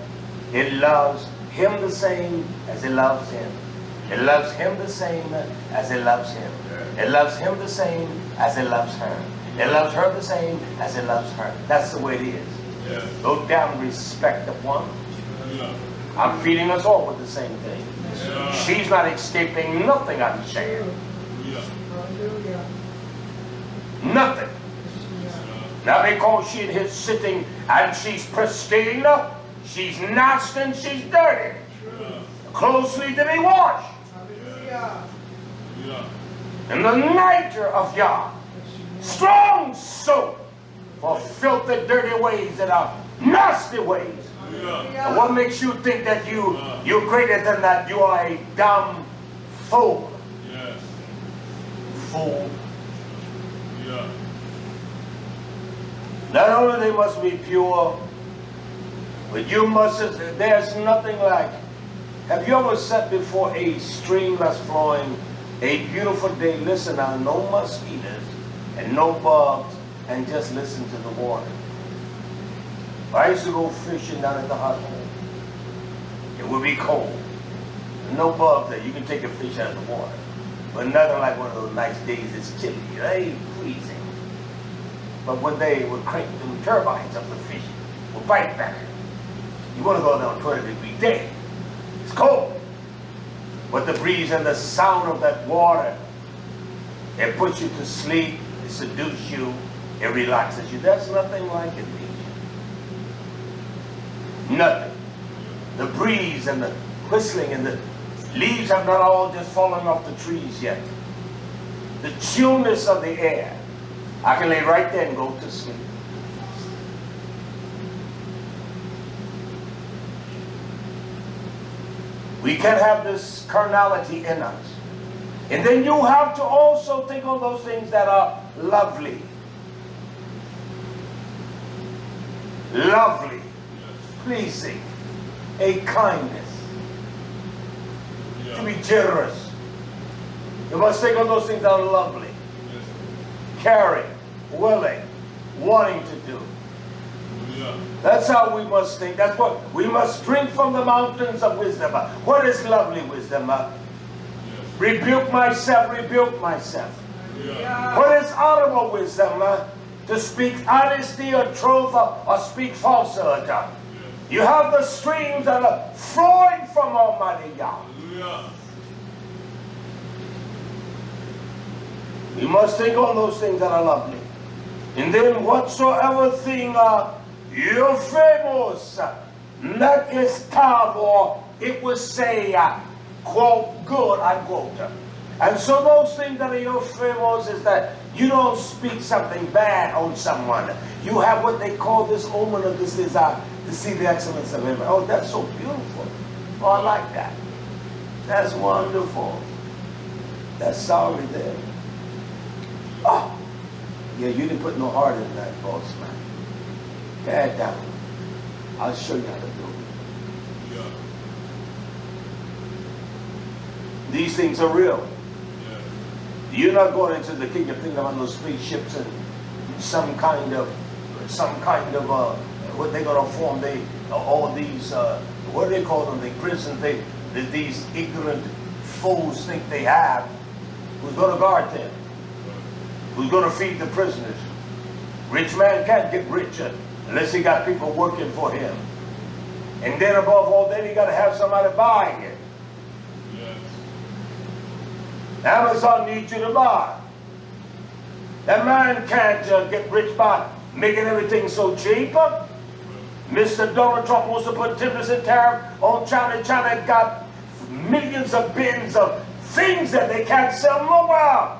it loves him the same as it loves him. It loves him the same as it loves him. It loves him the same as it loves her. It loves her the same as it loves her. That's the way it is. Yes. No damn respect of one. Hallelujah. I'm feeding us all with the same thing. Yes. She's not escaping nothing I'm saying. Hallelujah. Nothing. Now because she is sitting and she's pristine, she's nasty and she's dirty. Clothes need to be washed. Hallelujah. Hallelujah. In the nitre of Yah, strong soap for filthy, dirty ways and nasty ways. Hallelujah. And what makes you think that you're greater than that? You are a dumb fool. Yes. Fool. Yeah. Not only they must be pure, but you must, there's nothing like, have you ever sat before a stream that's flowing, a beautiful day, listen now, no mosquitoes and no bugs, and just listen to the water. I used to go fishing down at the hot hole. It would be cold. No bugs there. You can take a fish out of the water. But nothing like one of those nice days it's chilly. It ain't freezing. But when they would crank them turbines up, the fish would bite back. You want to go down 20-degree day. It's cold. But the breeze and the sound of that water, it puts you to sleep, it seduces you, it relaxes you. There's nothing like it, nature. Nothing. The breeze and the whistling and the leaves have not all just fallen off the trees yet. The chillness of the air. I can lay right there and go to sleep. We can have this carnality in us. And then you have to also think of those things that are lovely. Lovely. Pleasing. A kindness. To be generous. You must think of those things that are lovely. Caring, willing, wanting to do. That's how we must think. That's what we must drink from the mountains of wisdom. What is lovely wisdom? Rebuke myself, rebuke myself. What is honorable wisdom? To speak honesty or truth or speak falsehood. You have the streams that are flowing from Almighty Yah. We must think on those things that are lovely. And then whatsoever thing you're famous, that is tavo, it will say, quote, good, unquote. And so those things that are your famous is that you don't speak something bad on someone. You have what they call this omen of this desire to see the excellence of him. Oh, that's so beautiful. Oh, I like that. That's wonderful. That's sorry there. Oh, yeah, you didn't put no heart in that, boss man. Tear it down. I'll show you how to do it. Yeah. These things are real. Yeah. You're not going into the kingdom thinking about those spaceships and some kind of what they're gonna form. All these what do they call them? The prisons these ignorant fools think they have. Who's gonna guard them? Who's gonna feed the prisoners? Rich man can't get richer unless he got people working for him. And then above all that, he got to have somebody buying it. Yes. Amazon needs you to buy. That man can't get rich by making everything so cheap. Mr. Donald Trump wants to put 10% tariff on China. China got millions of bins of things that they can't sell nowhere.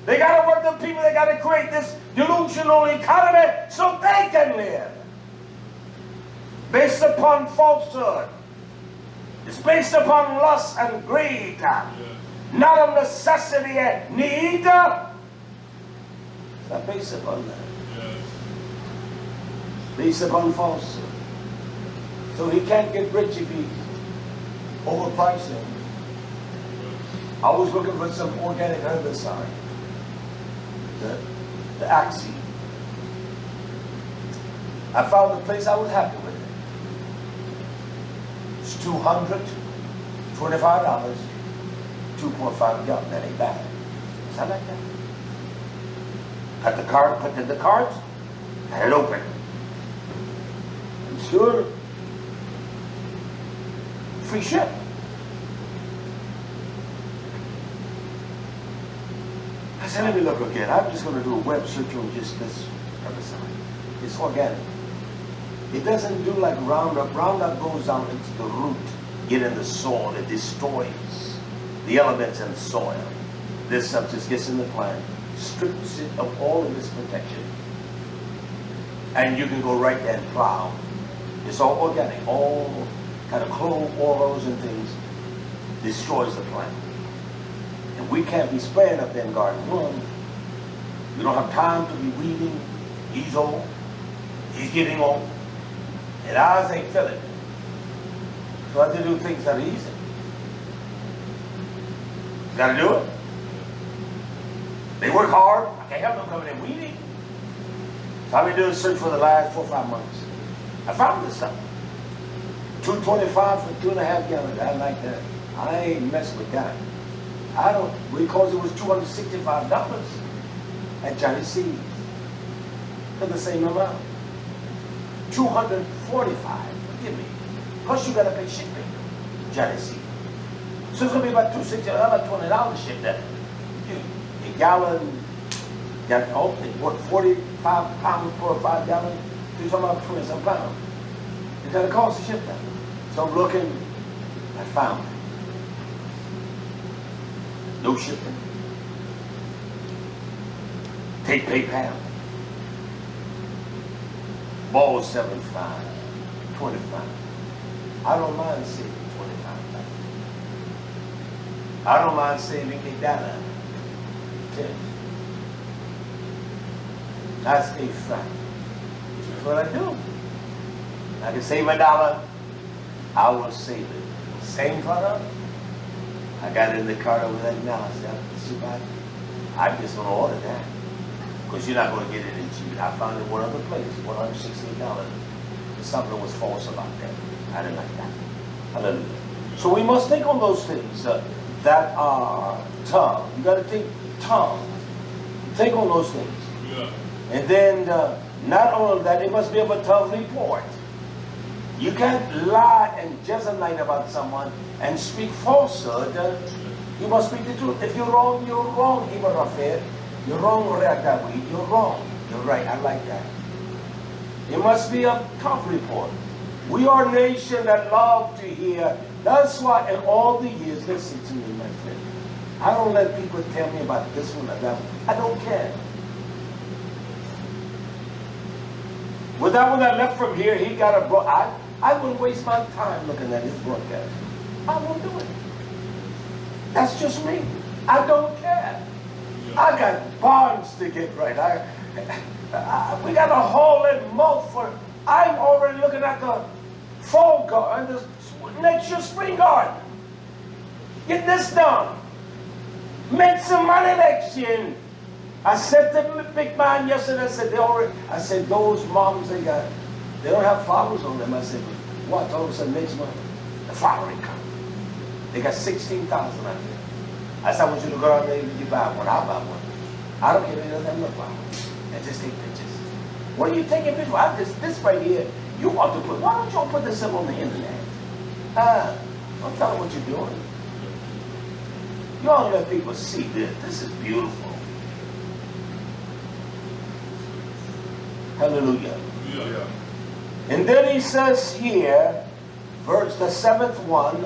They got to work the people. They got to create this delusional economy so they can live. Based upon falsehood. It's based upon lust and greed. Yes. Not on necessity and need. It's not based upon that. Yes. Based upon falsehood. So he can't get rich if he overpriced him. I was looking for some organic herbicide. The Axie. I found a place I was happy with it. It's $225, 2.5 gallon. That ain't bad. Is that like that? Got the card, put in the cards, had it open. And sure, free ship. I said, let me look again. I'm just going to do a web search on just this herbicide. It's organic. It doesn't do like Roundup. Roundup goes down into the root, get in the soil. It destroys the elements in the soil. This stuff just gets in the plant, strips it of all of its protection. And you can go right there and plow. It's all organic. All kind of clove oils and things destroys the plant. And we can't be spraying up there in garden. One, we don't have time to be weeding. He's old. He's getting old. And ours ain't filling. So I have to do things that are easy. Got to do it. They work hard. I can't help them coming in weeding. So I've been doing research for the last 4 or 5 months. I found this stuff. $2.25 for 2.5 gallons. I like that. I ain't messing with that. I don't, because it was $265 at Johnny C's for the same amount. $245, forgive me. Plus you gotta pay shipping, Johnny C. So it's gonna be about $260, about $20 to ship that. A gallon, got what, 45 pounds for a 5 gallon? You're talking about 20-some pounds. It's gonna cost to ship that. So I'm looking, I found it. No shipping. Take PayPal. Ball 75, 25. I don't mind saving $25. I don't mind saving $8. 10. That's a fact. That's what I do. I can save $1. I will save it. Same product. I got it in the cart over there now. I said, I'm just going to order that. Because you're not going to get it in cheap. I found it in one other place, $168. Something was false about that. I didn't like that. Hallelujah. So we must think on those things that are tongue. You got to think tongue. Think on those things. Yeah. And then not only that, it must be of a tough report. You can't lie and Jezebelite about someone and speak falsehood. You must speak the truth. If you're wrong, you're wrong, Ibrahim. You're wrong, Dawid. You're wrong. You're right. I like that. It must be a tough report. We are a nation that love to hear. That's why in all the years, listen to me, my friend. I don't let people tell me about this one or that one. I don't care. With that one that left from here, he got a I wouldn't waste my time looking at his broadcast. I won't do it. That's just me. I don't care. I got bonds to get right. We got a hole in mouth for. I'm already looking at the fall garden, the next year's spring garden. Get this done. Make some money next year. I said to the big man yesterday, I said, those moms they don't have flowers on them. I said, what? All of a sudden next month, the flowering come. They got 16,000 out there. I said, I want you to go out there and you buy one. I'll buy one. I don't care if it doesn't have no flowers. And just take pictures. What are you taking pictures of? This right here, you ought to put, why don't you all put this up on the internet? Don't tell them what you're doing. You ought to let people see this. This is beautiful. Hallelujah. Yeah. And then he says here, verse the 7th one,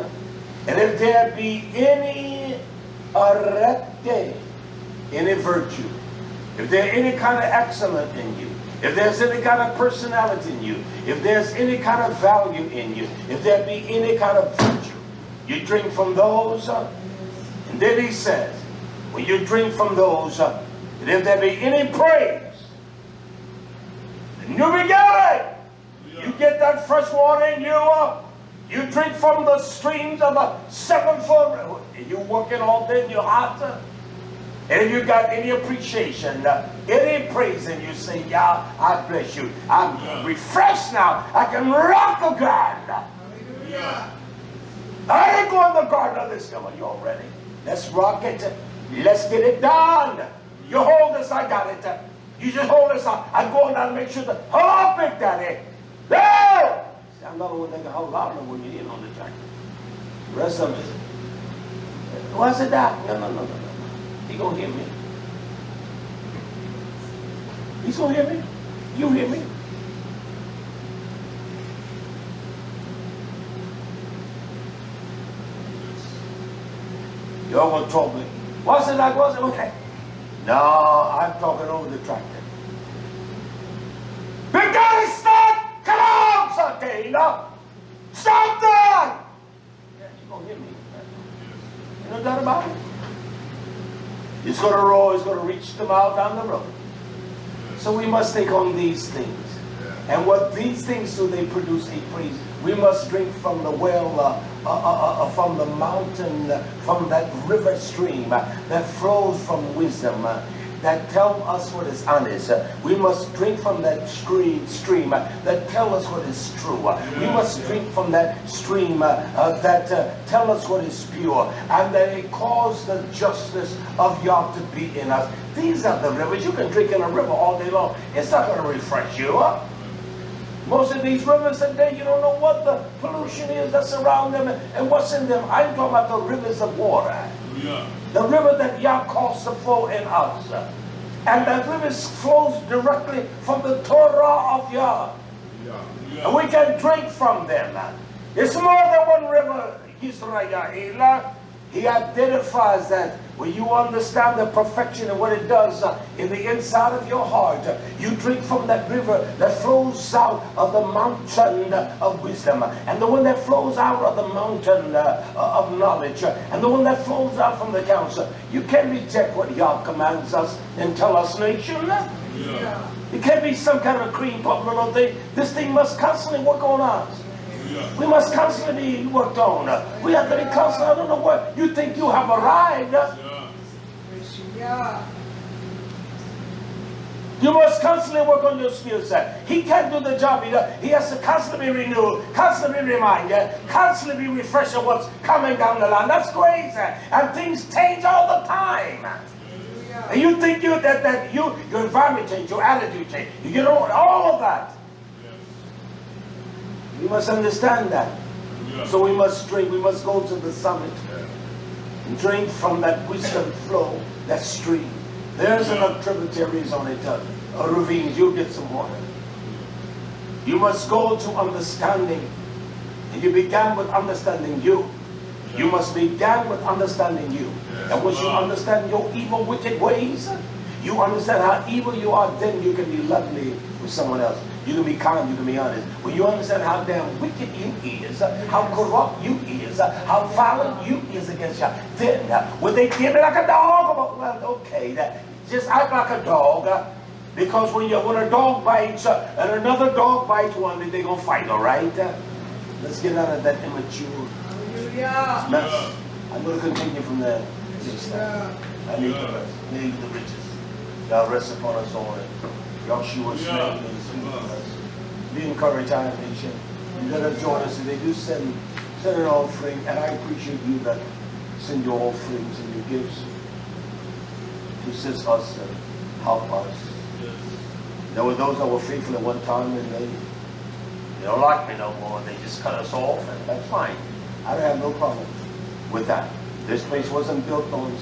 and if there be any arete, any virtue, if there any kind of excellence in you, if there's any kind of personality in you, if there's any kind of value in you, if there be any kind of virtue, you drink from those. And then he says, when you drink from those, and if there be any praise, the new beginning, you get that fresh water in you, you drink from the streams of the sevenfold, you working all day in your heart, and if you got any appreciation, any praise, and you say, yeah, I bless you, I'm refreshed now, I can rock the ground. Hallelujah. I ain't going to the garden of this hill. Are you all ready? Let's rock it. Let's get it done. You hold this, I got it. You just hold this up. I'm going down to make sure that, hold on, Big Daddy. There! See, I'm not going to think a whole lot of when you're in on the jacket. Rest of it. What's it that? No. He going to hear me. He's going to hear me. You hear me. You're going to talk me. What's it like? What's it? Okay. No, I'm talking over the tractor. Big Daddy, stop! Come on, Sakina! Stop that! Yeah, you're going to hear me. You know that about it? He's going to roll, he's going to reach them out down the road. So we must take on these things. And what these things do, they produce a praise. We must drink from the well, from the mountain, from that river stream that flows from wisdom, that tell us what is honest. We must drink from that stream that tell us what is true. We must drink from that stream that tell us what is pure, and that it cause the justice of Yah to be in us. These are the rivers. You can drink in a river all day long. It's not going to refresh you. Most of these rivers today, you don't know what the pollution is that's around them and what's in them. I'm talking about the rivers of water. Yeah. The river that Yah calls to flow in us. And that river flows directly from the Torah of Yah. And we can drink from them. It's more than one river, YisraYah'ale. He identifies that when you understand the perfection and what it does in the inside of your heart, you drink from that river that flows out of the mountain of wisdom, and the one that flows out of the mountain of knowledge, and the one that flows out from the counsel. You can't reject what Yah commands us and tell us nation. Yeah. It can't be some kind of cream puff little thing. This thing must constantly work on us. We must constantly be worked on. We have to be constantly. I don't know what you think you have arrived. Yeah. You must constantly work on your skill set. He can't do the job he does. He has to constantly be renewed, constantly be reminded, constantly be refreshed of what's coming down the line. That's crazy. And things change all the time. And you think your environment change, your attitude change. You get all of that. We must understand that. So we must drink. We must go to the summit and drink from that wisdom flow, that stream. There's enough tributaries on it, ravines, you'll get some water. You must go to understanding. And you began with understanding you. You must begin with understanding you. And once you understand your evil, wicked ways, you understand how evil you are, then you can be lovely with someone else. You can be kind, you can be honest. When you understand how damn wicked you is, how corrupt you is, how violent you is against you, then when they get me like a dog, well, okay, just act like a dog. Because when a dog bites and another dog bites one, then they're going to fight, all right? Let's get out of that immature Hallelujah. mess. I'm going to continue from there. Yeah. I need the rest. Need the riches. God rest upon us all. YHWH's name is upon us. Be encouraged, I am patient. You let us join us today. Do send an offering, and I appreciate you that send your offerings and your gifts to assist us and help us. There were those that were faithful at one time, and they don't like me no more. They just cut us off, and that's fine. I don't have no problem with that. This place wasn't built on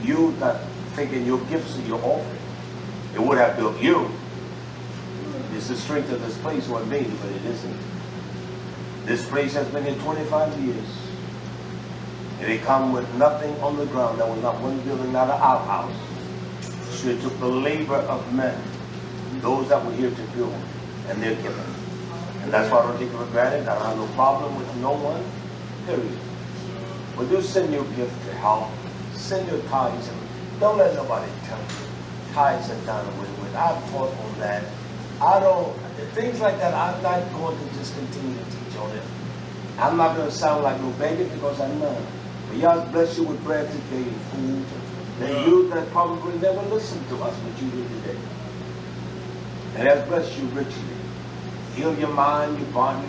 you that thinking your gifts and your offering. It would have built you. It's the strength of this place what made it, but it isn't. This place has been here 25 years. And it come with nothing on the ground. There was not one building, not an outhouse. So it took the labor of men, those that were here to build, and they're given. And that's why I don't take it for granted. I don't have no problem with no one, period. But do send your gift to help. Send your tithes. And don't let nobody tell you tithes are done away with. I've taught on that. Things like that, I'm not going to just continue to teach on it. I'm not going to sound like no beggar because I'm not. But y'all bless you with bread today and food. And you that probably never listened to us, but you did today. And has blessed you richly. Heal your mind, your body.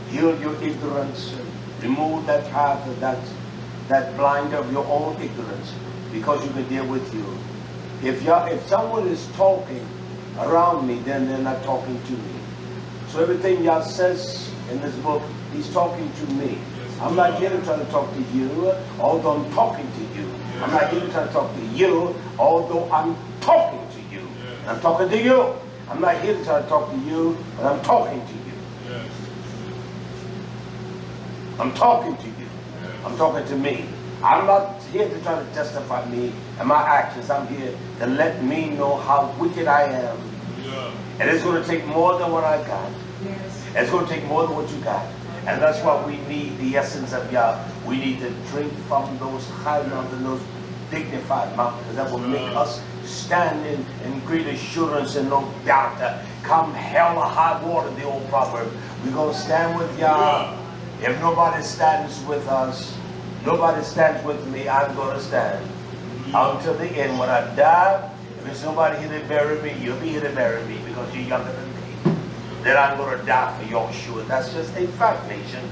Heal your ignorance. And remove that path of that blind of your own ignorance, because you can deal with you. If someone is talking around me, then they're not talking to me. So everything y'all says in this book, he's talking to me. I'm not here to try to talk to you, although I'm talking to you. I'm not here to try to talk to you, although I'm talking to you. I'm talking to you. I'm not here to try to talk to you, but I'm talking to you. I'm talking to you. I'm talking to me. I'm not here to try to justify me and my actions. I'm here to let me know how wicked I am. And it's going to take more than what I got. Yes. It's going to take more than what you got. And that's why we need the essence of Yah. We need to drink from those high mountains, those dignified mountains that will make us stand in great assurance and no doubt. Come hell or high water, the old proverb. We're going to stand with Yah. If nobody stands with us, nobody stands with me, I'm going to stand until the end. When I die, if there's nobody here to bury me, you'll be here to bury me because you're younger than me. Then I'm going to die for YHWH. That's just a fact, nation.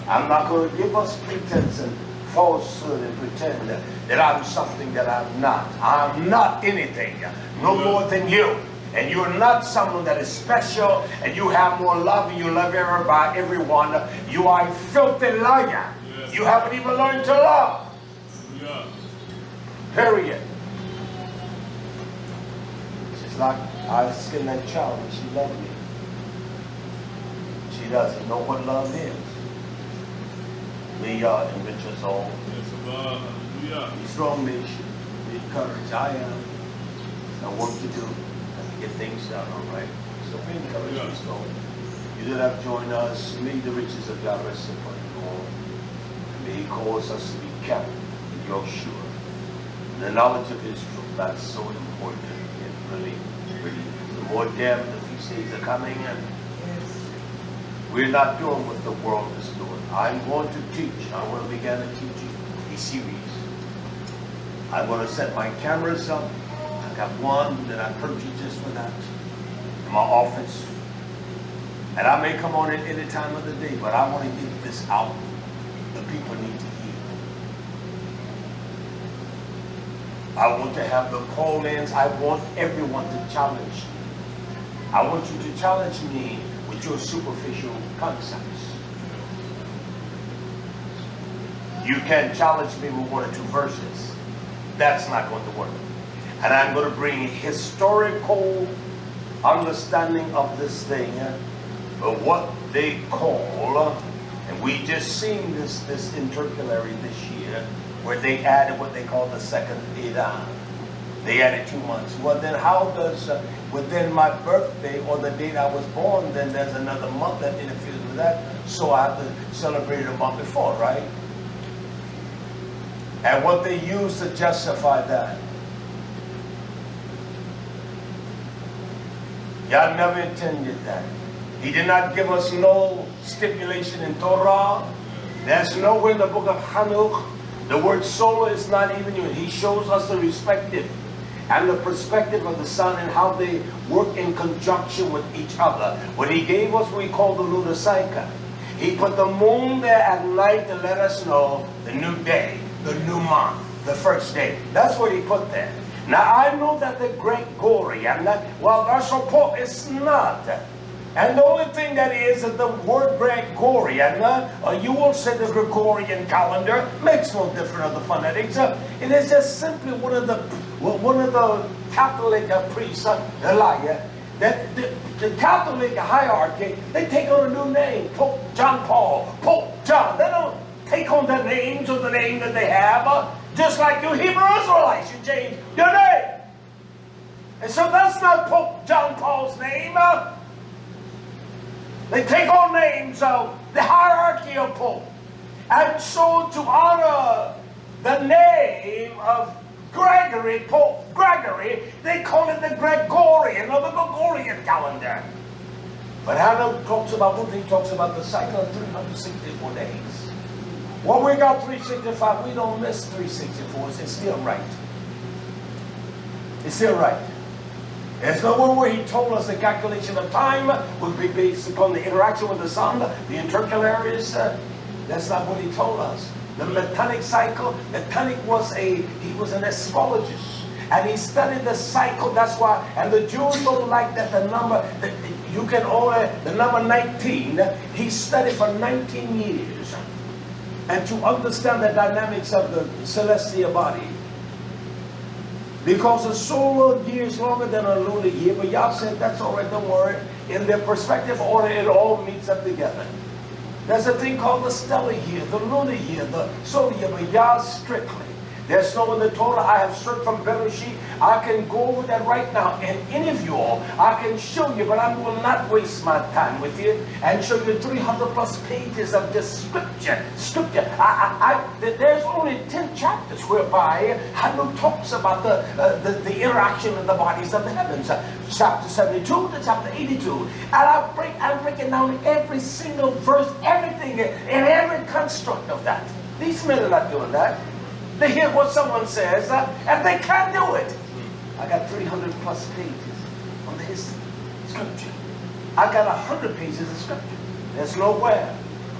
I'm not going to give us pretense and falsehood and pretend that I'm something that I'm not. I'm not anything, no more than you. And you're not someone that is special, and you have more love, and you love everyone. You are a filthy liar. You haven't even learned to love. Period. She's like, I skin that child and she loved me. She doesn't know what love is. We are enrich us all. Be strong, nation. Be encouraged. I am. Now work to do. Get things done, all right? So be encouraged, be strong. You that have joined us, may the riches of God rest upon you all. And may He cause us to be kept in YHWH. The knowledge of His truth, that's so important. It really, the more damn the feast days are coming, and we're not doing what the world is doing. I'm going to teach. I want to begin to teach you a series. I'm going to set my cameras up. I got one that I purchased just for that in my office. And I may come on at any time of the day, but I want to get this out. The people need to hear. I want to have the call-ins. I want everyone to challenge me. I want you to challenge me with your superficial concepts. You can challenge me with 1 or 2 verses. That's not going to work. And I'm going to bring historical understanding of this thing, of what they call, and we just seen this intercalary this year, where they added what they call the second Edah. They added 2 months. Well, then how does, within my birthday or the date I was born, then there's another month that interferes with that, so I have to celebrate it a month before, right? And what they use to justify that. God never intended that. He did not give us no stipulation in Torah. There's nowhere in the book of Hanoch. The word solar is not even used. He shows us the respective and the perspective of the sun and how they work in conjunction with each other. When he gave us what we call the lunar cycle, he put the moon there at night to let us know the new day, the new month, the first day. That's what he put there. Now I know that the Gregorian, well, that's a Pope, it's not. And the only thing that is that the word Gregorian, you will say the Gregorian calendar, makes no difference of the phonetics. It is just simply one of the Catholic priests, Elijah, that the Catholic hierarchy, they take on a new name, Pope John Paul, Pope John. They don't take on the names or the name that they have, just like you Hebrew Israelites, you change your name. And so that's not Pope John Paul's name. They take on names of the hierarchy of Pope. And so to honor the name of Gregory, Pope Gregory, they call it the Gregorian or the Gregorian calendar. But Hanoch talks about, one thing, talks about the cycle of 364 days. Well, we got 365, we don't miss 364, it's still right. It's still right. There's nowhere where he told us the calculation of time would be based upon the interaction with the sun, the intercalaries. That's not what he told us. The Metanic cycle, Metanic was he was an astrologist. And he studied the cycle, that's why, and the Jews don't like that the number, you can only, the number 19, he studied for 19 years. And to understand the dynamics of the celestial body. Because a solar year is longer than a lunar year, but Yah said that's all right, don't worry. In their perspective order, it all meets up together. There's a thing called the stellar year, the lunar year, the solar year, but Yah strictly. There's no in the Torah. I have searched from Bereshit. I can go over that right now, and any of you all, I can show you, but I will not waste my time with you and show you 300 plus pages of just scripture. There's only 10 chapters whereby Hanoch talks about the interaction of the bodies of the heavens. Chapter 72 to chapter 82. And I'm breaking down every single verse, everything, and every construct of that. These men are not doing that. They hear what someone says, and they can't do it. I got 300 plus pages on the history, scripture. I got 100 pages of scripture. There's nowhere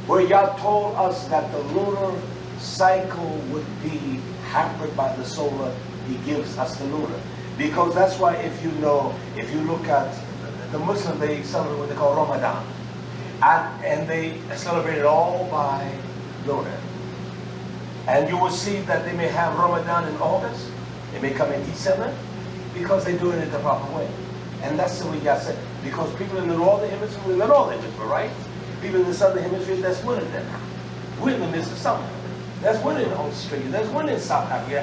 where Yah told us that the lunar cycle would be hampered by the solar. He gives us the lunar. Because that's why if you look at the Muslim, they celebrate what they call Ramadan. And they celebrate it all by lunar. And you will see that they may have Ramadan in August. It may come in December because they're doing it the proper way. And that's the way Yah said. Because people in the northern hemisphere, we're in the northern hemisphere, right? People in the southern hemisphere, there's winter there. We're in the midst of summer. There's winter in Australia. There's winter in South Africa.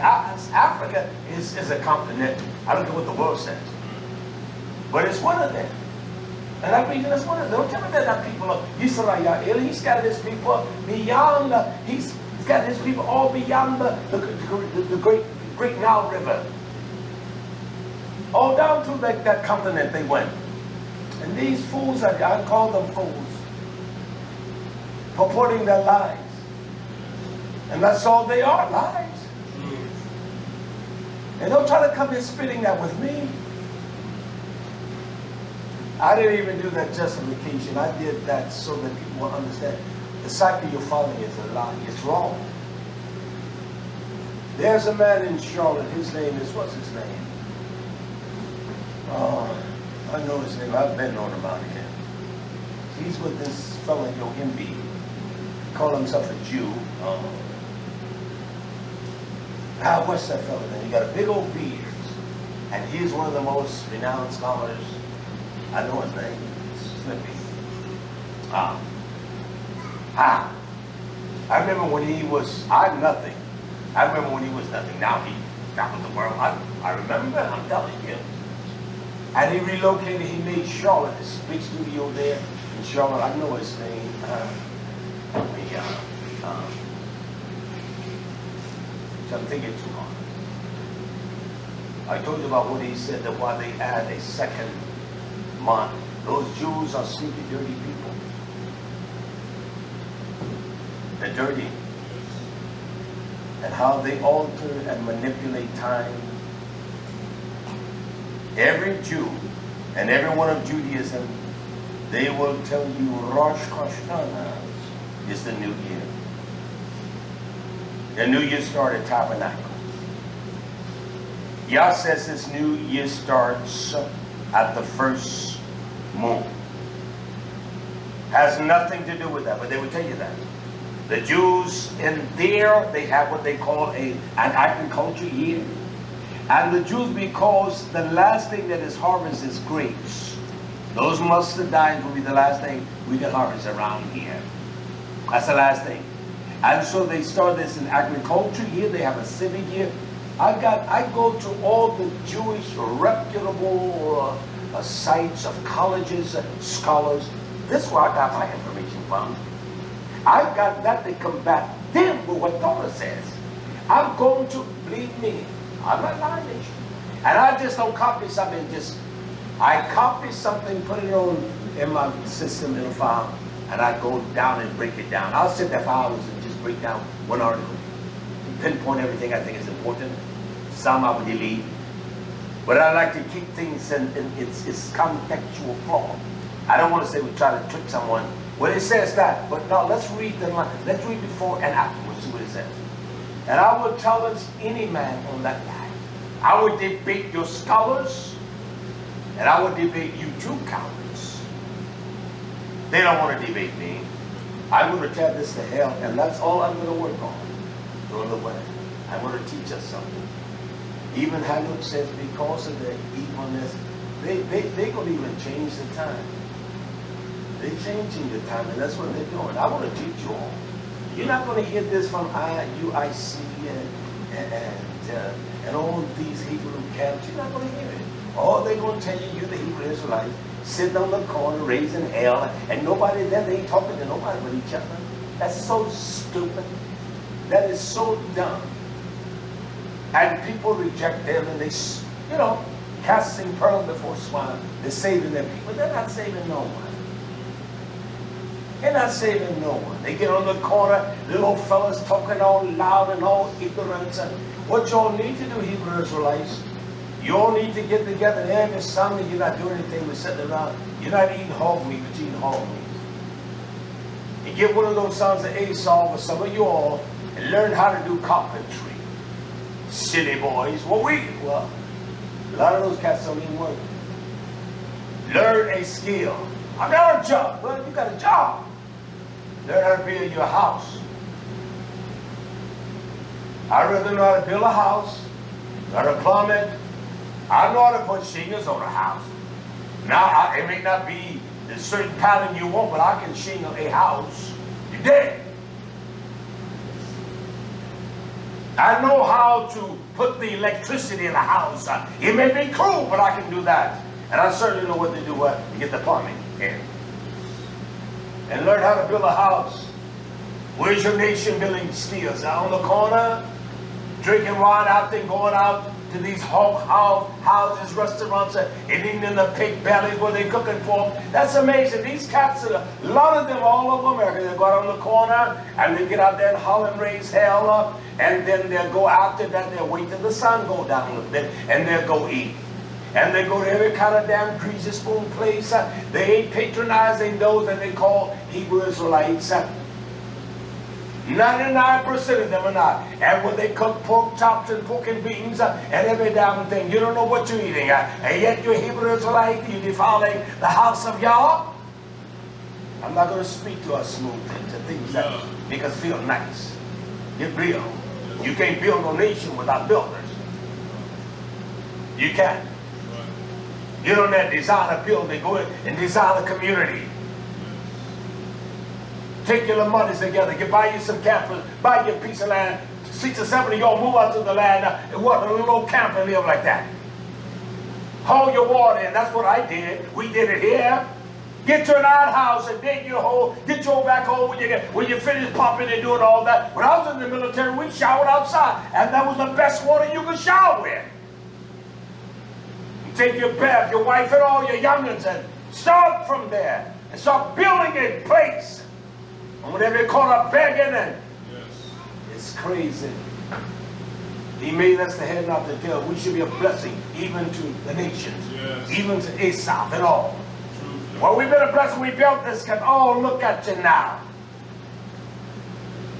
Africa is a continent. I don't care what the world says. But it's winter there. And that region is winter. Don't tell me that not people of YisraYah'ale. He's got his people beyond, he's got his people all beyond the great Nile River. All down to that continent they went. And these fools, I call them fools, purporting their lies. And that's all they are, lies. And don't try to come here spitting that with me. I didn't even do that justification. I did that so that people will understand. The cycle you're following is a lie. It's wrong. There's a man in Charlotte. His name is, what's his name? Oh, I know his name. I've been on about him. He's with this fellow, Yohimbi. He called himself a Jew. What's that fellow name? He got a big old beard. And he's one of the most renowned scholars. I know his name. Slippy. I remember when he was, I'm nothing. I remember when he was nothing. Now he traveled the world. I remember, I'm telling you. And he relocated, he made Charlotte, this big studio there in Charlotte. I know his name. I'm thinking too hard. I told you about what he said, that while they add a second month, those Jews are sneaky, dirty people. They're dirty. And how they alter and manipulate time. Every Jew and every one of Judaism, they will tell you Rosh Hashanah is the new year. The new year started tabernacle. Yah says this new year starts at the first moon. Has nothing to do with that, but they will tell you that. The Jews in there, they have what they call an agriculture year. And the Jews, because the last thing that is harvested is grapes. Those mustard dates will be the last thing we can harvest around here. That's the last thing. And so they start this in agriculture year. They have a civic year. I go to all the Jewish reputable sites of colleges and scholars. This is where I got my information from. I got that to combat them with what Torah says. I'm going to, believe me, I'm not lying to you. And I just don't copy something, I copy something, put it on in my system in a file, and I go down and break it down. I'll sit there for hours and just break down one article, pinpoint everything I think is important. Some I would delete. But I like to keep things in its contextual form. I don't want to say we try to trick someone. Well, it says that, but no, let's read let's read before and afterwards, see what it says. And I would challenge any man on that line. I would debate your scholars, and I would debate you Jew cowards. They don't want to debate me. I'm going to tear this to hell, and that's all I'm going to work on. During the way, I'm going to teach us something. Even Hanoch says because of their evilness, they're going to even change the time. They're changing the time, and that's what they're doing. I want to teach you all. You're not going to hear this from IUIC and all these Hebrew camps. You're not going to hear it. All they're going to tell you, you're the Hebrew Israelites, sitting on the corner, raising hell, and nobody there, they ain't talking to nobody but each other. That's so stupid. That is so dumb. And people reject them, and they, casting pearls before swine. They're saving their people. They're not saving no one. They're not saving no one. They get on the corner, little fellas talking all loud and all ignorant. What y'all need to do, Hebrew Israelites, you all need to get together every Sunday. You're not doing anything but sitting around. You're not eating hog meat, but you're eating hog meat. You get one of those sons of Esau, or some of you all, and learn how to do carpentry. Silly boys. Well, a lot of those cats don't even work. Learn a skill. I got a job. Well, you got a job. Learn how to build your house. I'd rather know how to build a house, know how to plumb it. I know how to put shingles on a house. Now, it may not be the certain pattern you want, but I can shingle a house. You dig? I know how to put the electricity in a house. It may be cruel, but I can do that. And I certainly know what to do to get the plumbing in. And learn how to build a house. Where's your nation building skills? Out on the corner, drinking wine out there, going out to these houses, restaurants, and eating in the pig bellies where they're cooking for. That's amazing. These cats, a lot of them all over America, they go out on the corner and they get out there and holler and raise hell up, and then they'll go after that, they'll wait till the sun go down a little bit, and they'll go eat. And they go to every kind of damn greasy spoon place. They ain't patronizing those that they call Hebrew Israelites. 99% of them are not. And when they cook pork chops and pork and beans and every damn thing, you don't know what you're eating. And yet you're Hebrew Israelite, you're defiling the house of Yahweh. I'm not going to speak to us smooth things and things that make us feel nice. Get real. Yes, You can't build a nation without builders. You can't. You don't have to design a building, go and design a community. Take your little monies together, get buy you some campers, buy you a piece of land. 6 or 7 of y'all move out to the land and work in a little camp and live like that. Haul your water in. That's what I did. We did it here. Get your outhouse and dig your hole. Get your backhoe when you finish pumping and doing all that. When I was in the military, we showered outside, and that was the best water you could shower with. You take your bath, your wife, and all your young'uns, and start from there and start building a place. And whenever you're caught up begging, and it's crazy. He made us the head, not the tail. We should be a blessing even to the nations, even to Esau and all. Well, we've been a blessing. We built this. Oh, look at you now.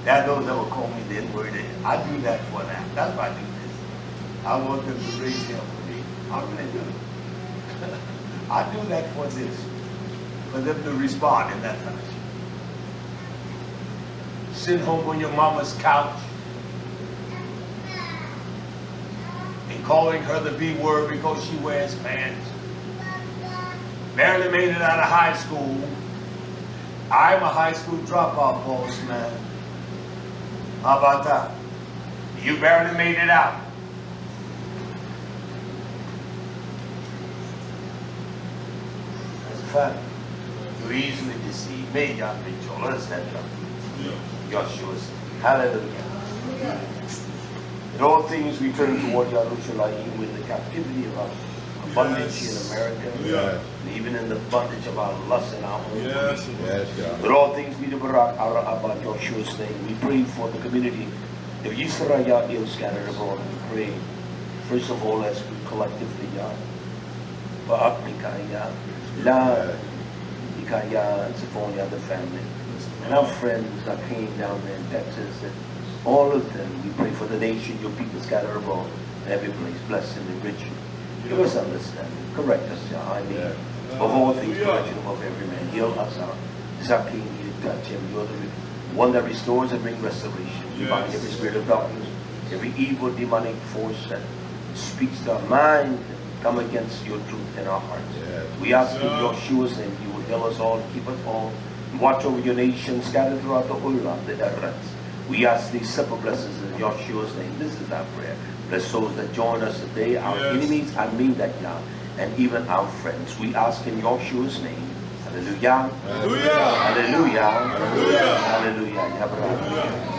There are those that will call me the N-word. I do that for that. That's why I do this. I want them to raise hell for me. How can I do it? I do that for this, for them to respond in that fashion. Sit home on your mama's couch and calling her the B word because she wears pants. Barely made it out of high school. I'm a high school dropout, boss man. How about that? You barely made it out. That's a fact. You easily deceive me, Yahweh, etc. YHWH. Hallelujah. In all things we turn toward YHWH with the captivity of our bondage in America, and even in the bondage of our lust and our own. But all things we do about YHWH's name. We pray for the community of YisraYah'ale scattered abroad. We pray, first of all, as we collectively, Ba'aknikaya, La, Nikaya, and Sephonia, the family, and our friends that came down there in Texas, and all of them. We pray for the nation, your people scattered abroad, in every place. Bless and enrich you. Give us understanding. Correct us, Yah. I mean, of all things, correction above every man. Heal us out. Zakim, you touch him. You're the one that restores and brings restoration. You bind every spirit of darkness, every evil demonic force that speaks to our mind, come against your truth in our hearts. We ask in YHWH's name, you will heal us all, keep us all, and watch over your nation scattered throughout the Ulam, the Eretz. We ask these simple blessings in YHWH's name. This is our prayer. Bless souls that join us today, our enemies, I mean that now, and even our friends. We ask in YHWH's name. Hallelujah. Hallelujah. Hallelujah. Hallelujah. Hallelujah.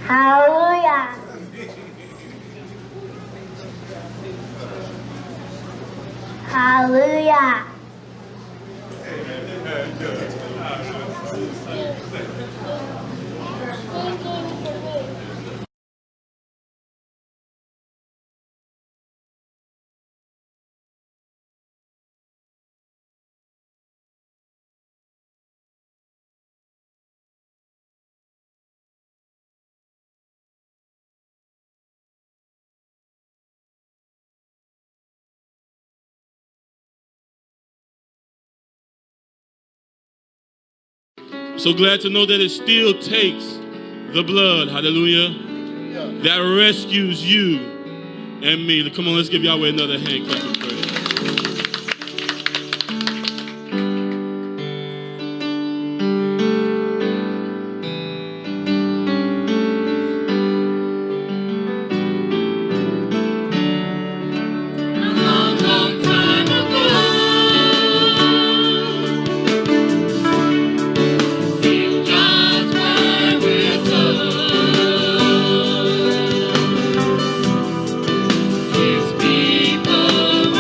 Hallelujah. Hallelujah. So glad to know that it still takes the blood, hallelujah, that rescues you and me. Come on, let's give Yahweh another hand clap of praise. His people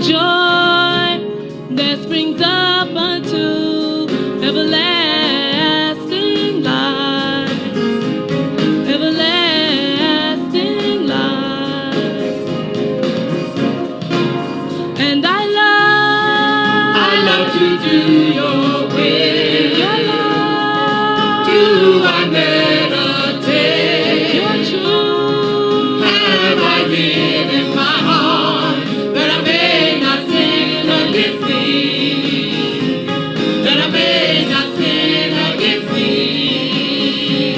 joy that springs up unto everlasting life, everlasting life. And I love to do your will, your love. Do I meditate your truth? Have I hid in my heart that I may not sin against thee, that I may not sin against thee.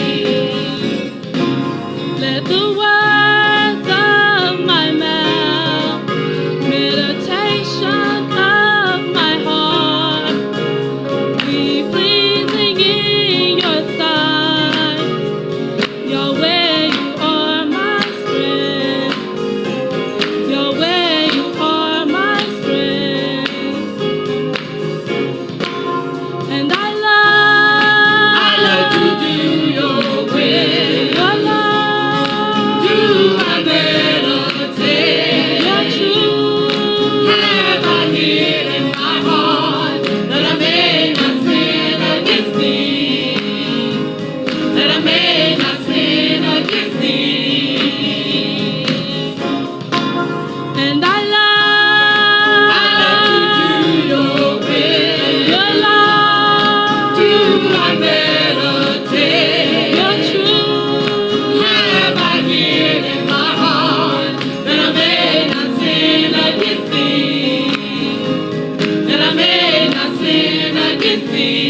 Let the words of my mouth, meditation of my heart, be pleasing in your sight. Yahweh, you are my strength. Yahweh, you are my strength. And I love to do your will, your love. Do I meditate your truth? Have I hid in my heart that I may not sin against thee, that I may not sin against thee. And I love to do your will, your love. Do I meditate your truth? Have I hid in my heart that I may not sin against thee, that I may not sin against thee.